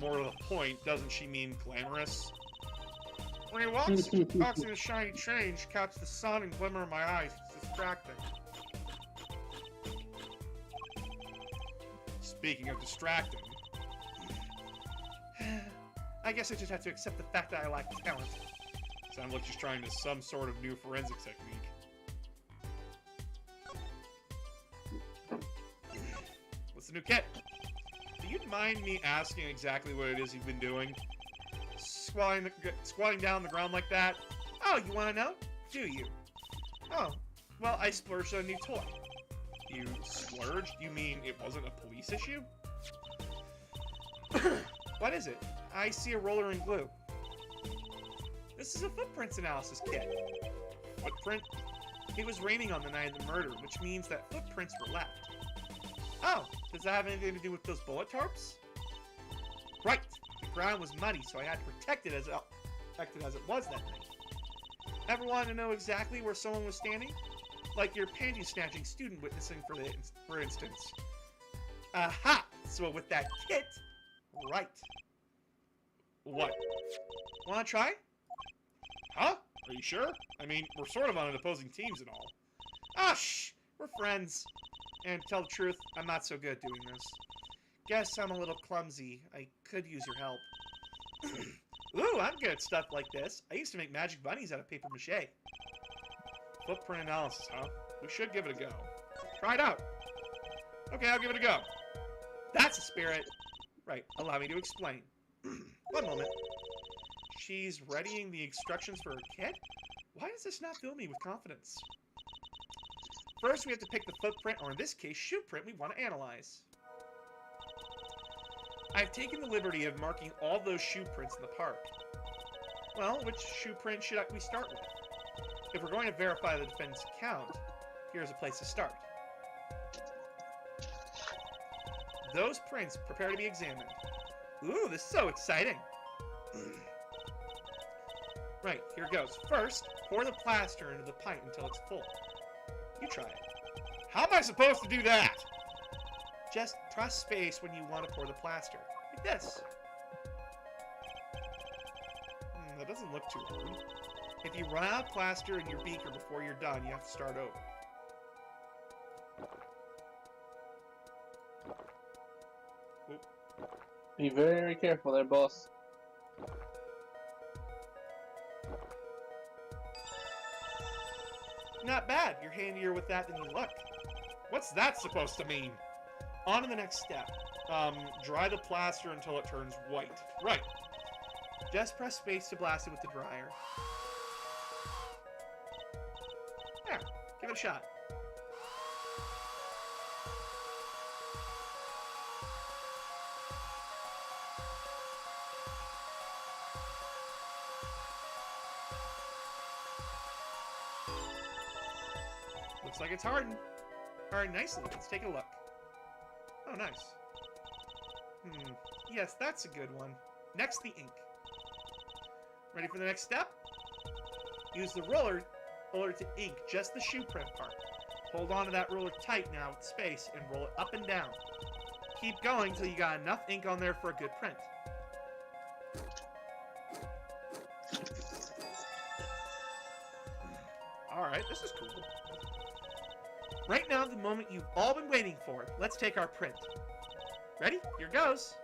More to the point, doesn't she mean glamorous? When he walks in a shiny train, she catches the sun and glimmer in my eyes. It's distracting. Speaking of distracting, I guess I just have to accept the fact that I lack talent. Sounds like she's trying some sort of new forensic technique. What's the new kit? Do you mind me asking exactly what it is you've been doing? Squatting down on the ground like that? Oh, you want to know? Do you? Oh, well, I splurged on a new toy. You splurged? You mean it wasn't a police issue? What is it? I see a roller and glue. This is a footprints analysis kit. Footprint? It was raining on the night of the murder, which means that footprints were left. Oh, does that have anything to do with those bullet tarps? Right. The ground was muddy, so I had to protect it as it was that night. Ever wanted to know exactly where someone was standing? Like your panty-snatching student witnessing, for instance. Aha! So with that kit, right. What? Wanna try? Huh? Are you sure? I mean, we're sort of on opposing teams and all. Ah, shh! We're friends. And to tell the truth, I'm not so good at doing this. Guess I'm a little clumsy. I could use your help. Ooh, I'm good at stuff like this. I used to make magic bunnies out of paper mache. Footprint analysis, huh? We should give it a go. Try it out. Okay, I'll give it a go. That's a spirit. Right, allow me to explain. One moment. She's readying the instructions for her kit? Why does this not fill me with confidence? First, we have to pick the footprint, or in this case, shoe print we want to analyze. I've taken the liberty of marking all those shoe prints in the park. Well, which shoe print should we start with? If we're going to verify the defendant's account, here's a place to start. Those prints prepare to be examined. Ooh, this is so exciting! Right, here it goes. First, pour the plaster into the pint until it's full. You try it. How am I supposed to do that? Just press space when you want to pour the plaster. Like this. That doesn't look too hard. If you run out of plaster in your beaker before you're done, you have to start over. Oop. Be very careful there, boss. Not bad. You're handier with that than you look. What's that supposed to mean? On to the next step. Dry the plaster until it turns white. Right. Just press space to blast it with the dryer. There. Give it a shot. Looks like it's hardened. Alright, nicely. Let's take a look. Oh, nice. Yes, that's a good one. Next, the ink. Ready for the next step? Use the roller to ink just the shoe print part. Hold on to that ruler tight now with space and roll it up and down. Keep going till you got enough ink on there for a good print. Alright, this is cool. Right now, the moment you've all been waiting for. Let's take our print. Ready? Here goes.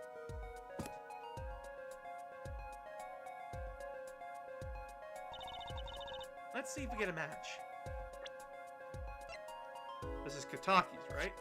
Let's see if we get a match. This is Kataki's, right?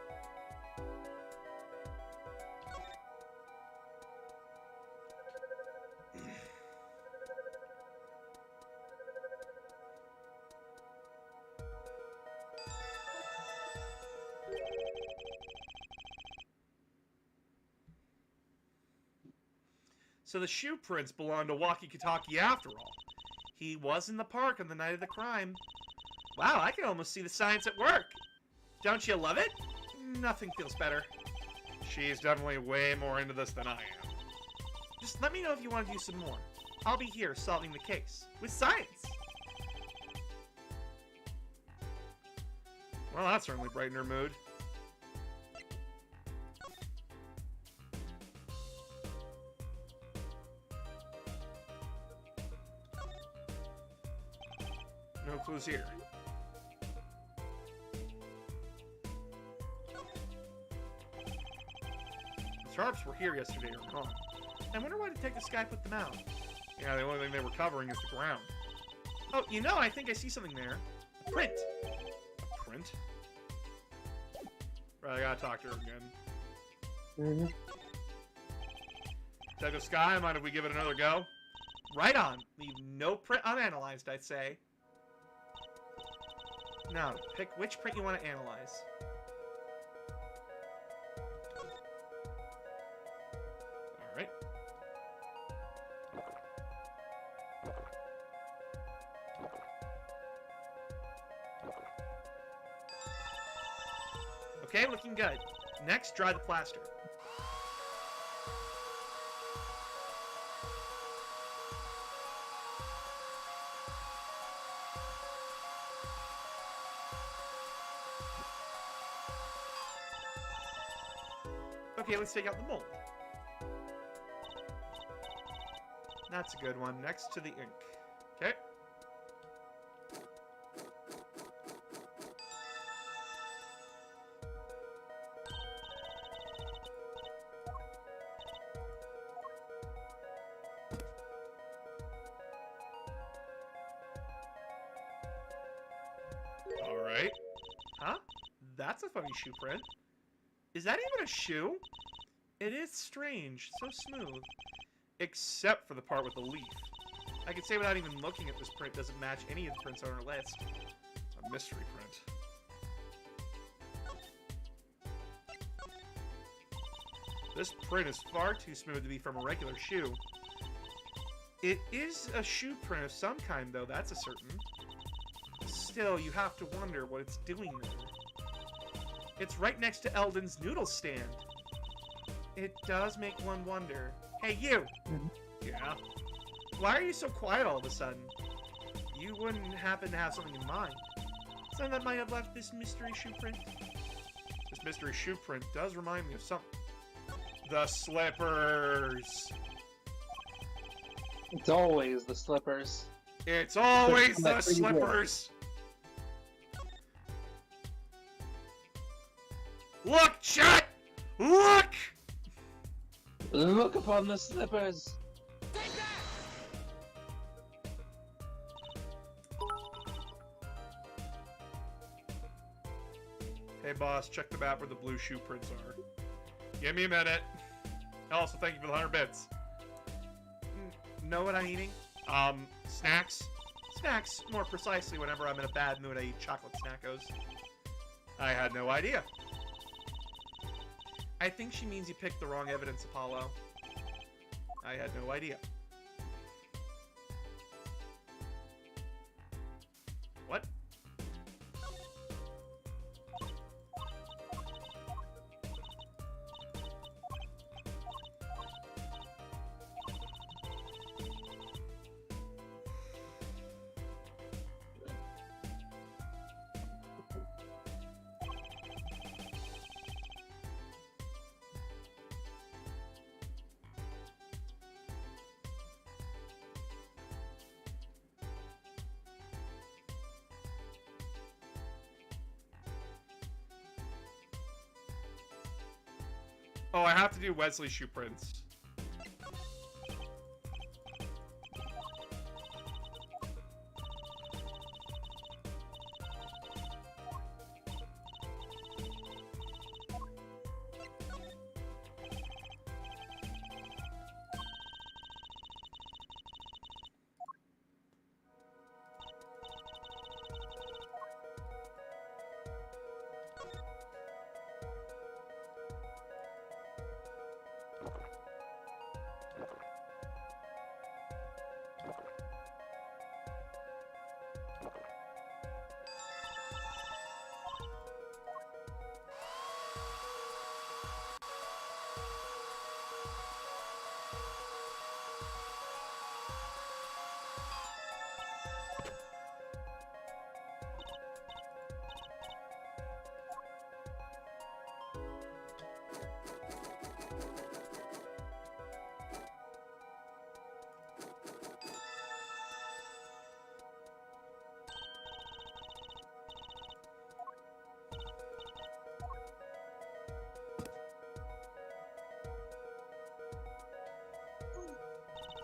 So the shoe prints belong to Waki Kataki after all. He was in the park on the night of the crime. Wow, I can almost see the science at work. Don't you love it? Nothing feels better. She's definitely way more into this than I am. Just let me know if you want to do some more. I'll be here solving the case. With science! Well, that certainly brightened her mood. No clues here. The Sharps were here yesterday or gone. I wonder why Detective Sky put them out. Yeah, the only thing they were covering is the ground. Oh, you know, I think I see something there. A print. A print? Right, I gotta talk to her again. Detective Sky, mind if we give it another go? Right on. Leave no print unanalyzed, I'd say. Now, pick which print you want to analyze. Alright. Okay, looking good. Next, dry the plaster. Okay, let's take out the mold. That's a good one. Next to the ink. Okay. Alright. Huh? That's a funny shoe print. Is that even a shoe? It is strange. So smooth. Except for the part with the leaf. I can say without even looking at this print doesn't match any of the prints on our list. It's a mystery print. This print is far too smooth to be from a regular shoe. It is a shoe print of some kind, though, that's a certain. Still, you have to wonder what it's doing there. It's right next to Eldon's noodle stand. It does make one wonder. Hey, you! Yeah? Why are you so quiet all of a sudden? You wouldn't happen to have something in mind. Something that might have left this mystery shoe print? This mystery shoe print does remind me of something. The slippers! It's always the slippers. It's always the slippers! Look, chat! Look! Look upon the slippers! Take that! Hey boss, check the map where the blue shoe prints are. Give me a minute. Also, thank you for the 100 bits. Know what I'm eating? Snacks. Snacks, more precisely, whenever I'm in a bad mood, I eat chocolate snackos. I had no idea. I think she means you picked the wrong evidence, Apollo. I had no idea. What? Oh, I have to do Wesley Shoe Prince.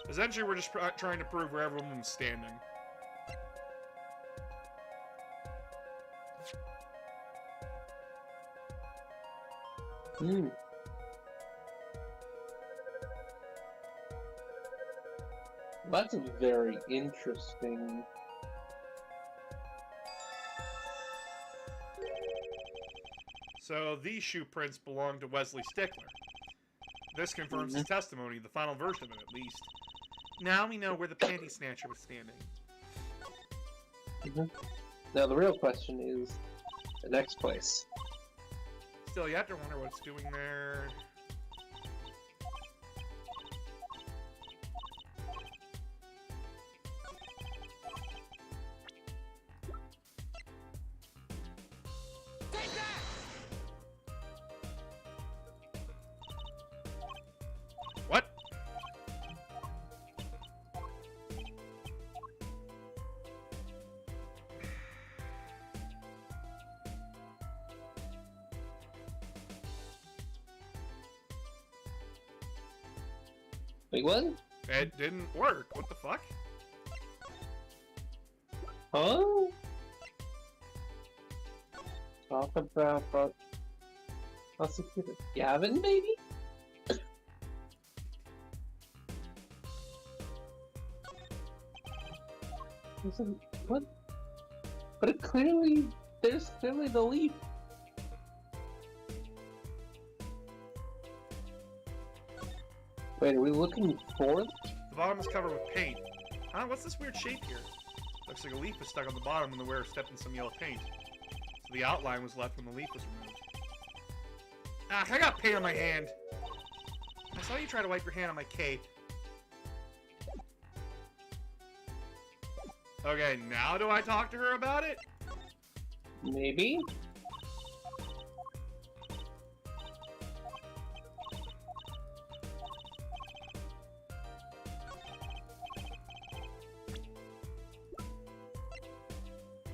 Essentially, we're just trying to prove where everyone's standing. Hmm. That's very interesting. So these shoe prints belong to Wesley Stickler. This confirms his testimony, the final version of it at least. Now we know where the panty snatcher was standing. Now the real question is the next place. Still, you have to wonder what it's doing there. Take that! What? Wait, what? It didn't work. What the fuck? Huh? Talk about prosecutor Gavin, maybe? What? But it clearly, there's clearly the leaf. Wait, are we looking for? The bottom is covered with paint. Huh? What's this weird shape here? Looks like a leaf was stuck on the bottom and the wearer stepped in some yellow paint. So the outline was left when the leaf was removed. Ah, I got paint on my hand. I saw you try to wipe your hand on my cape. Okay, now do I talk to her about it? Maybe?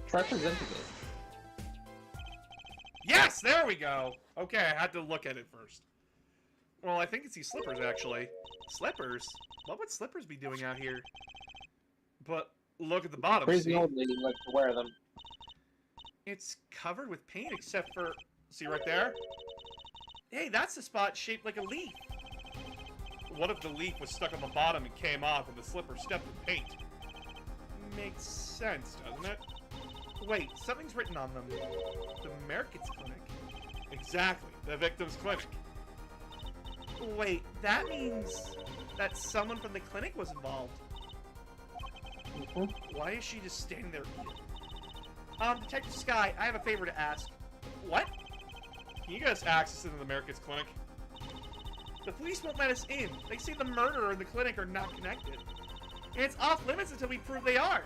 Try presenting it. Yes, there we go. Okay, I had to look at it first. Well, I think it's these slippers, actually. Slippers? What would slippers be doing out here? But look at the bottom. Crazy See? old lady likes to wear them. It's covered with paint except for... See right there? Hey, that's a spot shaped like a leaf. What if the leaf was stuck on the bottom and came off and the slipper stepped in paint? Makes sense, doesn't it? Wait, something's written on them. The Merkitz Clinic. Exactly, the victim's clinic. Wait, that means that someone from the clinic was involved. Why is she just standing there? Detective Sky, I have a favor to ask. What? Can you get us access into the Merkitz Clinic? The police won't let us in. They say the murderer and the clinic are not connected. And it's off limits until we prove they are.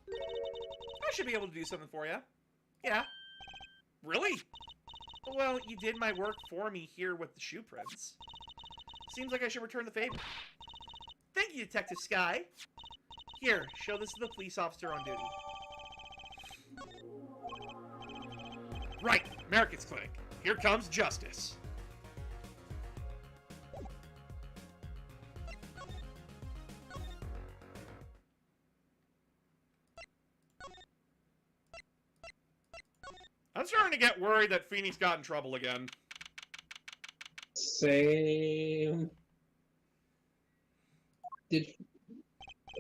I should be able to do something for you. Yeah. Really? Well, you did my work for me here with the shoe prints. Seems like I should return the favor. Thank you, Detective Sky. Here, show this to the police officer on duty. Right, Merkitz Clinic. Here comes justice. to get worried that Feeney's got in trouble again. Same.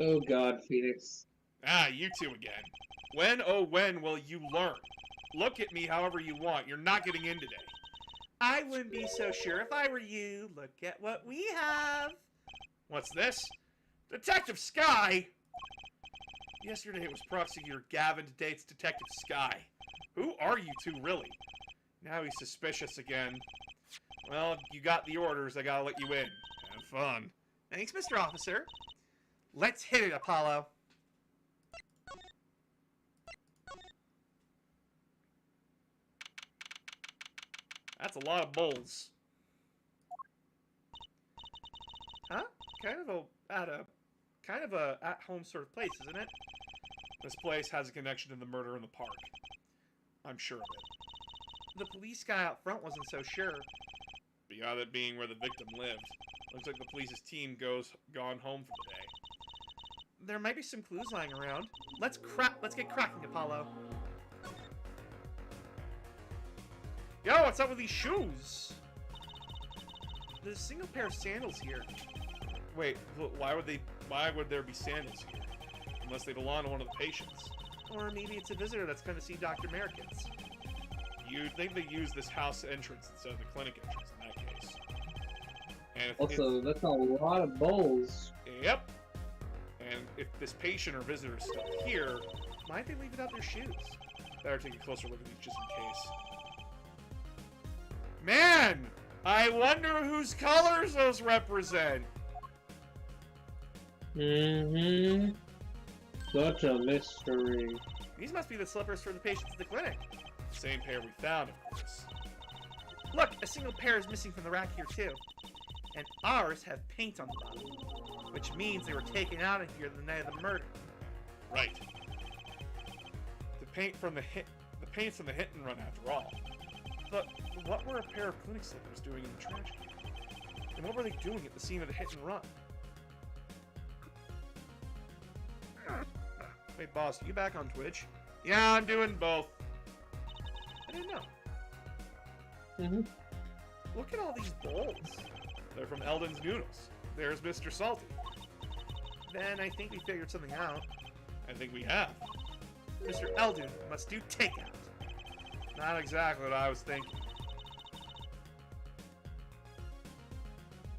Oh God, Phoenix. Ah, you two again. When, oh when, will you learn? Look at me however you want. You're not getting in today. I wouldn't be so sure if I were you. Look at what we have. What's this? Detective Sky! Yesterday it was Prosecutor Gavin, today it's Detective Sky. Who are you two, really? Now he's suspicious again. Well, you got the orders, I gotta let you in. Have fun. Thanks, Mr. Officer. Let's hit it, Apollo. That's a lot of bowls. Huh? Kind of a at-home sort of place, isn't it? This place has a connection to the murder in the park. I'm sure of it. The police guy out front wasn't so sure. Beyond it being where the victim lived, looks like the police's team gone home for the day. There might be some clues lying around. Let's get cracking, Apollo. Yo, what's up with these shoes? There's a single pair of sandals here. Wait, why would there be sandals here? Unless they belong to one of the patients. Or maybe it's a visitor that's going to see Dr. Americans. You'd think they use this house entrance instead of the clinic entrance in that case. And if Also, that's a lot of bowls. Yep. And if this patient or visitor is still here, Might they leave without their shoes? better take a closer look at these just in case. Man! I wonder whose colors those represent! Mm-hmm. Such a mystery. These must be the slippers for the patients at the clinic. Same pair we found, of course. Look, a single pair is missing from the rack here too. And ours have paint on the bottom. Which means they were taken out of here the night of the murder. Right. The paint's from the hit and run after all. But what were a pair of clinic slippers doing in the trash can? And what were they doing at the scene of the hit and run? Wait, boss, are you back on Twitch? Yeah, I'm doing both. I didn't know. Mm-hmm. Look at all these bowls. They're from Eldon's Noodles. There's Mr. Salty. Then I think we figured something out. I think we have. Mr. Eldon must do takeout. Not exactly what I was thinking.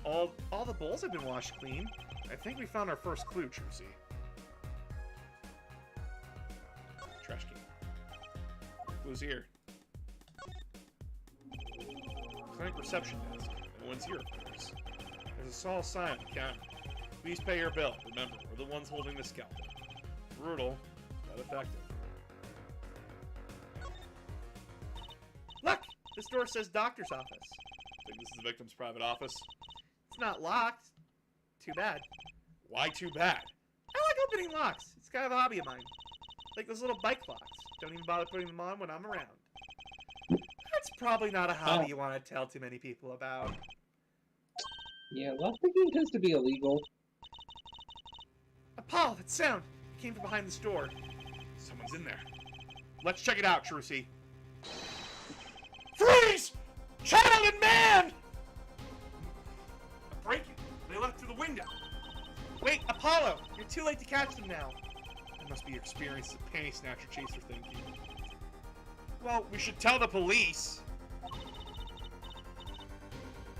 All the bowls have been washed clean. I think we found our first clue, Trucy. Trash can. Clue's here. Clinic reception desk. No one's here, of course. There's a small sign on the counter. Please pay your bill. Remember, we're the ones holding the scalpel. Brutal, but effective. Look! This door says doctor's office. Think this is the victim's private office? It's not locked. Too bad. Why too bad? I like opening locks. It's kind of a hobby of mine. Like those little bike locks. Don't even bother putting them on when I'm around. That's probably not a hobby you want to tell too many people about. Yeah, lockpicking tends to be illegal. Paul, that sound! It came from behind this door. Someone's in there. Let's check it out, Trucy. Freeze! Child and man! A break-in. They let it through the window. Wait, Apollo! You're too late to catch them now. That must be your experience as a panty snatcher chaser thinking. Well, we should tell the police.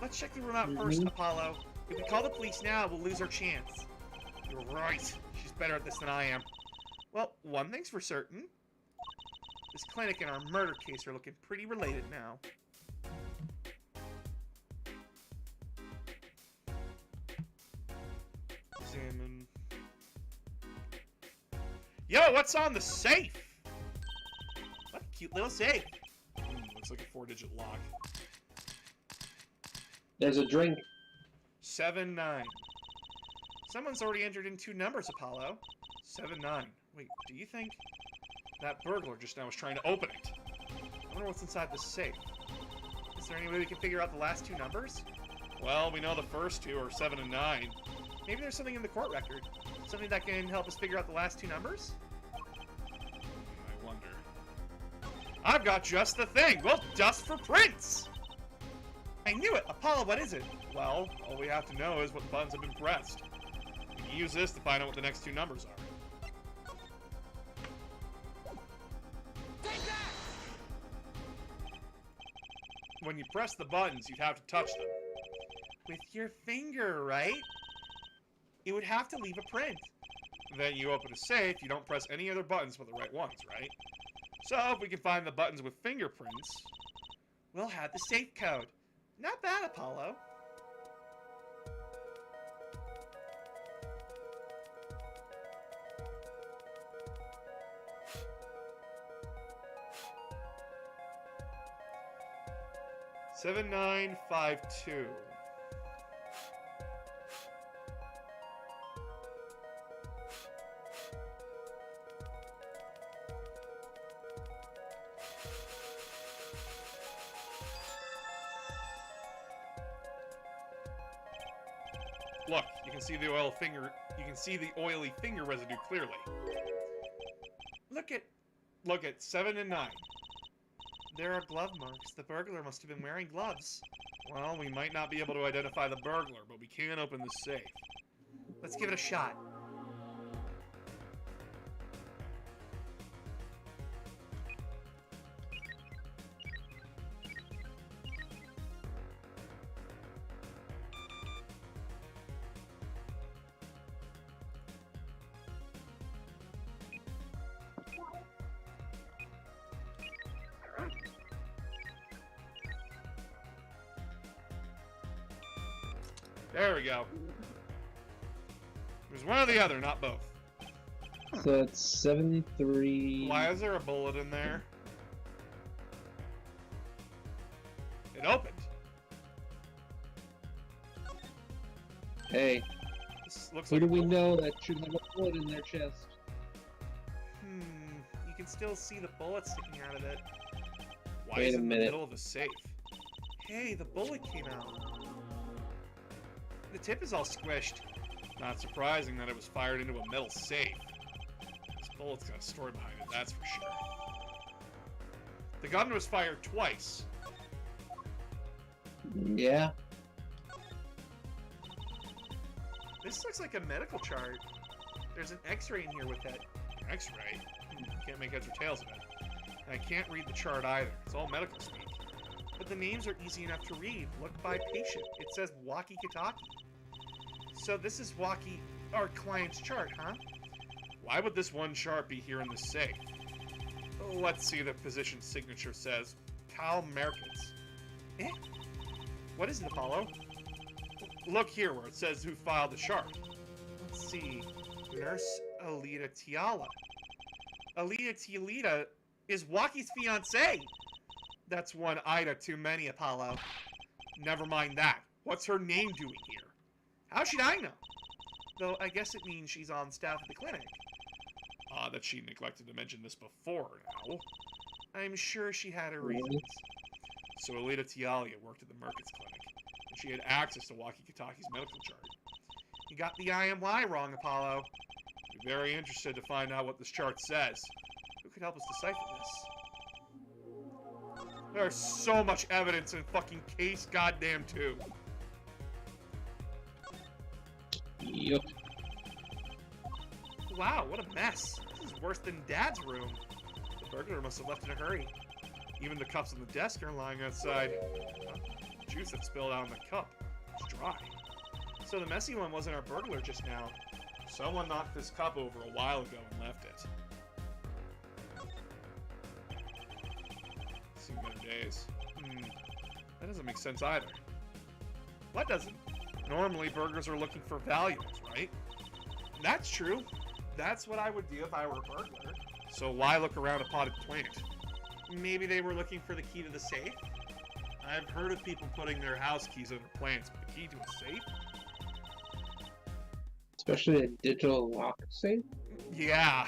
Let's check the room out first, Apollo. If we call the police now, we'll lose our chance. You're right. She's better at this than I am. Well, one thing's for certain. This clinic and our murder case are looking pretty related now. Examine. Yo, what's on the safe? What a cute little safe. Looks like a 4-digit lock. There's a drink. 7-9. Someone's already entered in 2 numbers, Apollo. 7-9. Wait, do you think that burglar just now was trying to open it? I wonder what's inside this safe. Is there any way we can figure out the last 2 numbers? Well, we know the first 2 are 7 and 9. Maybe there's something in the court record. Something that can help us figure out the last 2 numbers? I wonder. I've got just the thing. We'll dust for prints. I knew it. Apollo, what is it? Well, all we have to know is what buttons have been pressed. We can use this to find out what the next two numbers are. Take that! When you press the buttons, you'd have to touch them. With your finger, right? It would have to leave a print. Then you open a safe, you don't press any other buttons but the right ones, right? So if we can find the buttons with fingerprints, we'll have the safe code. Not bad, Apollo. Seven, 952. Look, you can see the oily finger residue clearly. Look at 7 and 9. There are glove marks. The burglar must have been wearing gloves. Well, we might not be able to identify the burglar, but we can open the safe. Let's give it a shot. There we go. There's one or the other, not both. So it's 7-3. Why is there a bullet in there? It opened. Hey, This looks who like do we know that should have a bullet in their chest? You can still see the bullet sticking out of it. Why Wait is a it in the minute. middle of the safe? Hey, the bullet came out. The tip is all squished. Not surprising that it was fired into a metal safe. This bullet's got a story behind it, that's for sure. The gun was fired twice. Yeah. This looks like a medical chart. There's an x-ray in here with that. X-ray? Can't make heads or tails of it. And I can't read the chart either. It's all medical speak. But the names are easy enough to read. Look by patient. It says Waki Kitaki. So this is Waki, our client's chart, huh? Why would this one chart be here in the safe? Oh, let's see, the physician's signature says Cal Merkins. Eh? What is it, Apollo? Look here where it says who filed the chart. Let's see. Nurse Alita Tiala. Alita Tialita is Waki's fiancée. That's one Ida too many, Apollo. Never mind that. What's her name doing here? How should I know? Though I guess it means she's on staff at the clinic. That she neglected to mention this before now. I'm sure she had her reasons. So Alita Tialia worked at the Merkins Clinic, and she had access to Waki Kitaki's medical chart. You got the IMY wrong, Apollo. I'd be very interested to find out what this chart says. Who could help us decipher this? There's so much evidence in fucking case goddamn 2. Yup. Wow, what a mess. This is worse than Dad's room. The burglar must have left in a hurry. Even the cups on the desk are lying outside. The juice that spilled out in the cup. It's dry. So the messy one wasn't our burglar just now. Someone knocked this cup over a while ago and left it. Seen better days. That doesn't make sense either. What doesn't? Normally, burglars are looking for valuables, right? That's true. That's what I would do if I were a burglar. So why look around a potted plant? Maybe they were looking for the key to the safe? I've heard of people putting their house keys under plants, but the key to a safe? Especially a digital lock safe? Yeah.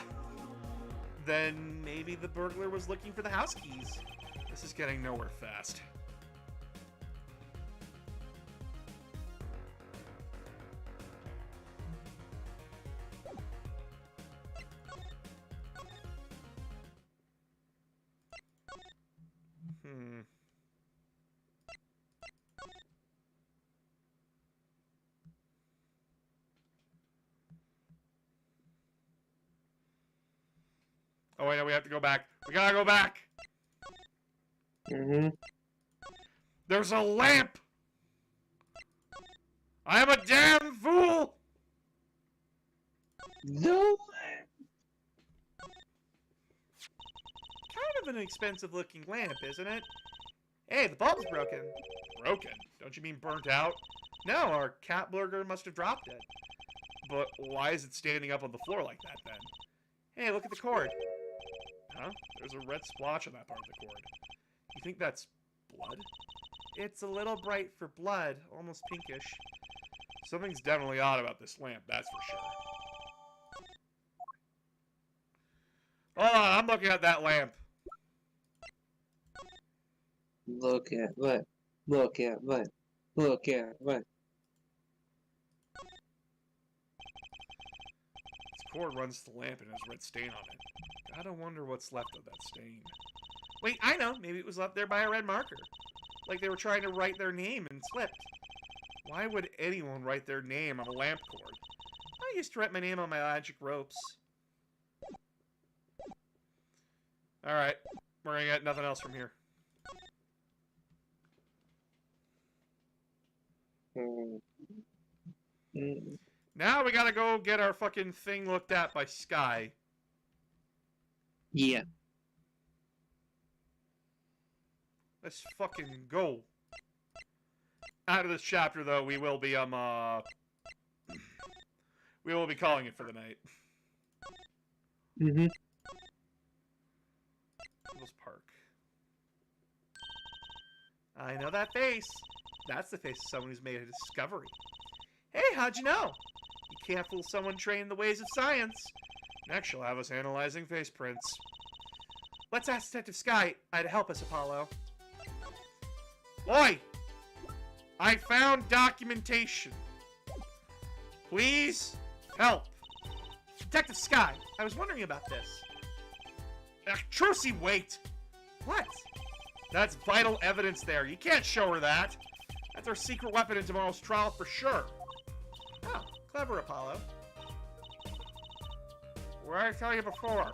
Then maybe the burglar was looking for the house keys. This is getting nowhere fast. Oh, wait, no, we have to go back. We gotta go back. Mm-hmm. There's a lamp. I am a damn fool. No. Kind of an expensive-looking lamp, isn't it? Hey, the bulb's broken. Broken? Don't you mean burnt out? No, our cat burger must have dropped it. But why is it standing up on the floor like that, then? Hey, look at the cord. Huh? There's a red splotch on that part of the cord. You think that's blood? It's a little bright for blood, almost pinkish. Something's definitely odd about this lamp, that's for sure. Hold on, I'm looking at that lamp. Look at what? Look at what? Look at what? This cord runs to the lamp and has a red stain on it. Gotta wonder what's left of that stain. Wait, I know. Maybe it was left there by a red marker. Like they were trying to write their name and slipped. Why would anyone write their name on a lamp cord? I used to write my name on my magic ropes. Alright. We're gonna get nothing else from here. Now we gotta go get our fucking thing looked at by Sky. Yeah. Let's fucking go. Out of this chapter, though, we will be, we will be calling it for the night. Mm-hmm. People's Park. I know that face. That's the face of someone who's made a discovery. Hey, how'd you know? You can't fool someone trained in the ways of science. Next, she'll have us analyzing face prints. Let's ask Detective Sky to help us, Apollo. Oi! I found documentation. Please help. Detective Sky, I was wondering about this. Trucy, wait! What? That's vital evidence there. You can't show her that. That's our secret weapon in tomorrow's trial for sure. Oh, clever, Apollo. What did I tell you before?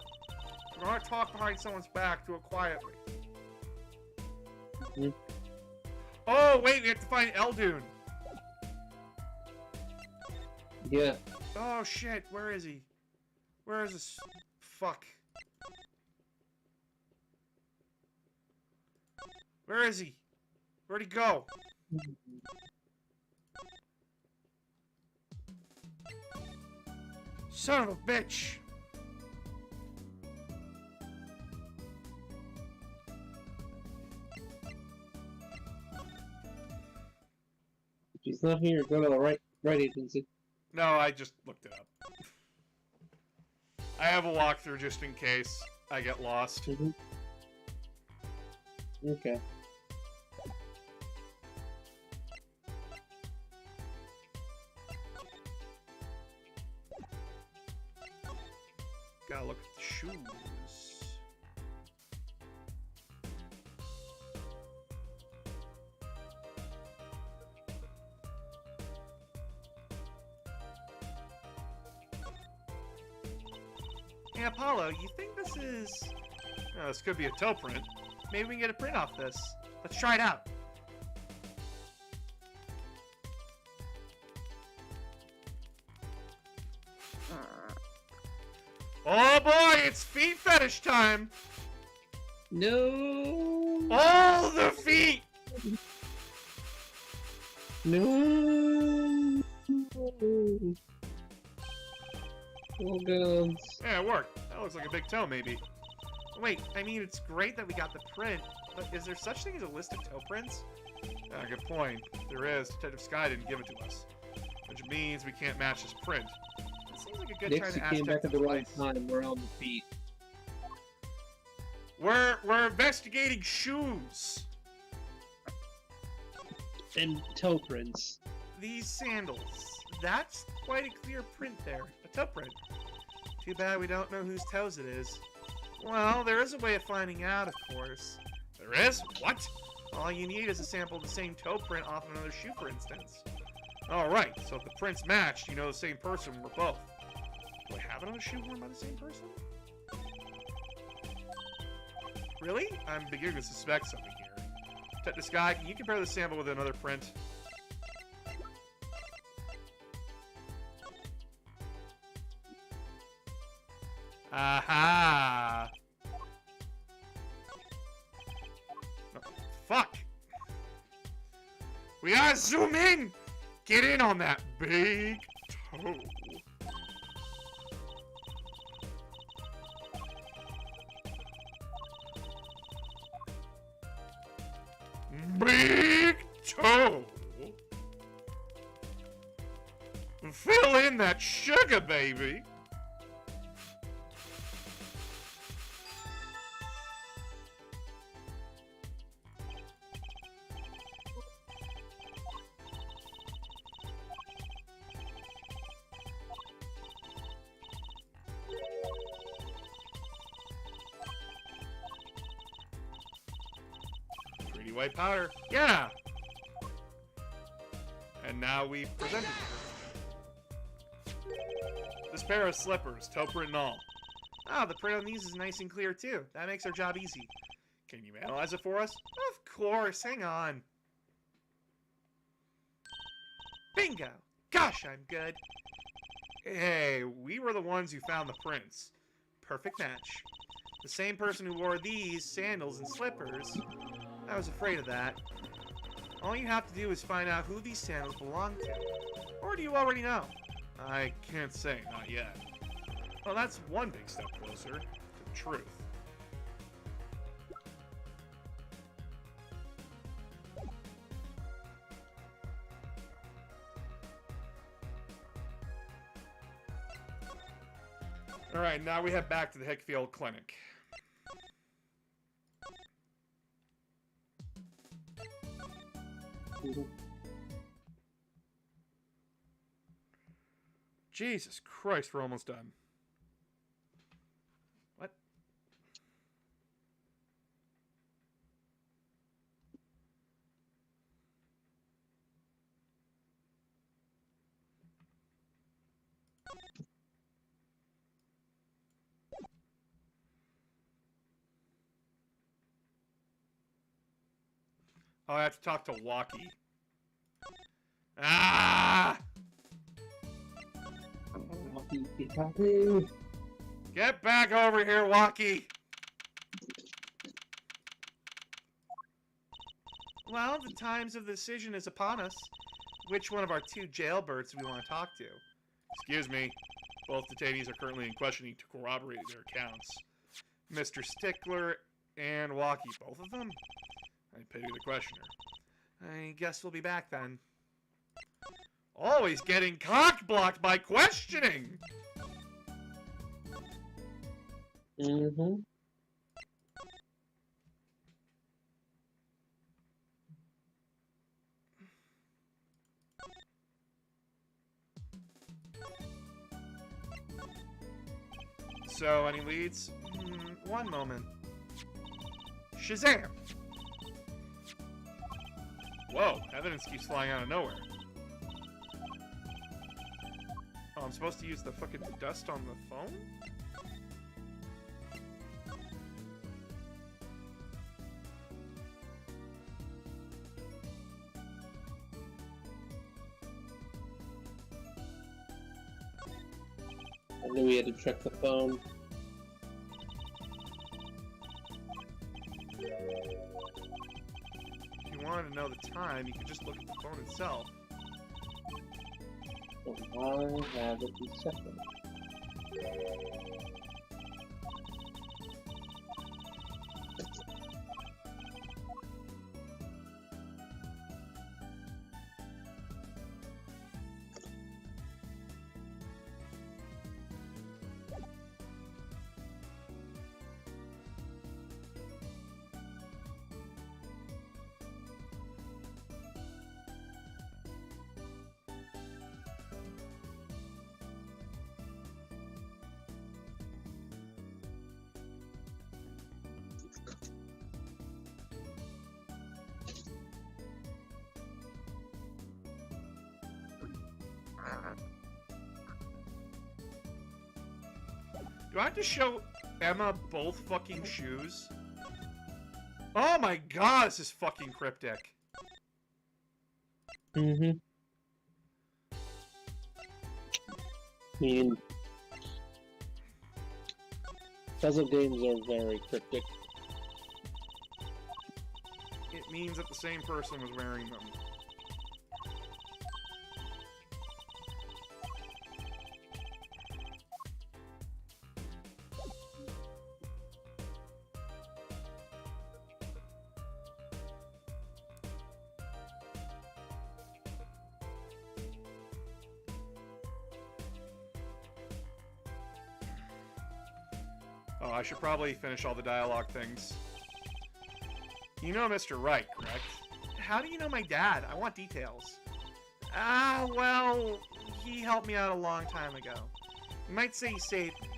You don't talk behind someone's back. Do it quietly. Mm-hmm. Oh, wait, we have to find Eldoon. Yeah. Oh, shit, where is he? Where is this? Fuck. Where is he? Where'd he go? Son of a bitch! If he's not here, go to the right agency. No, I just looked it up. I have a walkthrough just in case I get lost. Mm-hmm. Okay. Gotta look at the shoes. Hey, Apollo, you think this is... Oh, this could be a toe print. Maybe we can get a print off this. Let's try it out. Oh boy, it's feet fetish time! No. All the feet! No. Oh god. Yeah, it worked. That looks like a big toe, maybe. Wait, I mean, it's great that we got the print, but is there such thing as a list of toe prints? Ah, good point. If there is, Detective Sky didn't give it to us. Which means we can't match his print. It seems like a good time Nixie to ask came back at the Detective right Sky. time. We're on the feet. We're investigating shoes. And toe prints. These sandals. That's quite a clear print there. A toe print. Too bad we don't know whose toes it is. Well, there is a way of finding out, of course. There is? What? All you need is a sample of the same toe print off another shoe, for instance. Alright, so if the prints match, you know the same person, we're both. Do I have another shoe worn by the same person? Really? I'm beginning to suspect something here. Detective Sky, can you compare the sample with another print? Aha! No, fuck! We gotta zoom in! Get in on that big toe. Big toe! Fill in that sugar, baby! Pretty white powder. Yeah! And now we present it to her. This pair of slippers, toe print and all. Ah, the print on these is nice and clear too. That makes our job easy. Can you analyze it for us? Of course, hang on. Bingo! Gosh, I'm good. Hey, we were the ones who found the prints. Perfect match. The same person who wore these sandals and slippers. I was afraid of that. All you have to do is find out who these sandals belong to. Or do you already know? I can't say, not yet. Well, that's one big step closer to the truth. Alright, now we head back to the Hickfield Clinic. Jesus Christ, we're almost done. What? Oh, I have to talk to Walkie. Ah! Get back over here, Walkie! Well, the times of the decision is upon us. Which one of our two jailbirds do we want to talk to? Excuse me. Both detainees are currently in questioning to corroborate their accounts. Mr. Stickler and Walkie, both of them? I pity the questioner. I guess we'll be back then. Always getting cock-blocked by questioning! Mm-hmm. So, any leads? One moment. Shazam! Whoa, evidence keeps flying out of nowhere. Oh, I'm supposed to use the fucking dust on the phone? I knew we had to check the phone. If you wanted to know the time, you could just look at the phone itself. Why have it be second? Do I have to show Emma both fucking shoes? Oh my god, this is fucking cryptic. Mm-hmm. I mean, puzzle games are very cryptic. It means that the same person was wearing them. Oh, I should probably finish all the dialogue things. You know Mr. Wright, correct? How do you know my dad? I want details. Ah, well, he helped me out a long time ago. You might say he saved me.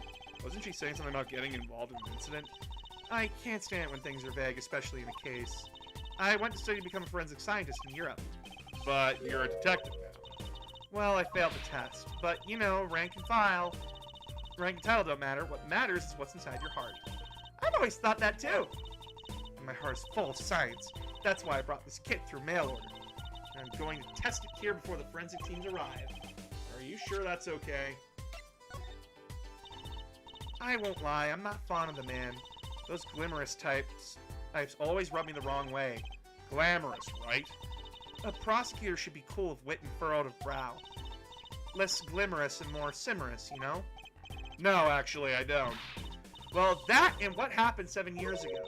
Wasn't she saying something about getting involved in an incident? I can't stand it when things are vague, especially in a case. I went to study to become a forensic scientist in Europe. But you're a detective now. Well, I failed the test. But, you know, rank and file. Rank and title don't matter. What matters is what's inside your heart. I've always thought that too. And my heart is full of science. That's why I brought this kit through mail order. And I'm going to test it here before the forensic teams arrive. Are you sure that's okay? I won't lie, I'm not fond of the man. Those glamorous types always rub me the wrong way. Glamorous, right? A prosecutor should be cool with wit and furrowed of brow. Less glamorous and more simorous, you know? No, actually, I don't. Well, that and what happened 7 years ago.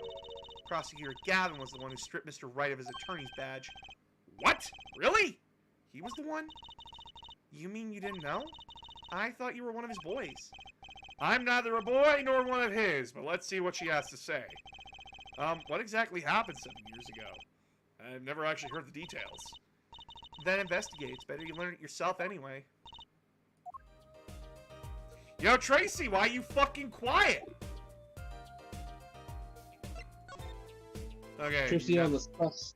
Prosecutor Gavin was the one who stripped Mr. Wright of his attorney's badge. What? Really? He was the one? You mean you didn't know? I thought you were one of his boys. I'm neither a boy nor one of his, but let's see what she has to say. What exactly happened 7 years ago? I've never actually heard the details. Then investigate. It's better you learn it yourself anyway. Yo, Tracy, why are you fucking quiet? Okay. Tracy on the bus.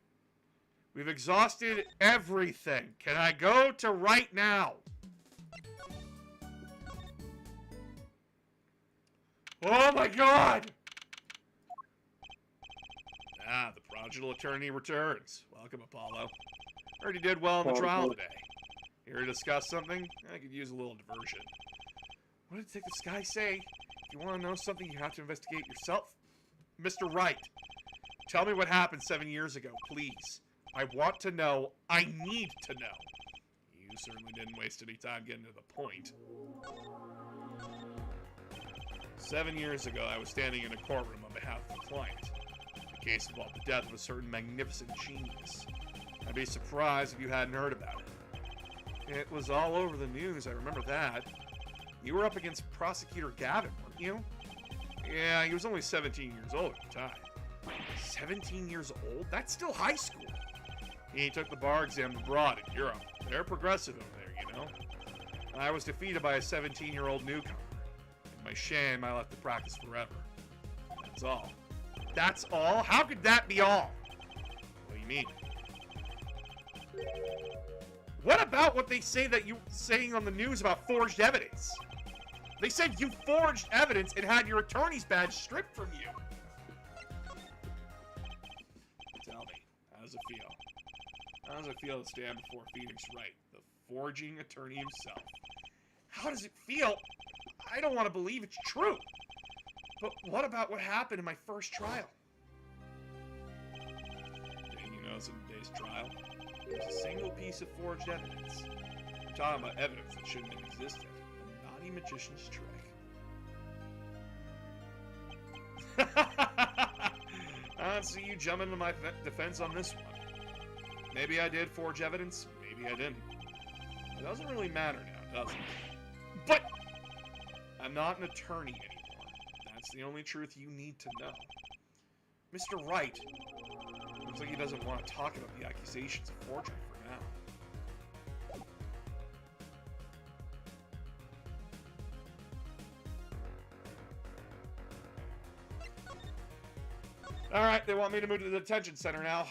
We've exhausted everything. Can I go to right now? Oh my god! Ah, the prodigal attorney returns. Welcome, Apollo. Heard you did well in the trial today. Here to discuss something? I could use a little diversion. What did Detective Sky say? If you want to know something, you have to investigate yourself. Mr. Wright, tell me what happened 7 years ago, please. I want to know. I need to know. You certainly didn't waste any time getting to the point. 7 years ago, I was standing in a courtroom on behalf of a client. The case involved the death of a certain magnificent genius. I'd be surprised if you hadn't heard about it. It was all over the news, I remember that. You were up against Prosecutor Gavin, weren't you? Yeah, he was only 17 years old at the time. 17 years old? That's still high school. He took the bar exam abroad in Europe. They're progressive over there, you know? I was defeated by a 17-year-old newcomer. In my shame, I left the practice forever. That's all. That's all? How could that be all? What do you mean? What about what they say that you saying on the news about forged evidence? They said you forged evidence and had your attorney's badge stripped from you. Tell me, how does it feel? How does it feel to stand before Phoenix Wright, the forging attorney himself? How does it feel? I don't want to believe it's true. But what about what happened in my first trial? Thing you notice in today's trial? There's a single piece of forged evidence. I'm talking about evidence that shouldn't have existed. A naughty magician's trick. I don't see you jumping into my defense on this one. Maybe I did forge evidence, maybe I didn't. It doesn't really matter now, does it? But I'm not an attorney anymore. That's the only truth you need to know. Mr. Wright, looks like he doesn't want to talk about the accusations of forgery for now. Alright, they want me to move to the detention center now.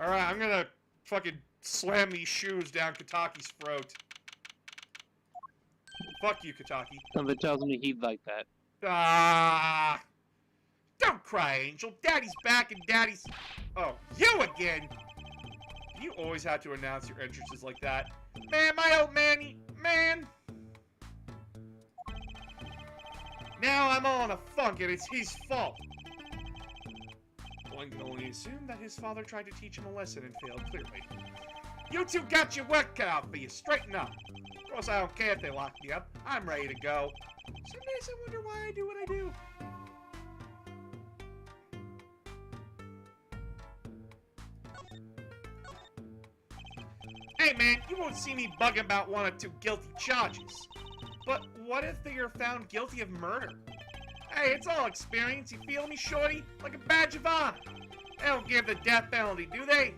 Alright, I'm gonna fucking slam these shoes down Kataki's throat. Fuck you, Kataki. Something tells me he'd like that. Ah! Don't cry, Angel. Daddy's back and Daddy's... Oh, you again! You always have to announce your entrances like that. Man, my old man, man! Now I'm all in a funk and it's his fault. One can only assume that his father tried to teach him a lesson and failed clearly. You two got your work cut out for you. Straighten up. Of course, I don't care if they lock me up. I'm ready to go. Some days I wonder why I do what I do. Hey, man, you won't see me bugging about one or two guilty charges. But what if they are found guilty of murder? Hey, it's all experience. You feel me, Shorty? Like a badge of honor. They don't give the death penalty, do they?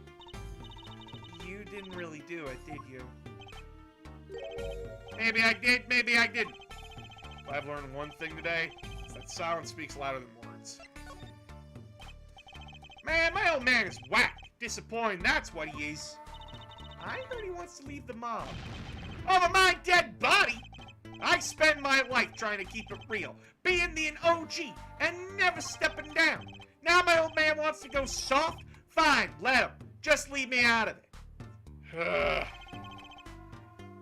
You didn't really do it, did you? Maybe I did, maybe I didn't. If I've learned one thing today, it's that silence speaks louder than words. Man, my old man is whack. Disappointing, that's what he is. I heard he wants to leave the mob. Over my dead body? I spend my life trying to keep it real, being the OG, and never stepping down. Now my old man wants to go soft? Fine, let him. Just leave me out of it.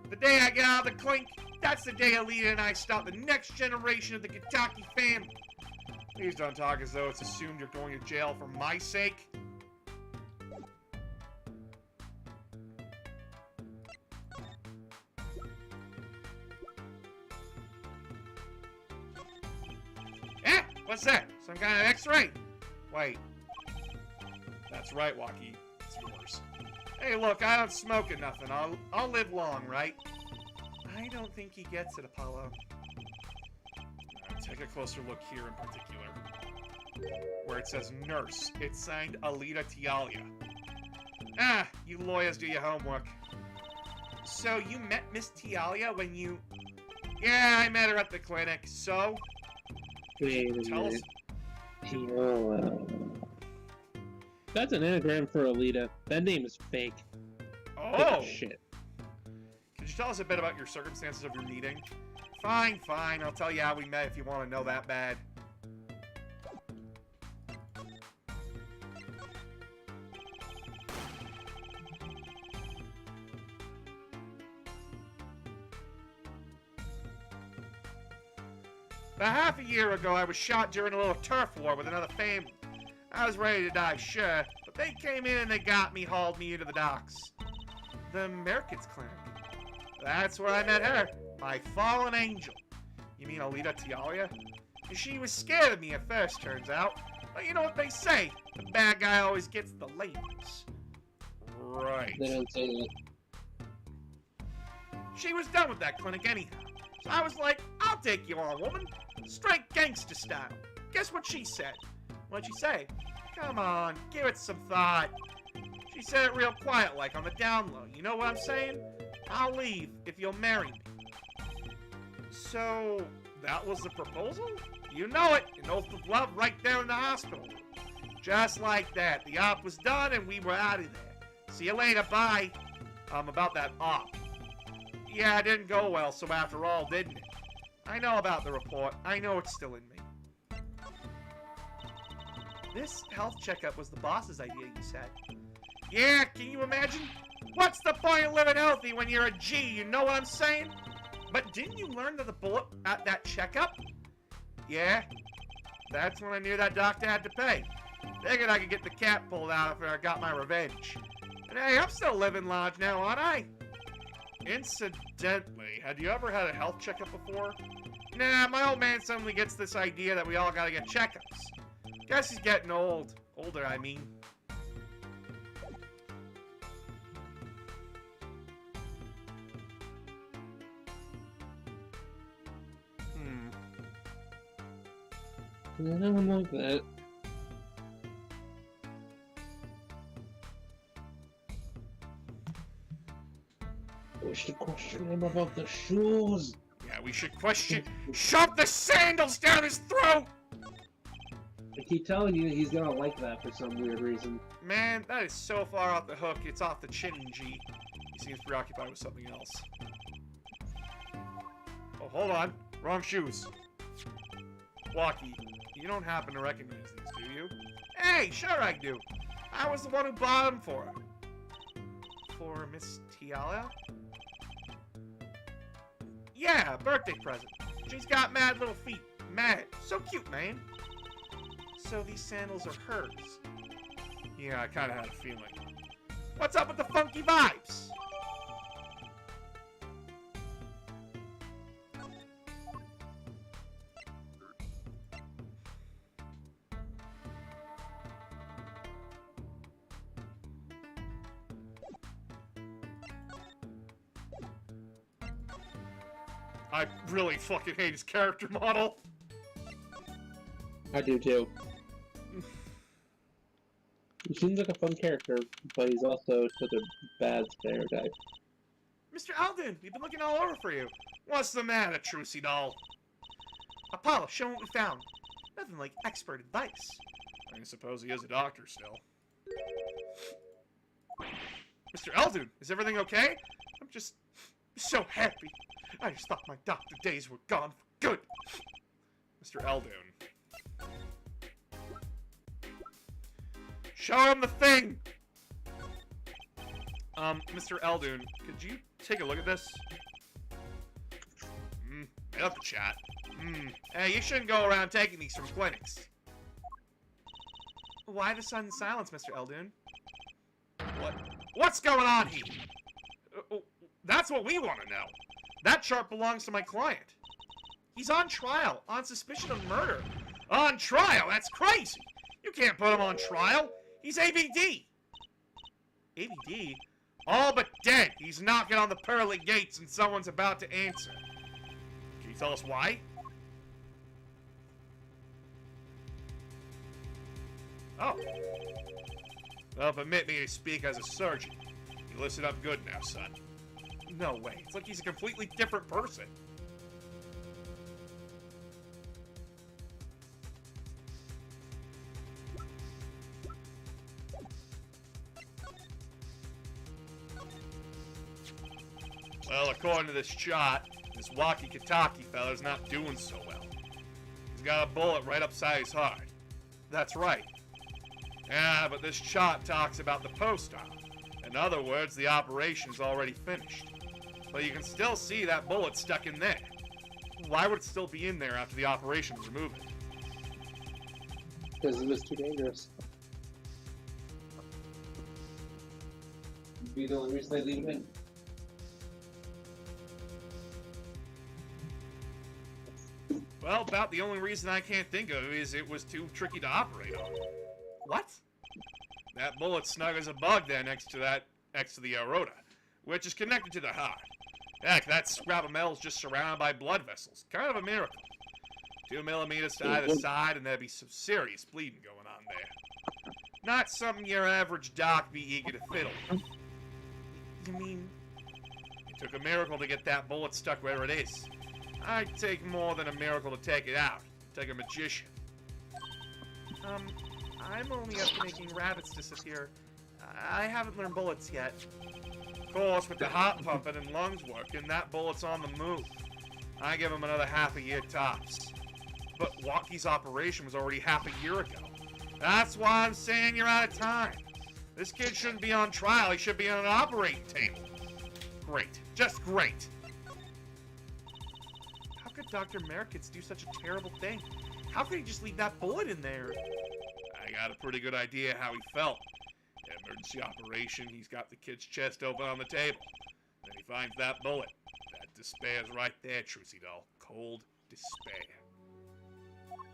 The day I get out of the clink, that's the day Alita and I start the next generation of the Kitaki family. Please don't talk as though it's assumed you're going to jail for my sake. Eh? What's that? Some kind of X-ray? Wait. That's right, Waki. It's yours. Hey, look, I don't smoke or nothing. I'll live long, right? I don't think he gets it, Apollo. Take a closer look here in particular. Where it says nurse, it's signed Alita Tialia. Ah, you lawyers do your homework. So you met Miss Tialia when you... Yeah, I met her at the clinic, so... Wait a Tell us... minute. That's an anagram for Alita. That name is fake. Oh! Shit. Could you tell us a bit about your circumstances of your meeting? Fine, fine. I'll tell you how we met if you want to know that bad. About half a year ago, I was shot during a little turf war with another family. I was ready to die, sure, but they came in and they got me, hauled me into the docks. The Merkits Clinic. That's where I met her, my fallen angel. You mean Alita Tialia? She was scared of me at first, turns out. But you know what they say, the bad guy always gets the ladies. Right. They don't say that. She was done with that clinic anyhow. So I was like, I'll take you on, woman. Straight gangster style. Guess what she said? What'd she say? Come on, give it some thought. She said it real quiet like on the down low. You know what I'm saying? I'll leave if you'll marry me. So, that was the proposal? You know it, an oath of love right there in the hospital. Just like that. The op was done and we were out of there. See you later, bye. About that op. Yeah, it didn't go well, so after all, didn't it? I know about the report. I know it's still in me. This health checkup was the boss's idea, you said. Yeah, can you imagine? What's the point of living healthy when you're a G, you know what I'm saying? But didn't you learn that the bullet at that checkup? Yeah, that's when I knew that doctor had to pay. Figured I could get the cap pulled out after I got my revenge. And hey, I'm still living large now, aren't I? Incidentally, had you ever had a health checkup before? Nah, my old man suddenly gets this idea that we all gotta get checkups. Guess he's getting old. Older, I mean. I don't like that. We should question him about the shoes. Yeah, we should question. Shove the sandals down his throat! I keep telling you, he's gonna like that for some weird reason. Man, that is so far off the hook, it's off the chin, G. He seems preoccupied with something else. Oh, hold on. Wrong shoes. Walkie, You don't happen to recognize these, do you? Hey, sure I do. I was the one who bought them for her. For Miss Tiala? Yeah, birthday present. She's got mad little feet. Mad. So cute, man. So these sandals are hers. Yeah, I kind of had a feeling. What's up with the funky vibes? I really fucking hate his character model. I do too. He seems like a fun character, but he's also such a bad stereotype. Mr. Alden, we've been looking all over for you. What's the matter, Trucy doll? Apollo, show him what we found. Nothing like expert advice. I suppose he is a doctor still. Mr. Alden, is everything okay? I'm just so happy. I just thought my doctor days were gone for good. Mr. Alden. Show him the thing! Mr. Eldoon, could you take a look at this? Up the chat. Hey, you shouldn't go around taking these from clinics. Why the sudden silence, Mr. Eldoon? What's going on here? That's what we want to know. That chart belongs to my client. He's on trial, on suspicion of murder. On trial? That's crazy! You can't put him on trial! He's ABD! ABD? All but dead! He's knocking on the pearly gates and someone's about to answer. Can you tell us why? Oh. Well, permit me to speak as a surgeon. You listen up good now, son. No way. It's like he's a completely different person. Well, according to this shot, this walkie-talkie fella's not doing so well. He's got a bullet right upside his heart. That's right. Yeah, but this chart talks about the post-op. In other words, the operation's already finished. But you can still see that bullet stuck in there. Why would it still be in there after the operation was removed? Because it was too dangerous. Be the only reason they leave it in. Well, about the only reason I can't think of is it was too tricky to operate on. What? That bullet's snug as a bug there next to the aorta, which is connected to the heart. Heck, that scrap of metal's just surrounded by blood vessels. Kind of a miracle. 2 millimeters to either side, and there'd be some serious bleeding going on there. Not something your average doc be eager to fiddle with. You mean... It took a miracle to get that bullet stuck where it is. I'd take more than a miracle to take it out. Take a magician. I'm only up to making rabbits disappear. I haven't learned bullets yet. Of course, with the heart pumping and lungs working, that bullet's on the move. I give him another half a year tops. But Walkie's operation was already half a year ago. That's why I'm saying you're out of time. This kid shouldn't be on trial. He should be on an operating table. Great. Just great. How could Dr. Merkitz do such a terrible thing? How could he just leave that bullet in there? I got a pretty good idea how he felt. Emergency operation, he's got the kid's chest open on the table. Then he finds that bullet. That despair's right there, Trucy doll. Cold despair.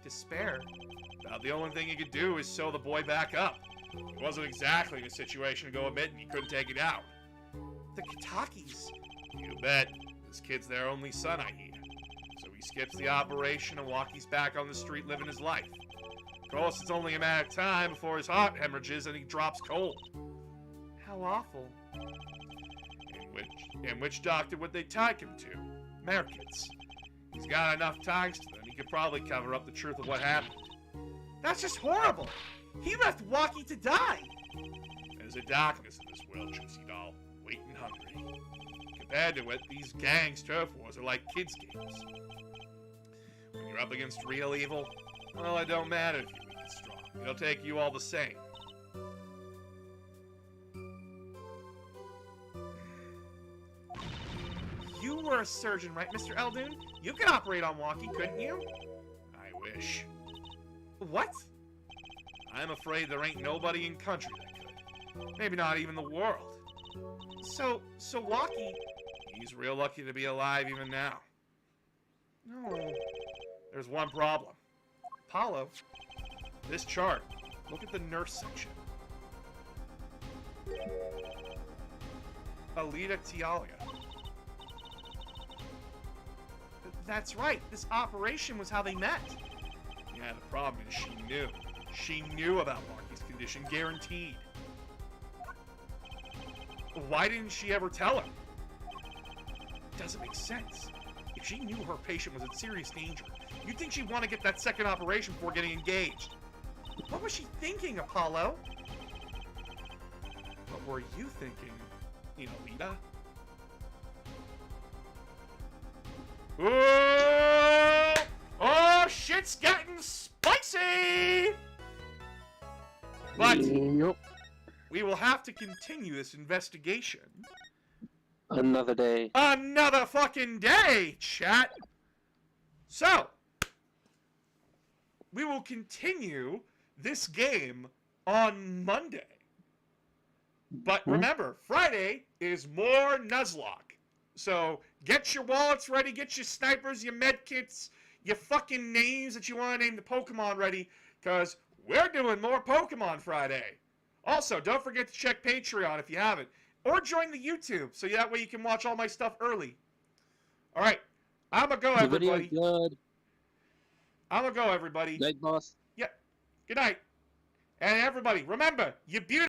Despair? About the only thing he could do is sew the boy back up. It wasn't exactly in a situation to go admitting he couldn't take it out. The Kitakis? You bet. This kid's their only son, I hear. So he skips the operation and Walkie's back on the street living his life. Of course, it's only a matter of time before his heart hemorrhages and he drops cold. How awful. And which doctor would they take him to? Merkitz. He's got enough ties to them, he could probably cover up the truth of what happened. That's just horrible! He left Walkie to die! There's a darkness in this world, Trucy doll. Waiting hungry. Compared to it, these gangs' turf wars are like kids' games. When you're up against real evil, Well, it don't matter if you're weak and strong. It'll take you all the same. You were a surgeon, right, Mr. Eldoon? You could operate on Walkie, couldn't you? I wish. What? I'm afraid there ain't nobody in country that could. Maybe not even the world. So Walkie, he's real lucky to be alive even now. No, there's one problem. Apollo, this chart, look at the nurse section. Alita Tialia. That's right, this operation was how they met. Yeah, the problem is she knew. She knew about Walkie's condition, guaranteed. Why didn't she ever tell him? Doesn't make sense. If she knew her patient was in serious danger, you'd think she'd want to get that second operation before getting engaged. What was she thinking, Apollo? What were you thinking, Enelita? Oh! Oh, shit's getting spicy! But Yep. we will have to continue this investigation Another day. another fucking day, chat. So, we will continue this game on Monday. But remember, Friday is more Nuzlocke. So, get your wallets ready, get your snipers, your medkits, your fucking names that you want to name the Pokemon ready, because we're doing more Pokemon Friday. Also, don't forget to check Patreon if you haven't. Or join the YouTube, so that way you can watch all my stuff early. Alright, I'm gonna go, The video's everybody. good. I'm gonna go, everybody. Night, boss. Good night. And everybody, remember, you're beautiful.